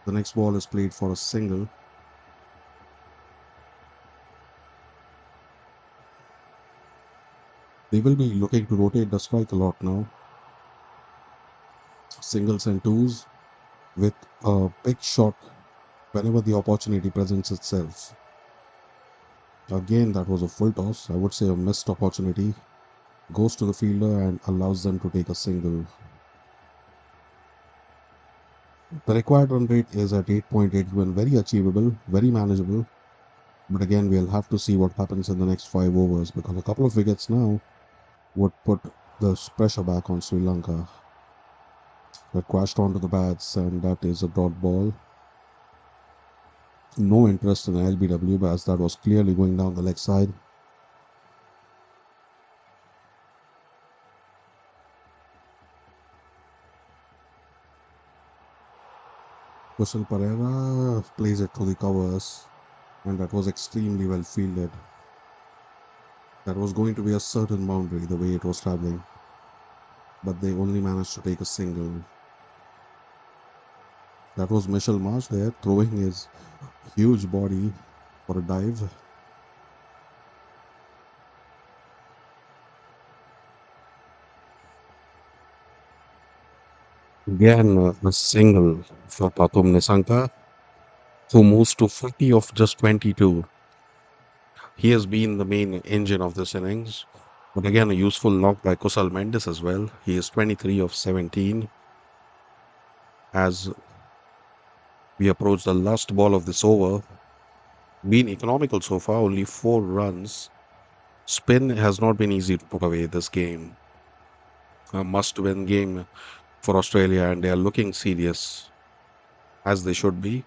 The next ball is played for a single. They will be looking to rotate the strike a lot now. Singles and twos with a big shot whenever the opportunity presents itself. Again, that was a full toss. I would say a missed opportunity. Goes to the fielder and allows them to take a single. The required run rate is at 8.81, very achievable, very manageable. But again, we'll have to see what happens in the next 5 overs because a couple of wickets now would put the pressure back on Sri Lanka. That crashed onto the bats, and that is a dot ball. No interest in LBW as that was clearly going down the leg side. Kusal Pereira plays it to the covers, and that was extremely well fielded. That was going to be a certain boundary the way it was traveling, but they only managed to take a single. That was Michel Marsh there throwing his huge body for a dive. Again, a single for Tatum Nisanka, who moves to 40 of just 22. He has been the main engine of this innings. But again, a useful knock by Kusal Mendes as well. He is 23 of 17 as we approach the last ball of this over. Been economical so far, only 4 runs. Spin has not been easy to put away this game. A must-win game for Australia, and they are looking serious as they should be.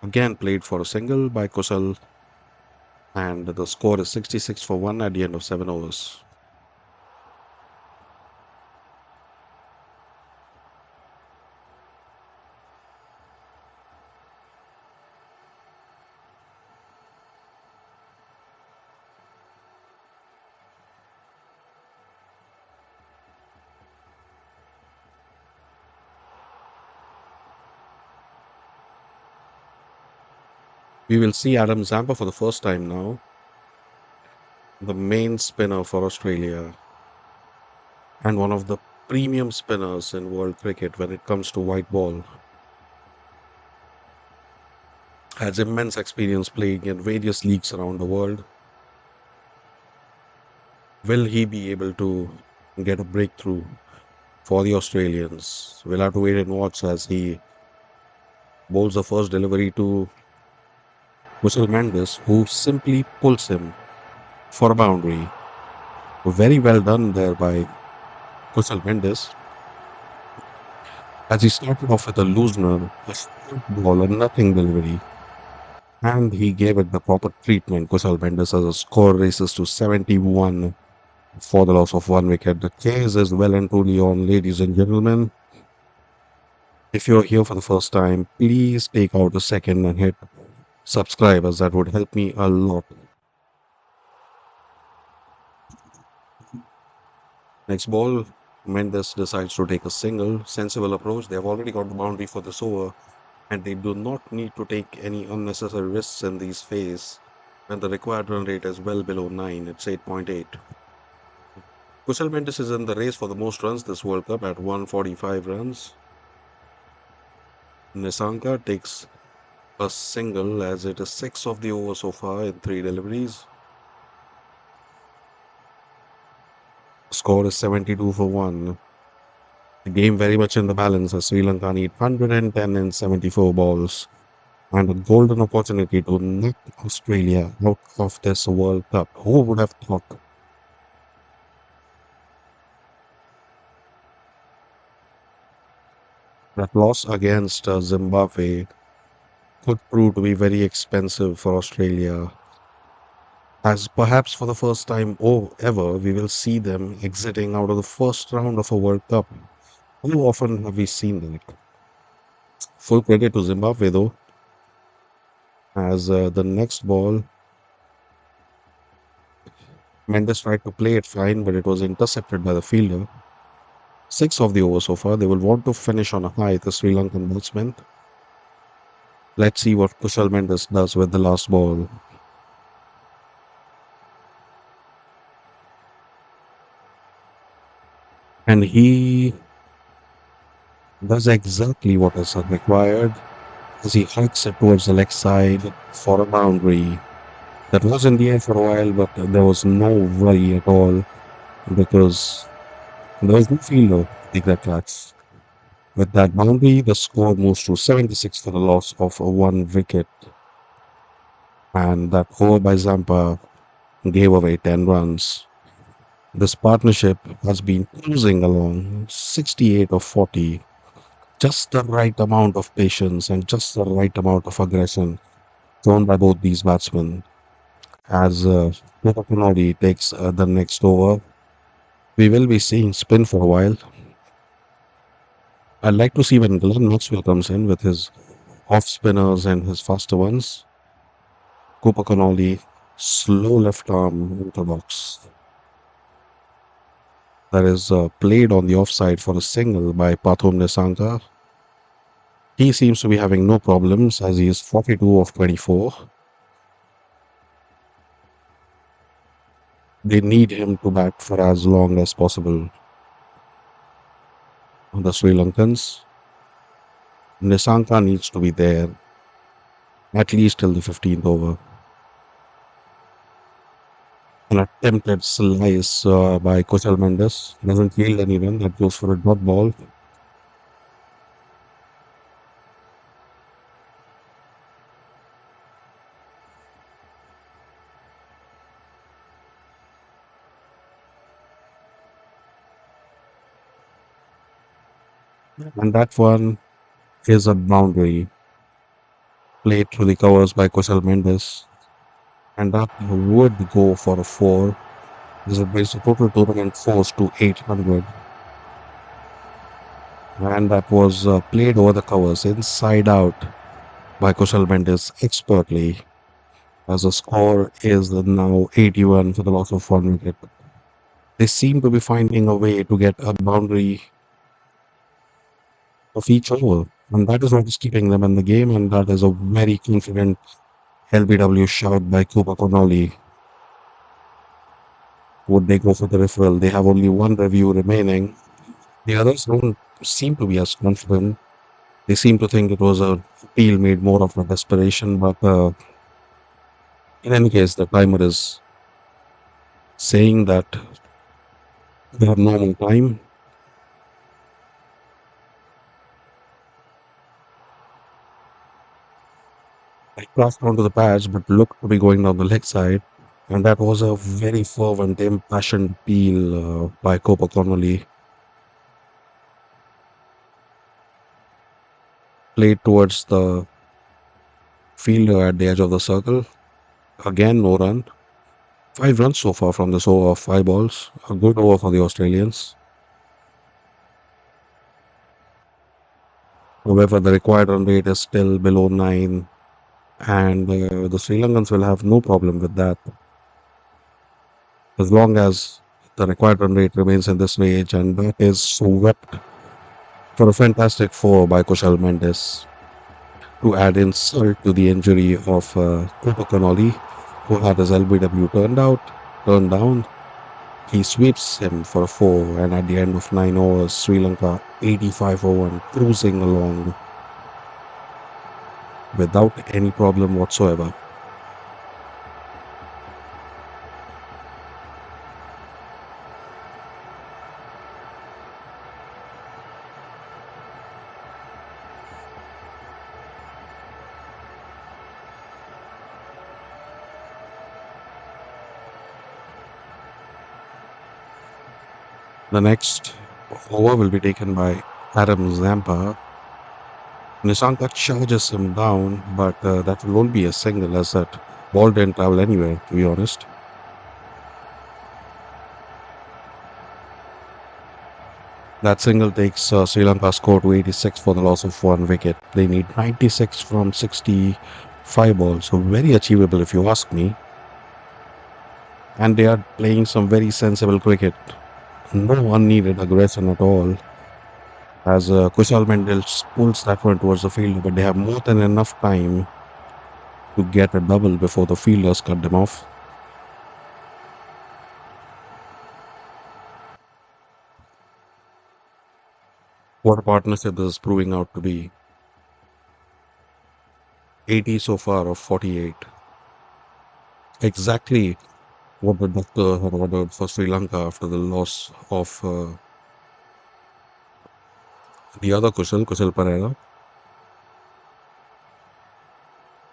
Again, played for a single by Kusal, and the score is 66 for 1 at the end of 7 overs. We will see Adam Zampa for the first time now, the main spinner for Australia, and one of the premium spinners in world cricket when it comes to white ball. Has immense experience playing in various leagues around the world. Will he be able to get a breakthrough for the Australians? We'll have to wait and watch as he bowls the first delivery to Kusal Mendes, who simply pulls him for a boundary. Very well done there by Kusal Mendes, as he started off with a loosener, a straight ball, a nothing delivery, and he gave it the proper treatment. Kusal Mendes as a score races to 71 for the loss of one wicket. The chase is well and truly on, ladies and gentlemen. If you're here for the first time, please take out a second and hit subscribe, as that would help me a lot. Next ball, Mendes decides to take a single, sensible approach. They have already got the boundary for this over, and they do not need to take any unnecessary risks in these phases when the required run rate is well below 9. It's 8.8. Kusal Mendes is in the race for the most runs this World Cup at 145 runs. Nisanka takes a single, as it is 6 of the over so far in 3 deliveries. Score is 72 for 1. The game very much in the balance, as Sri Lanka need 110 in 74 balls and a golden opportunity to knock Australia out of this World Cup. Who would have thought? That loss against Zimbabwe could prove to be very expensive for Australia, as perhaps for the first time ever, we will see them exiting out of the first round of a World Cup. How often have we seen that? Full credit to Zimbabwe, though, as the next ball, Mendes tried to play it fine, but it was intercepted by the fielder. 6 of the over so far. They will want to finish on a high, the Sri Lankan batsmen. Let's see what Kushal Mendes does with the last ball. And he does exactly what is required, as he hikes it towards the leg side for a boundary. That was in the air for a while, but there was no worry at all, because there was no fielder to take that catch. With that boundary, the score moves to 76 for the loss of one wicket, and that over by Zampa gave away 10 runs. This partnership has been cruising along 68 of 40, just the right amount of patience and just the right amount of aggression shown by both these batsmen. As Pinodi takes the next over, we will be seeing spin for a while. I'd like to see when Glenn Maxwell comes in with his off spinners and his faster ones. Cooper Connolly, slow left arm into box. That is played on the offside for a single by Pathum Nisanga. He seems to be having no problems, as he is 42 of 24. They need him to bat for as long as possible. The Sri Lankans, Nisanga needs to be there at least till the 15th over. An attempted slice by Kushal Mendes doesn't yield any run. That goes for a dot ball. And that one is a boundary played through the covers by Kushal Mendes. And that would go for a 4. This brings the total tournament force to 800. And that was played over the covers inside out by Kushal Mendes expertly, as the score is now 81 for the loss of one wicket. They seem to be finding a way to get a boundary of each over, and that is what is keeping them in the game, and that is a very confident LBW shout by Cooper Connolly. Would they go for the referral? They have only one review remaining. The others don't seem to be as confident. They seem to think it was a appeal made more of a desperation, but in any case, the timer is saying that they have no more time. I crossed onto the patch, but looked to be going down the leg side. And that was a very fervent, impassioned appeal by Copa Connolly, played towards the fielder at the edge of the circle. Again, no run. 5 runs so far from this over of 5 balls. A good over for the Australians. However, the required run rate is still below 9, and the Sri Lankans will have no problem with that as long as the required run rate remains in this range, and that is swept for a fantastic four by Kushal Mendes to add insult to the injury of Cooper Connolly, who had his LBW turned down. He sweeps him for a four, and at the end of 9 overs, Sri Lanka 85 for 1, cruising along without any problem whatsoever. The next over will be taken by Adam Zampa. Nishanka charges him down, but that will only be a single as that ball didn't travel anywhere, to be honest. That single takes Sri Lanka score to 86 for the loss of 1 wicket. They need 96 from 65 balls, so very achievable if you ask me. And they are playing some very sensible cricket. No unneeded aggression at all. As Kushal Mendel pulls that one towards the fielder, but they have more than enough time to get a double before the fielders cut them off. What a partnership this is proving out to be. 80 so far of 48. Exactly what the doctor had ordered for Sri Lanka after the loss of the other Kushal Pereira.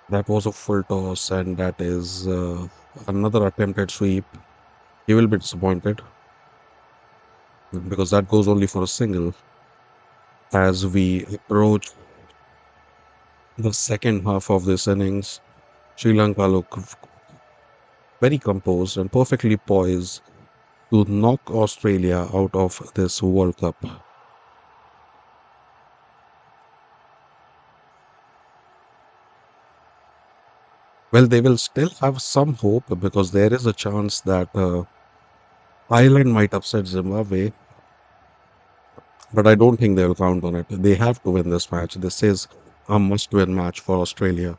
That was a full toss, and that is another attempted sweep. He will be disappointed because that goes only for a single. As we approach the second half of this innings, Sri Lanka look very composed and perfectly poised to knock Australia out of this World Cup. Well, they will still have some hope because there is a chance that Ireland might upset Zimbabwe, but I don't think they'll count on it. They have to win this match. This is a must win match for Australia.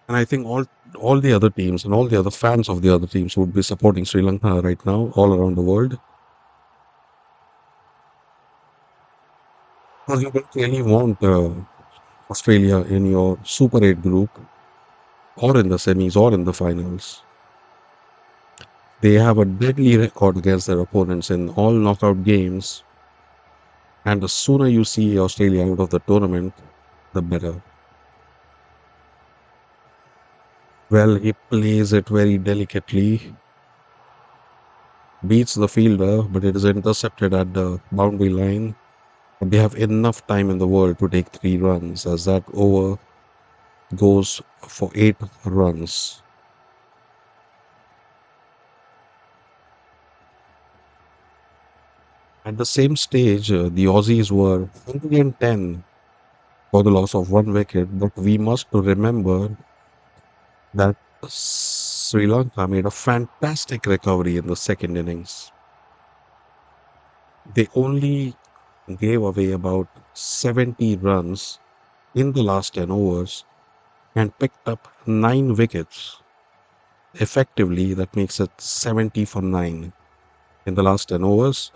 And I think all the other teams and all the other fans of the other teams would be supporting Sri Lanka right now, all around the world. Because you don't really want Australia in your Super 8 group or in the semis or in the finals. They have a deadly record against their opponents in all knockout games. And the sooner you see Australia out of the tournament, the better. Well, he plays it very delicately, beats the fielder, but it is intercepted at the boundary line. And they have enough time in the world to take 3 runs, as that over goes for 8 runs. At the same stage, the Aussies were 110 for the loss of 1 wicket, but we must remember that Sri Lanka made a fantastic recovery in the second innings. They only gave away about 70 runs in the last 10 overs and picked up 9 wickets. Effectively, that makes it 70 for 9 in the last 10 overs.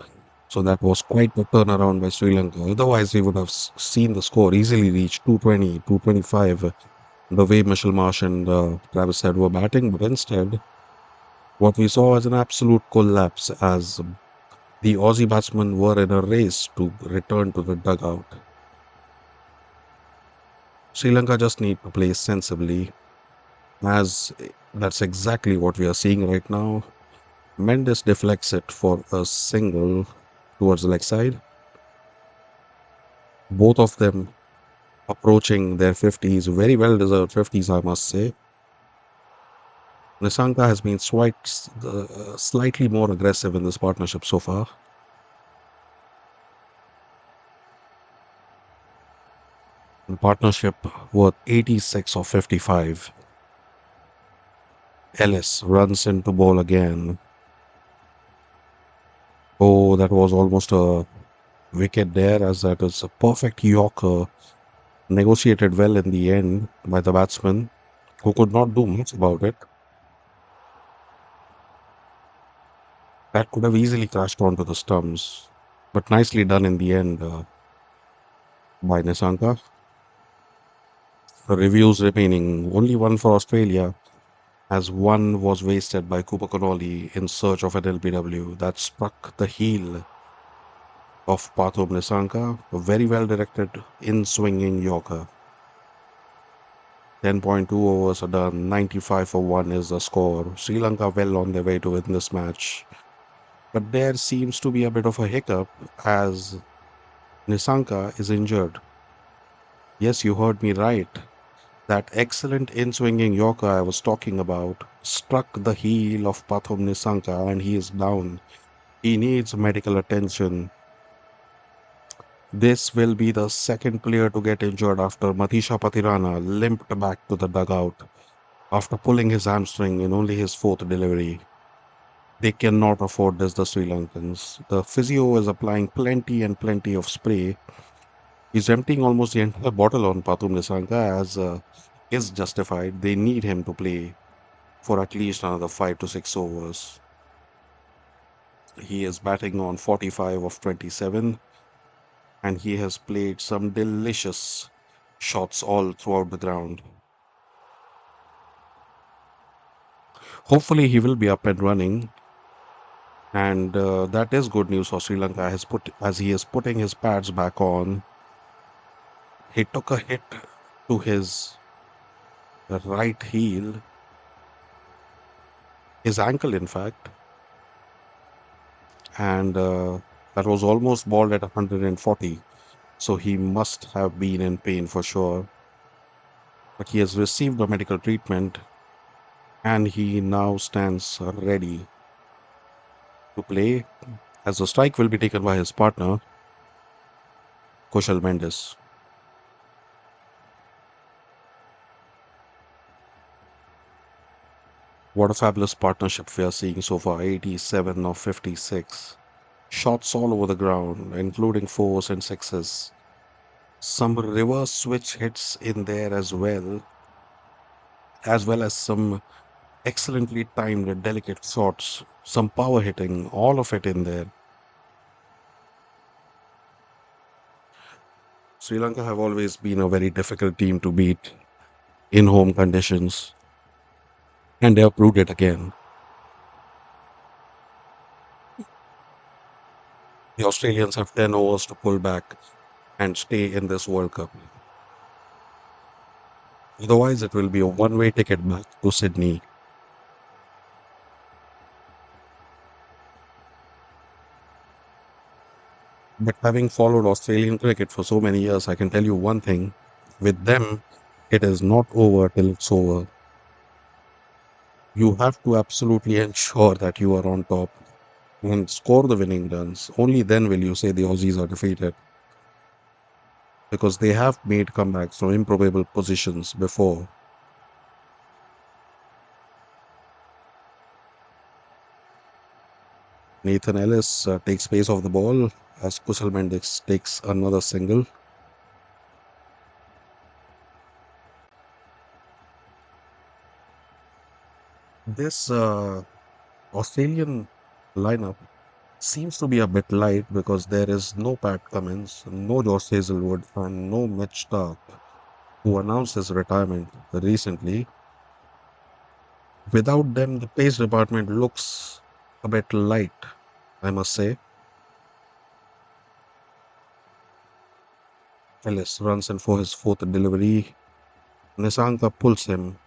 So that was quite a turnaround by Sri Lanka. Otherwise, we would have seen the score easily reach 220, 225, the way Mitchell Marsh and Travis Head were batting. But instead, what we saw was an absolute collapse as the Aussie batsmen were in a race to return to the dugout. Sri Lanka just need to play sensibly. As that's exactly what we are seeing right now. Mendes deflects it for a single towards the leg side. Both of them approaching their 50s, very well deserved 50s, I must say. Nissanka has been slightly more aggressive in this partnership so far. In partnership worth 86 of 55. Ellis runs into ball again. Oh, that was almost a wicket there, as that is a perfect Yorker, negotiated well in the end by the batsman, who could not do much about it. That could have easily crashed onto the stumps, but nicely done in the end by Nisanka. The reviews remaining only one for Australia, as one was wasted by Cooper Connolly in search of an LBW that struck the heel of Pathum Nisanka, a very well directed in swinging Yorker. 10.2 overs are done, 95 for 1 is the score. Sri Lanka well on their way to win this match. But there seems to be a bit of a hiccup as Nisanka is injured. Yes, you heard me right. That excellent in swinging Yorker I was talking about struck the heel of Pathum Nisanka and he is down. He needs medical attention. This will be the second player to get injured after Matisha Patirana limped back to the dugout after pulling his hamstring in only his fourth delivery. They cannot afford this, the Sri Lankans. The physio is applying plenty and plenty of spray. He's emptying almost the entire bottle on Pathum Nisanka as is justified. They need him to play for at least another 5 to 6 overs. He is batting on 45 of 27 and he has played some delicious shots all throughout the ground. Hopefully, he will be up and running, and that is good news for Sri Lanka. Has put as he is putting his pads back on. He took a hit to his right heel, his ankle, in fact, and that was almost balled at 140. So he must have been in pain for sure. But he has received the medical treatment and he now stands ready to play as the strike will be taken by his partner, Kushal Mendes. What a fabulous partnership we are seeing so far, 87 of 56. Shots all over the ground, including fours and sixes. Some reverse switch hits in there as well as some excellently timed delicate shots, some power hitting, all of it in there. Sri Lanka have always been a very difficult team to beat in home conditions, and they have proved it again. The Australians have 10 overs to pull back and stay in this World Cup. Otherwise, it will be a one-way ticket back to Sydney. But having followed Australian cricket for so many years, I can tell you one thing. With them, it is not over till it's over. You have to absolutely ensure that you are on top and score the winning runs. Only then will you say the Aussies are defeated because they have made comebacks from improbable positions before. Nathan Ellis takes pace off the ball as Kusal Mendix takes another single. This Australian lineup seems to be a bit light because there is no Pat Cummins, no Josh Hazelwood, and no Mitch Stark, who announced his retirement recently. Without them, the pace department looks a bit light, I must say. Ellis runs in for his fourth delivery. Nisanka pulls him.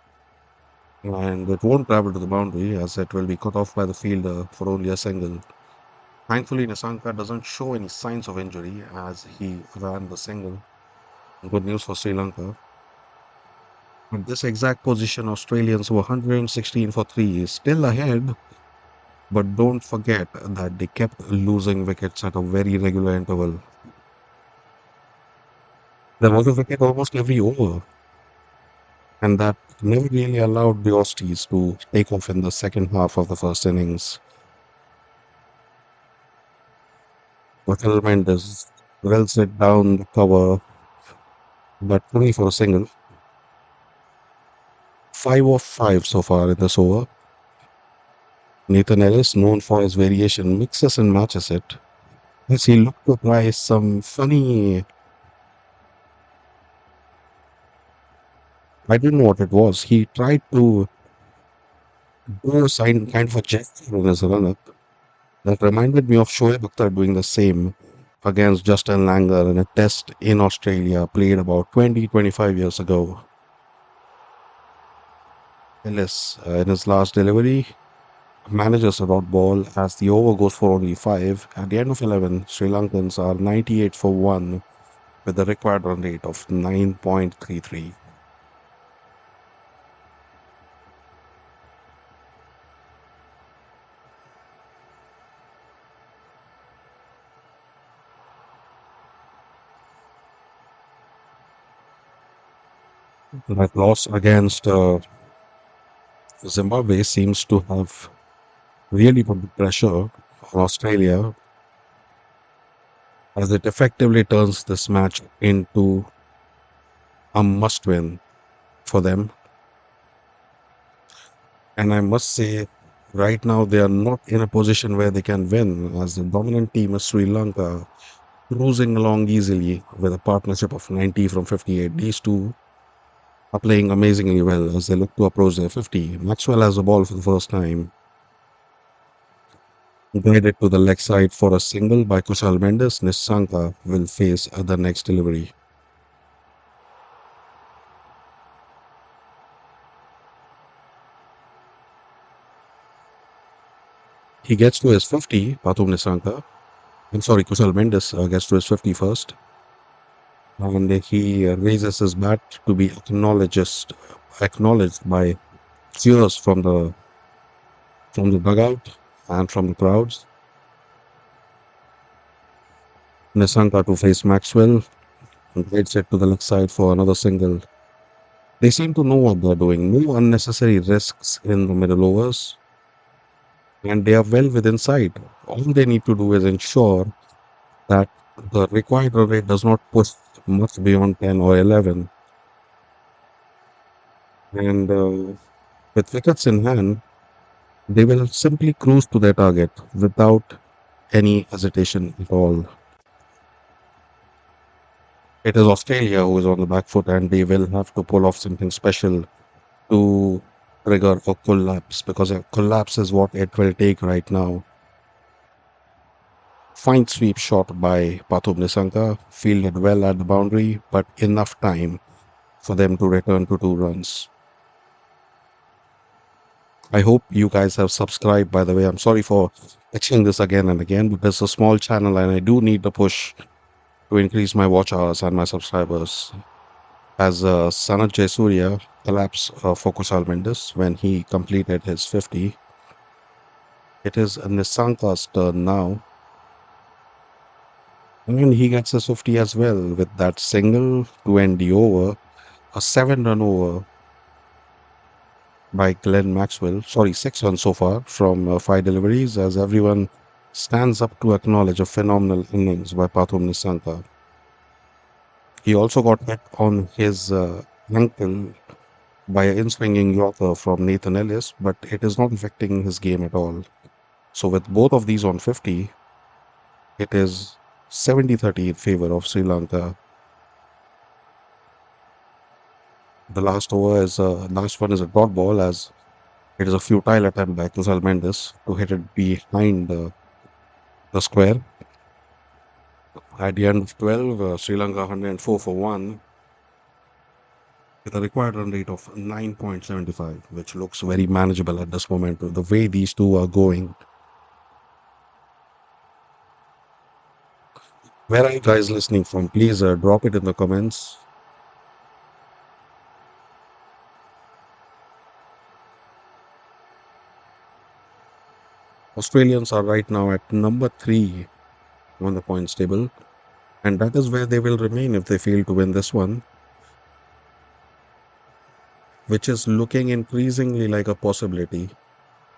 and it won't travel to the boundary as it will be cut off by the fielder for only a single. Thankfully, Nisanka doesn't show any signs of injury as he ran the single. Good news for Sri Lanka. At this exact position, Australians were 116 for 3, still ahead, but don't forget that they kept losing wickets at a very regular interval. There was a wicket almost every over, and that never really allowed the Aussies to take off in the second half of the first innings. Rafael Mendes drills it down the cover, but only for a single. 5 of 5 so far in this over. Nathan Ellis, known for his variation, mixes and matches it as he looked to try some funny. I didn't know what it was. He tried to do a kind of a gesture in his run up that reminded me of Shoaib Akhtar doing the same against Justin Langer in a test in Australia played about 20-25 years ago. Ellis, in his last delivery, manages a dot ball as the over goes for only 5. At the end of 11, Sri Lankans are 98 for 1 with the required run rate of 9.33. That loss against Zimbabwe seems to have really put the pressure on Australia as it effectively turns this match into a must win for them. And I must say, right now, they are not in a position where they can win, as the dominant team is Sri Lanka, cruising along easily with a partnership of 90 from 58. These two are playing amazingly well as they look to approach their 50. Maxwell has the ball for the first time. Guided to the leg side for a single by Kushal Mendes, Nisanka will face the next delivery. He gets to his 50, Patum Nisanka. I'm sorry, Kushal Mendes gets to his 50 first, and he raises his bat to be acknowledged by cheers from the dugout and from the crowds. Nisanka to face Maxwell, guides it to the left side for another single. They seem to know what they're doing. No unnecessary risks in the middle overs, and they are well within sight. All they need to do is ensure that the required run rate does not push much beyond 10 or 11. And with wickets in hand, they will simply cruise to their target without any hesitation at all. It is Australia who is on the back foot, and they will have to pull off something special to trigger a collapse because a collapse is what it will take right now. Fine sweep shot by Pathum Nisanka, fielded well at the boundary, but enough time for them to return to 2 runs. I hope you guys have subscribed, by the way. I'm sorry for mentioning this again and again, but it's a small channel and I do need the push to increase my watch hours and my subscribers. As Sanat Jayasuriya collapsed for Kushal Mendes when he completed his 50, it is Nisanka's turn now. And he gets his 50 as well with that single to end the over, a 7 run over by Glenn Maxwell. Sorry, 6 runs so far from 5 deliveries, as everyone stands up to acknowledge a phenomenal innings by Pathum Nisanka. He also got hit on his ankle by an in-swinging Yorker from Nathan Ellis, but it is not affecting his game at all. So with both of these on 50, it is 70-30 in favor of Sri Lanka. The last one is a dot ball as it is a futile attempt by Kusal Mendes to hit it behind the square. At the end of 12, Sri Lanka 104 for 1. with a required run rate of 9.75, which looks very manageable at this moment. The way these two are going, where are you guys listening from? Please drop it in the comments. Australians are right now at number three on the points table, and that is where they will remain if they fail to win this one, which is looking increasingly like a possibility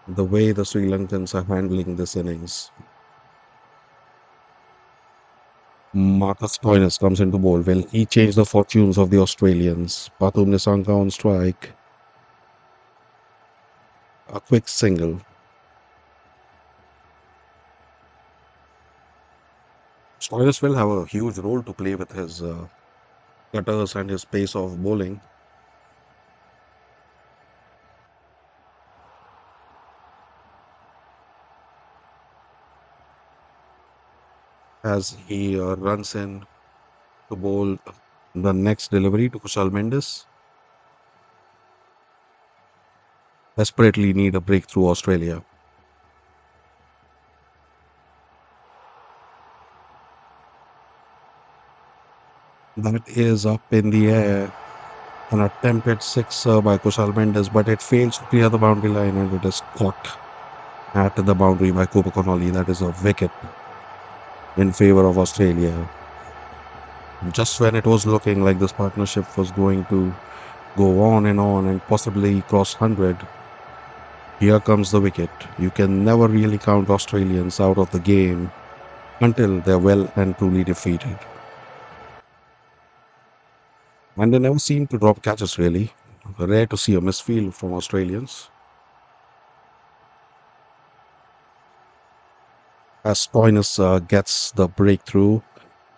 the way the Sri Lankans are handling this innings. Marcus Stoinis comes into bowl. Will he change the fortunes of the Australians? Pathum Nissanka on strike. A quick single. Stoinis will have a huge role to play with his cutters and his pace of bowling as he runs in to bowl the next delivery to Kushal Mendes. Desperately need a breakthrough Australia. That is up in the air. An attempted sixer by Kushal Mendes, but it fails to clear the boundary line and it is caught at the boundary by Cooper Connolly. That is a wicket in favor of Australia. Just when it was looking like this partnership was going to go on and possibly cross 100, here comes the wicket. You can never really count Australians out of the game until they're well and truly defeated. And they never seem to drop catches really. Rare to see a misfield from Australians. As Stoinis gets the breakthrough,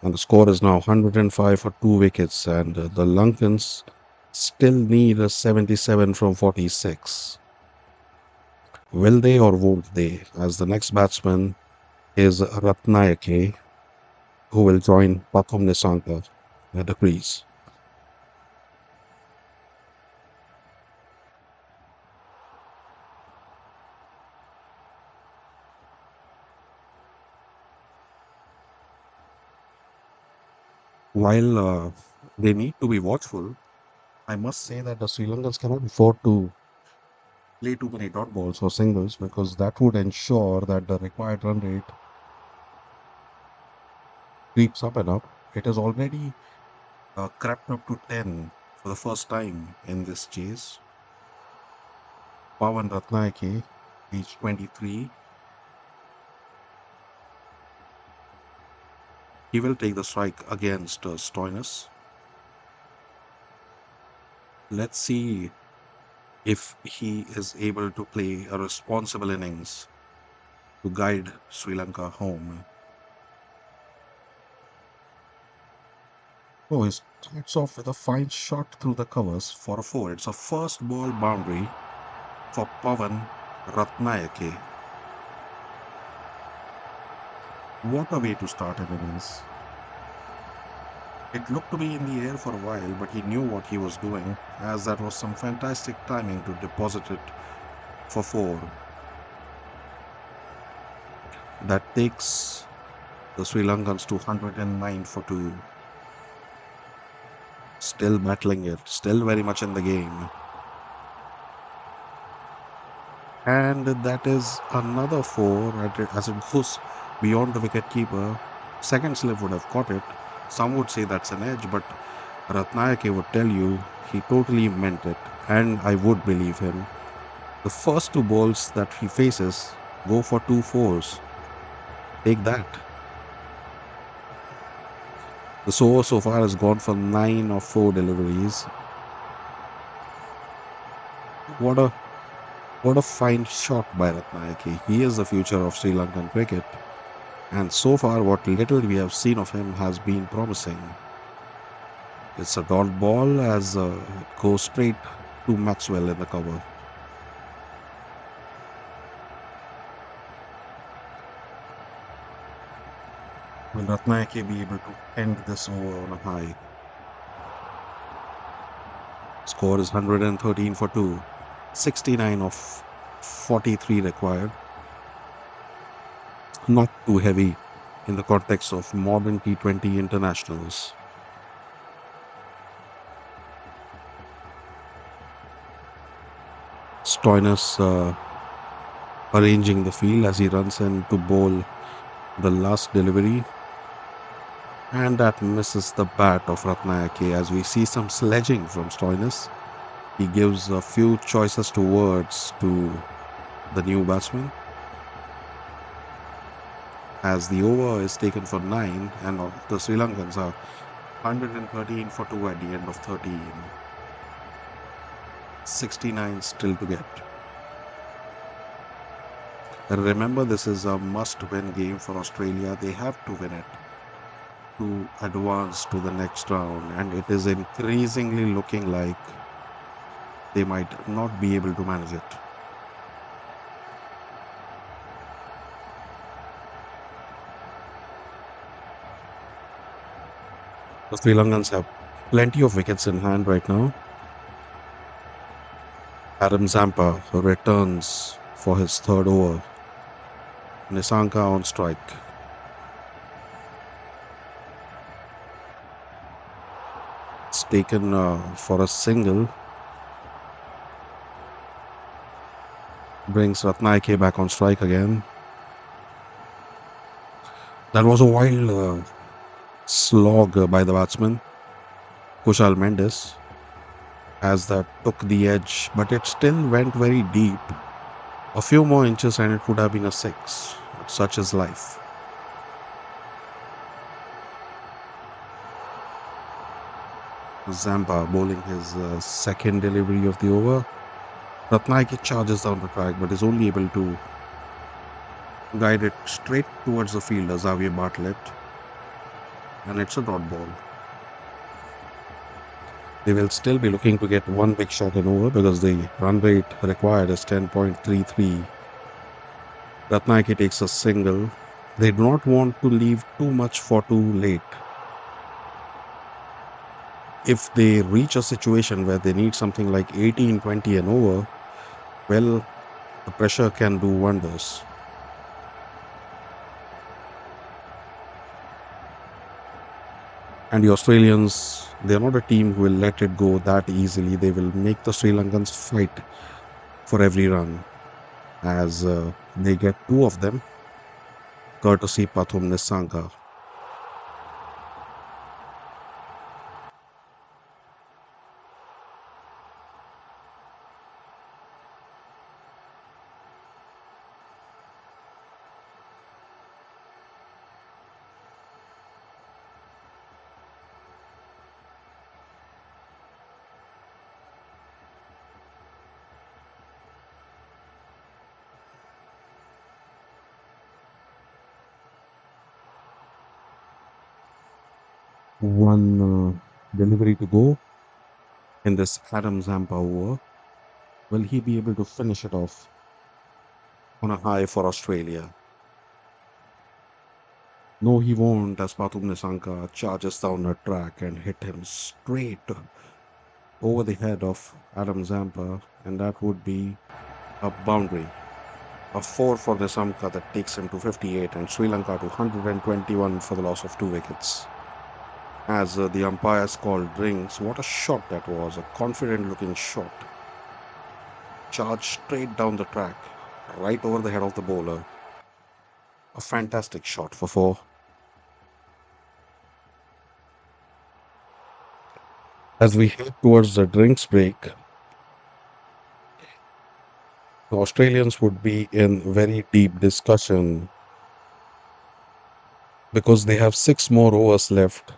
and the score is now 105 for two wickets, and the Lankans still need a 77 from 46. Will they or won't they? As the next batsman is Ratnayake, who will join Pathum Nissanka at the crease. While they need to be watchful, I must say that the Sri Lankans cannot afford to play too many dot balls or singles because that would ensure that the required run rate creeps up and up. It has already crept up to 10 for the first time in this chase. Pawan Ratnayake, age 23, he will take the strike against Stoinis. Let's see if he is able to play a responsible innings to guide Sri Lanka home. Oh, he starts off with a fine shot through the covers for a four. It's a first ball boundary for Pavan Ratnayake. What a way to start an innings. It looked to be in the air for a while, but he knew what he was doing, as that was some fantastic timing to deposit it for four. That takes the Sri Lankans to 109 for two. Still battling it, still very much in the game. And that is another four as it goes beyond the wicket keeper. Second slip would have caught it. Some would say that's an edge, but Ratnayake would tell you he totally meant it, and I would believe him. The first two balls that he faces go for two fours. Take that. The so far has gone for 9 of 4 deliveries. What a what a fine shot by Ratnayake. He is the future of Sri Lankan cricket. And so far, what little we have seen of him has been promising. It's a dot ball as it goes straight to Maxwell in the cover. Will Ratnayake be able to end this over on a high? score is 113 for 2, 69 of 43 required. Not too heavy in the context of modern T20 internationals. Stoinis arranging the field as he runs in to bowl the last delivery, and that misses the bat of Ratnayake as we see some sledging from Stoinis. He gives a few choices to words to the new batsman as the over is taken for 9 and the Sri Lankans are 113 for 2 at the end of 13. 69 still to get. Remember, this is a must-win game for Australia. They have to win it to advance to the next round, and it is increasingly looking like they might not be able to manage it. The Sri Lankans have plenty of wickets in hand right now. Adam Zampa returns for his third over. Nissanka on strike. It's taken for a single. Brings Ratnayake back on strike again. That was a wild slog by the batsman, Kushal Mendes, as that took the edge, but it still went very deep. A few more inches and it would have been a 6. Such is life. Zampa bowling his second delivery of the over. Ratnayake charges down the track but is only able to guide it straight towards the fielder, Xavier Bartlett, and it's a dot ball. They will still be looking to get one big shot and over because the run rate required is 10.33. Ratnayake takes a single. They do not want to leave too much for too late. If they reach a situation where they need something like 18, 20 and over, well, the pressure can do wonders. And the Australians, they're not a team who will let it go that easily. They will make the Sri Lankans fight for every run as they get 2 of them, courtesy Pathum Nissanka. One delivery to go in this Adam Zampa over. Will he be able to finish it off on a high for Australia? No, he won't, as Pathum Nissanka charges down the track and hit him straight over the head of Adam Zampa, and that would be a boundary. A 4 for Nissanka that takes him to 58 and Sri Lanka to 121 for the loss of 2 wickets. As the umpires called rings, what a shot that was, a confident looking shot. Charged straight down the track, right over the head of the bowler. A fantastic shot for 4. As we head towards the drinks break, the Australians would be in very deep discussion because they have 6 more overs left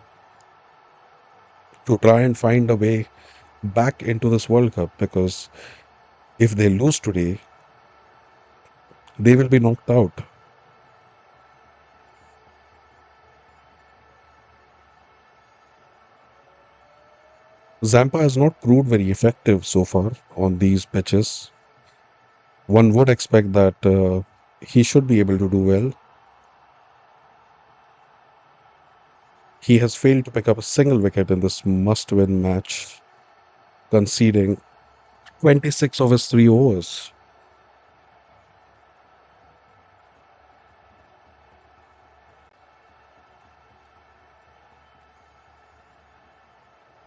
to try and find a way back into this World Cup, because if they lose today, they will be knocked out. Zampa has not proved very effective so far on these pitches. One would expect that he should be able to do well. He has failed to pick up a single wicket in this must-win match. conceding 26 of his three overs.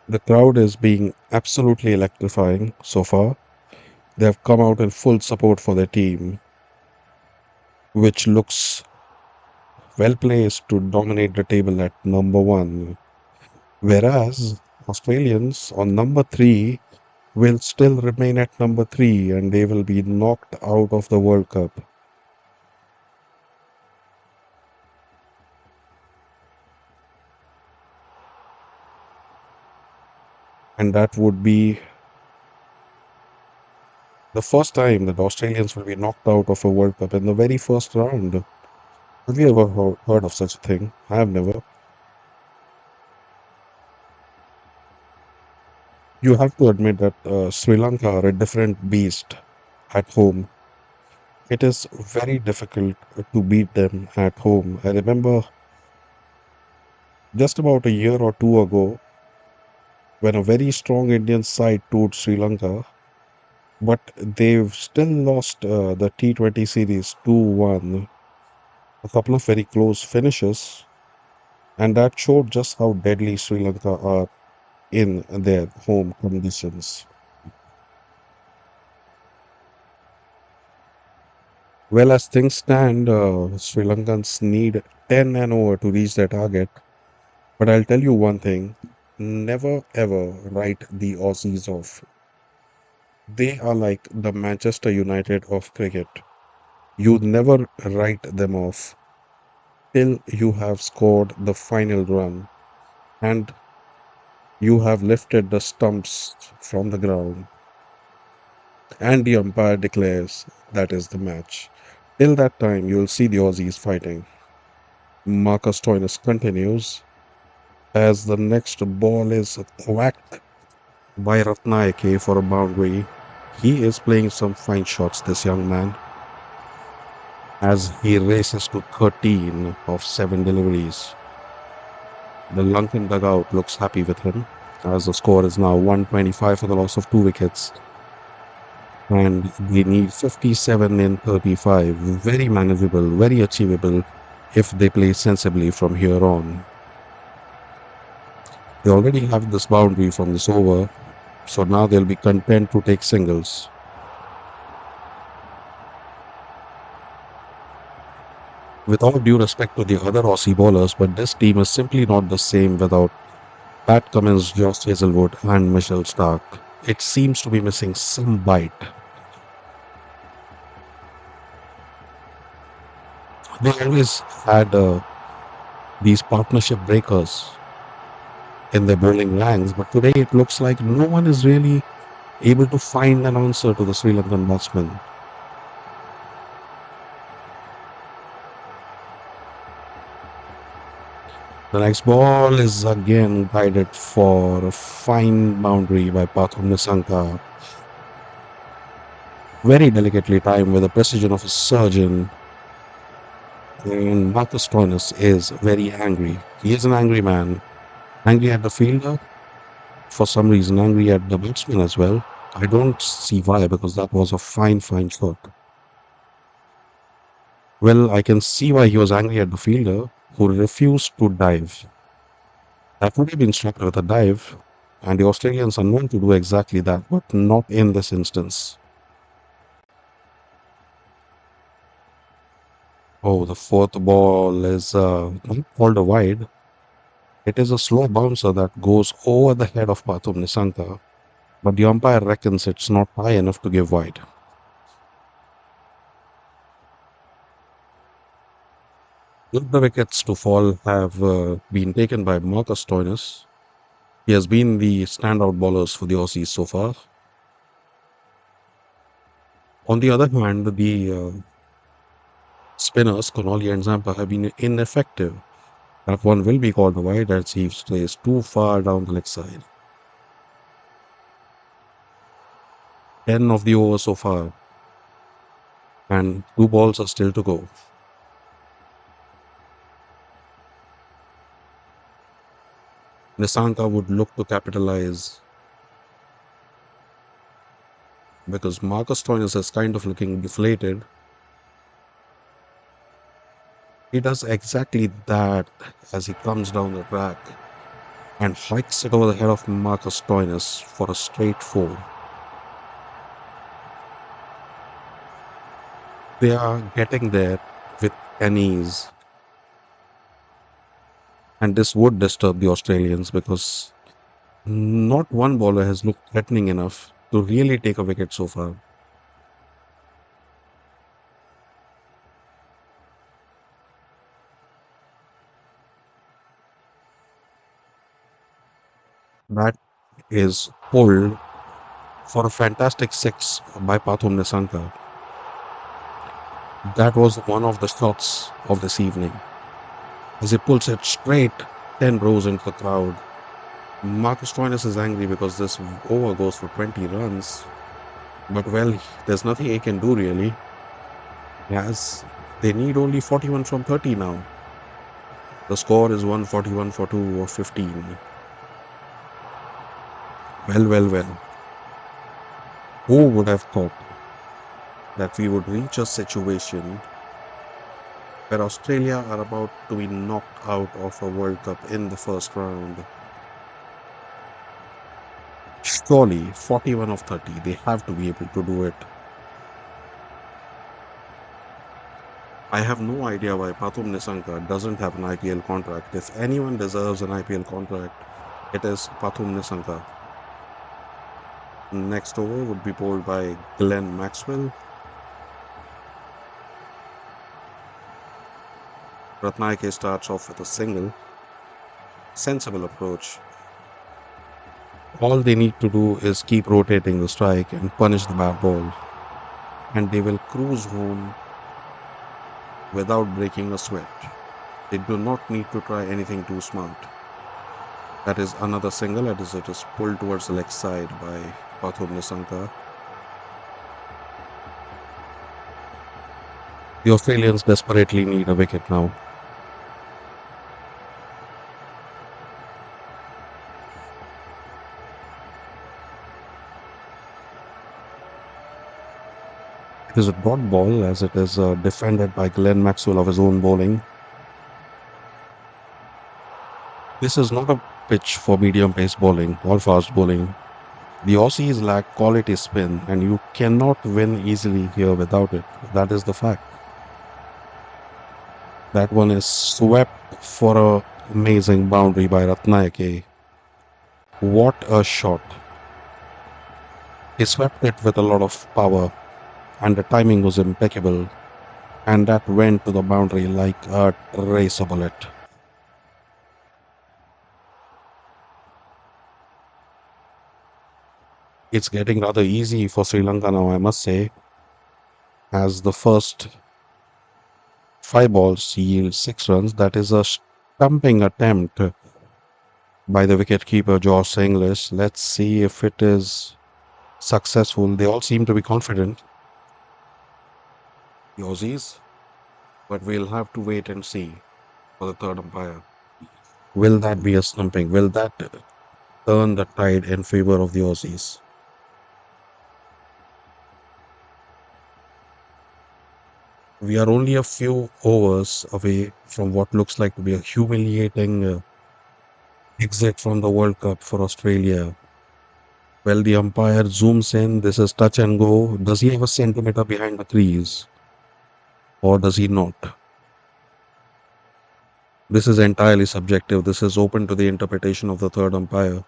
The crowd is being absolutely electrifying so far. They have come out in full support for their team, which looks well placed to dominate the table at number one. Whereas Australians on number three will still remain at number three and they will be knocked out of the World Cup. And that would be the first time that Australians will be knocked out of a World Cup in the very first round. Have you ever heard of such a thing? I have never. You have to admit that Sri Lanka are a different beast at home. It is very difficult to beat them at home. I remember just about a year or two ago when a very strong Indian side toured Sri Lanka, but they've still lost the T20 series 2-1. A couple of very close finishes, and that showed just how deadly Sri Lanka are in their home conditions. Well, as things stand, Sri Lankans need 10 and over to reach their target. But I'll tell you one thing, never ever write the Aussies off. They are like the Manchester United of cricket. You never write them off till you have scored the final run and you have lifted the stumps from the ground and the umpire declares that is the match. Till that time, you'll see the Aussies fighting. Marcus Stoinis continues as the next ball is whacked by Ratnaike for a boundary. He is playing some fine shots, this young man, as he races to 13 of 7 deliveries. The Lankan dugout looks happy with him, as the score is now 125 for the loss of 2 wickets, and they need 57 in 35. Very manageable, very achievable if they play sensibly from here on. They already have this boundary from this over, so now they'll be content to take singles. With all due respect to the other Aussie bowlers, but this team is simply not the same without Pat Cummins, Josh Hazelwood, and Michelle Stark. It seems to be missing some bite. They always had these partnership breakers in their bowling ranks, but today it looks like no one is really able to find an answer to the Sri Lankan batsmen. The next ball is again guided for a fine boundary by Pathum Nissanka. Very delicately timed with the precision of a surgeon. And Marcus Stoinis is very angry. He is an angry man. Angry at the fielder, for some reason, angry at the batsman as well. I don't see why, because that was a fine, fine shot. Well, I can see why he was angry at the fielder who refused to dive. That would have been struck with a dive, and the Australians are known to do exactly that, but not in this instance. Oh, the fourth ball is not called a wide. It is a slow bouncer that goes over the head of Pathum Nissanka, but the umpire reckons it's not high enough to give wide. Both the wickets to fall have been taken by Marcus Stoinis. He has been the standout bowlers for the Aussies so far. On the other hand, the spinners, Connolly and Zampa, have been ineffective. That one will be called wide as he stays too far down the leg side. 10 of the over so far, and 2 balls are still to go. Nissanka would look to capitalize because Marcus Stoinis is kind of looking deflated. He does exactly that as he comes down the track and hikes it over the head of Marcus Stoinis for a straight four. They are getting there with an ease, and this would disturb the Australians because not one bowler has looked threatening enough to really take a wicket so far. That is pulled for a fantastic six by Pathum Nissanka. That was one of the shots of this evening. As he pulls it straight 10 rows into the crowd, Marcus Stoinis is angry because this over goes for 20 runs. But well, there's nothing he can do really, as they need only 41 from 30 now. The score is 141 for 2 or 15. Well, well, well. Who would have thought that we would reach a situation where Australia are about to be knocked out of a World Cup in the first round? Surely 41 of 30, they have to be able to do it. I have no idea why Pathum Nissanka doesn't have an IPL contract. If anyone deserves an IPL contract, it is Pathum Nissanka. Next over would be bowled by Glenn Maxwell. Ratnayake starts off with a single. Sensible approach. All they need to do is keep rotating the strike and punish the bad ball, and they will cruise home without breaking a sweat. They do not need to try anything too smart. That is another single as it is pulled towards the leg side by Pathum Nissanka. The Australians desperately need a wicket now. It is a dot ball as it is defended by Glenn Maxwell of his own bowling. This is not a pitch for medium pace bowling or fast bowling. The Aussies lack quality spin, and you cannot win easily here without it. That is the fact. That one is swept for a amazing boundary by Ratnayake. What a shot. He swept it with a lot of power, and the timing was impeccable, and that went to the boundary like a racer bullet. It's getting rather easy for Sri Lanka now, I must say, as the first five balls yield 6 runs. That is a stumping attempt by the wicketkeeper Josh Inglis. Let's see if it is successful. They all seem to be confident, the Aussies, but we'll have to wait and see for the third umpire. Will that be a stumping? Will that turn the tide in favor of the Aussies? We are only a few overs away from what looks like to be a humiliating exit from the World Cup for Australia. Well, the umpire zooms in. This is touch and go. Does he have a centimeter behind the crease or does he not? This is entirely subjective. This is open to the interpretation of the third umpire.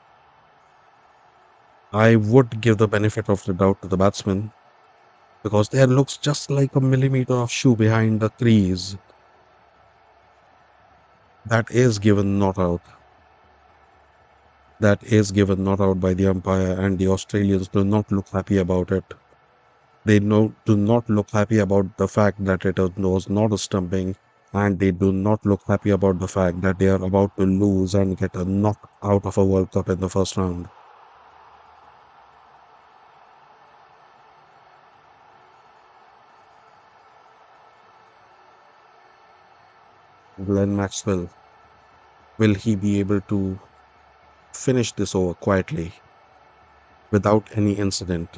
I would give the benefit of the doubt to the batsman because there looks just like a millimeter of shoe behind the crease. That is given not out. That is given not out by the umpire, and the Australians do not look happy about it. They do not look happy about the fact that it was not a stumping, and they do not look happy about the fact that they are about to lose and get a knock out of a World Cup in the first round. Glenn Maxwell, will he be able to finish this over quietly without any incident?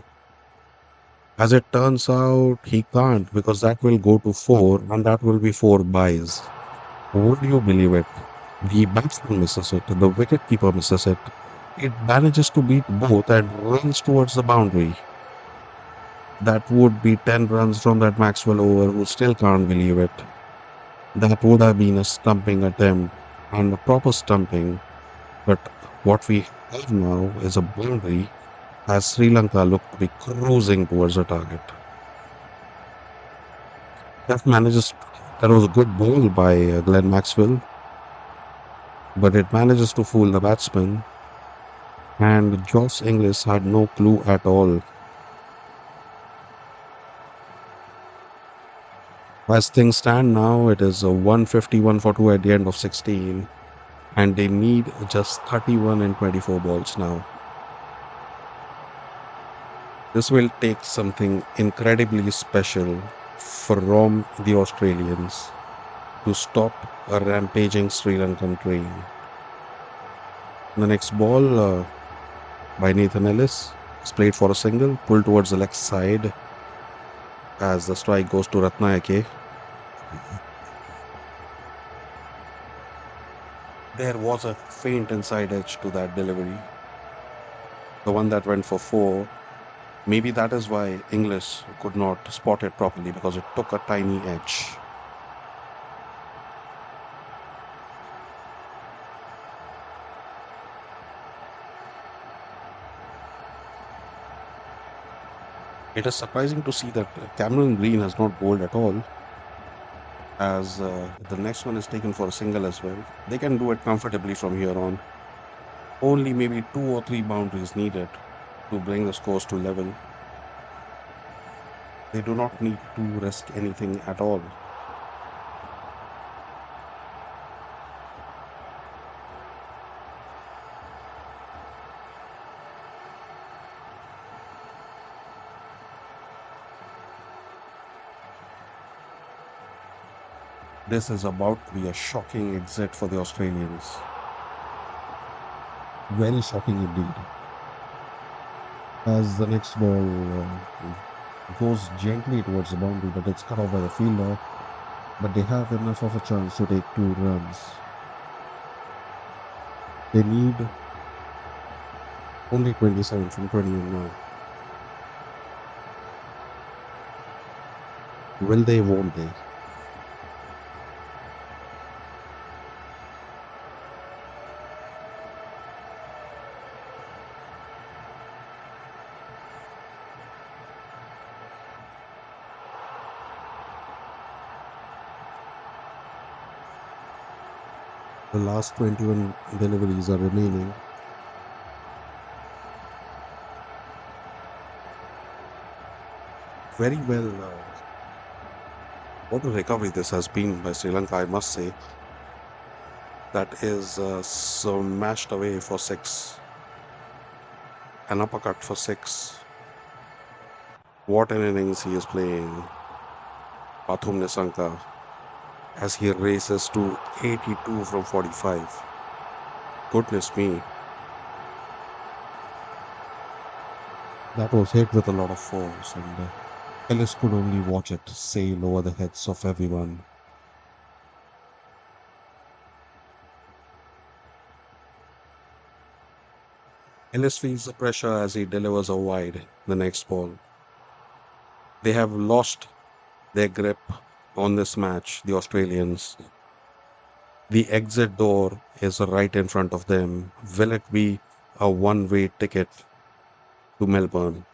As it turns out, he can't because that will go to four and that will be four buys. Would you believe it? The batsman misses it, the wicketkeeper misses it. It manages to beat both and runs towards the boundary. That would be 10 runs from that Maxwell over who still can't believe it. That would have been a stumping attempt and a proper stumping. But what we have now is a boundary as Sri Lanka look to be cruising towards the target. That manages, that was a good ball by Glenn Maxwell, but it manages to fool the batsman. And Josh Inglis had no clue at all. As things stand now, it is a 151 for 2 at the end of 16, and they need just 31 in 24 balls now. This will take something incredibly special from the Australians to stop a rampaging Sri Lankan train. The next ball by Nathan Ellis is played for a single, pulled towards the left side as the strike goes to Ratnayake. There was a faint inside edge to that delivery, the one that went for four. Maybe that is why English could not spot it properly because it took a tiny edge. It is surprising to see that Cameron Green has not bowled at all, as the next one is taken for a single as well. They can do it comfortably from here on. Only maybe two or three boundaries needed to bring the scores to level. They do not need to risk anything at all. This is about to be a shocking exit for the Australians. Very shocking indeed. As the next ball goes gently towards the boundary, but it's cut off by the fielder. But they have enough of a chance to take 2 runs. They need only 27 from 21 now. Will they, won't they? The last 21 deliveries are remaining. Very well. What a recovery this has been by Sri Lanka, I must say. That is smashed away for six. An uppercut for six. What an innings he is playing. Pathum Nissanka as he races to 82 from 45. Goodness me. That was hit with a lot of force, and Ellis could only watch it sail over the heads of everyone. Ellis feels the pressure as he delivers a wide the next ball. They have lost their grip on this match, the Australians. The exit door is right in front of them. Will it be a one-way ticket to Melbourne?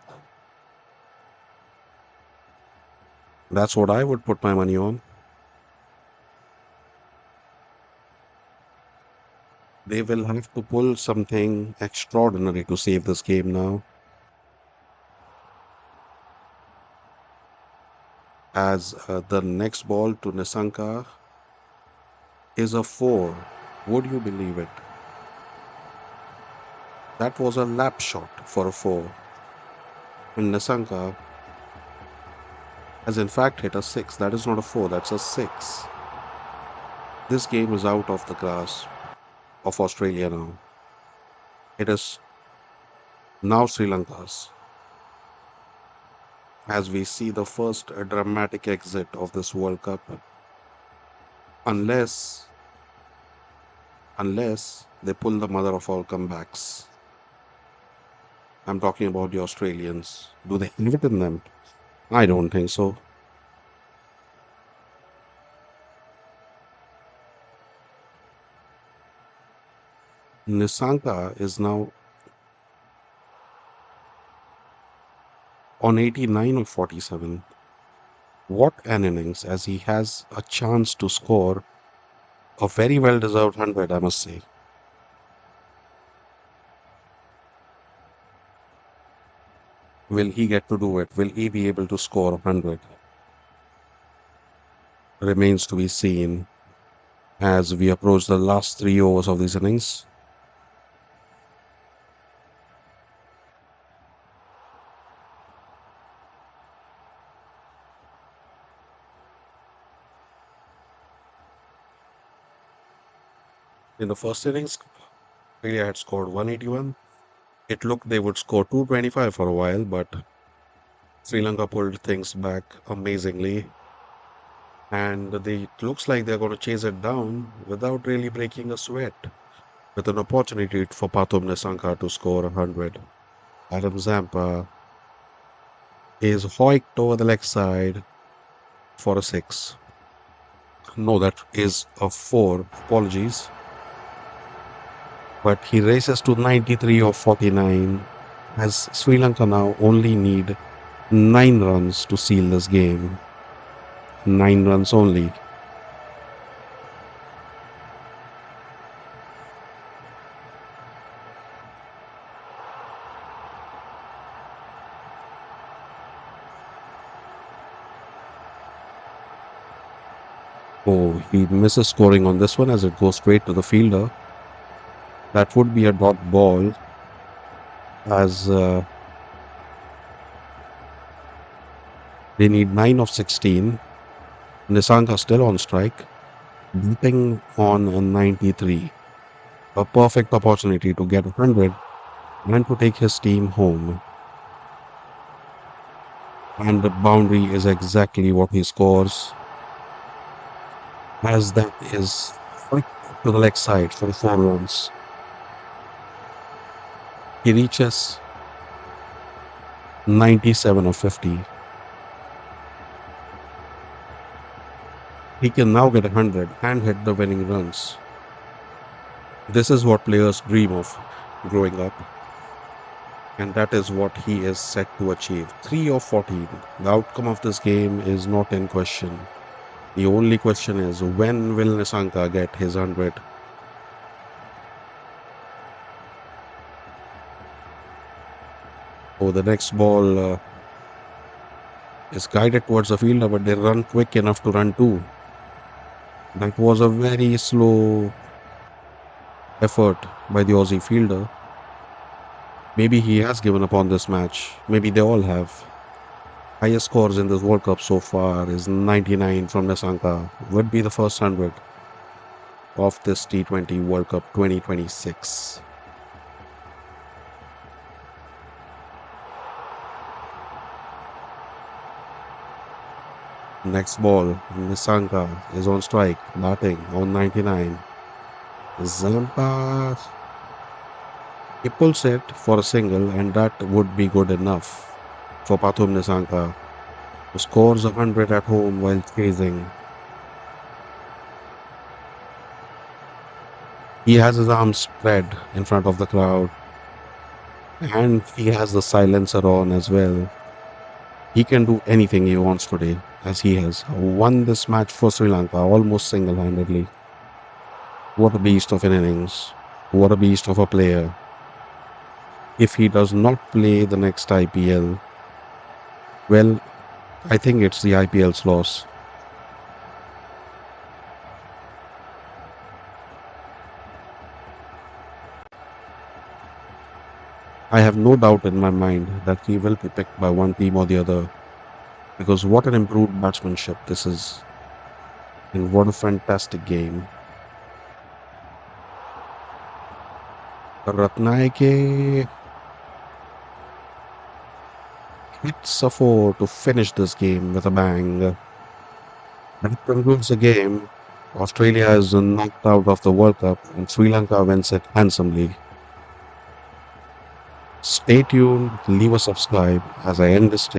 That's what I would put my money on. They will have to pull something extraordinary to save this game now. As the next ball to Nisanka is a four. Would you believe it? That was a lap shot for a four. And Nisanka has in fact hit a six. That is not a four, that's a six. This game is out of the grasp of Australia now. It is now Sri Lanka's. as we see the first dramatic exit of this World Cup, unless they pull the mother of all comebacks. I'm talking about the Australians. Do they have it in them? I don't think so. Nisanka is now on 89 of 47. What an innings, as he has a chance to score a very well deserved 100, I must say. Will he get to do it? Will he be able to score 100? Remains to be seen as we approach the last 3 overs of these innings. In the first innings, Australia had scored 181. It looked they would score 225 for a while, but Sri Lanka pulled things back amazingly. And it looks like they're going to chase it down without really breaking a sweat, with an opportunity for Pathum Nisanka to score 100. Adam Zampa is hoiked over the leg side for a six. No, that is a four. Apologies. But he races to 93 of 49 as Sri Lanka now only need 9 runs to seal this game. 9 runs only. Oh, he misses scoring on this one as it goes straight to the fielder. That would be a dot ball as they need 9 of 16. Nisanka still on strike, beating on a 93. A perfect opportunity to get 100 and to take his team home. And the boundary is exactly what he scores, as that is flicked to the leg side for 4 runs. He reaches 97 of 50. He can now get 100 and hit the winning runs. This is what players dream of growing up, and that is what he is set to achieve. 3 of 14. The outcome of this game is not in question. The only question is, when will Nisanka get his 100? Oh, the next ball is guided towards the fielder, but they run quick enough to run two. That was a very slow effort by the Aussie fielder. Maybe he has given up on this match. Maybe they all have. Highest scores in this World Cup so far is 99 from Nisanka. Would be the first 100 of this T20 World Cup 2026. Next ball, Nisanka is on strike, batting on 99. Zampa, he pulls it for a single, and that would be good enough for Pathum Nisanka, who scores 100 at home while chasing. He has his arms spread in front of the crowd, and he has the silencer on as well. He can do anything he wants today, as he has won this match for Sri Lanka almost single handedly. What a beast of an innings. What a beast of a player. If he does not play the next IPL, well, I think it's the IPL's loss. I have no doubt in my mind that he will be picked by one team or the other, because what an improved batsmanship this is, and what a fantastic game. Ratnaike It's a four to finish this game with a bang. That concludes the game. Australia is knocked out of the World Cup and Sri Lanka wins it handsomely. Stay tuned, leave a subscribe as I end this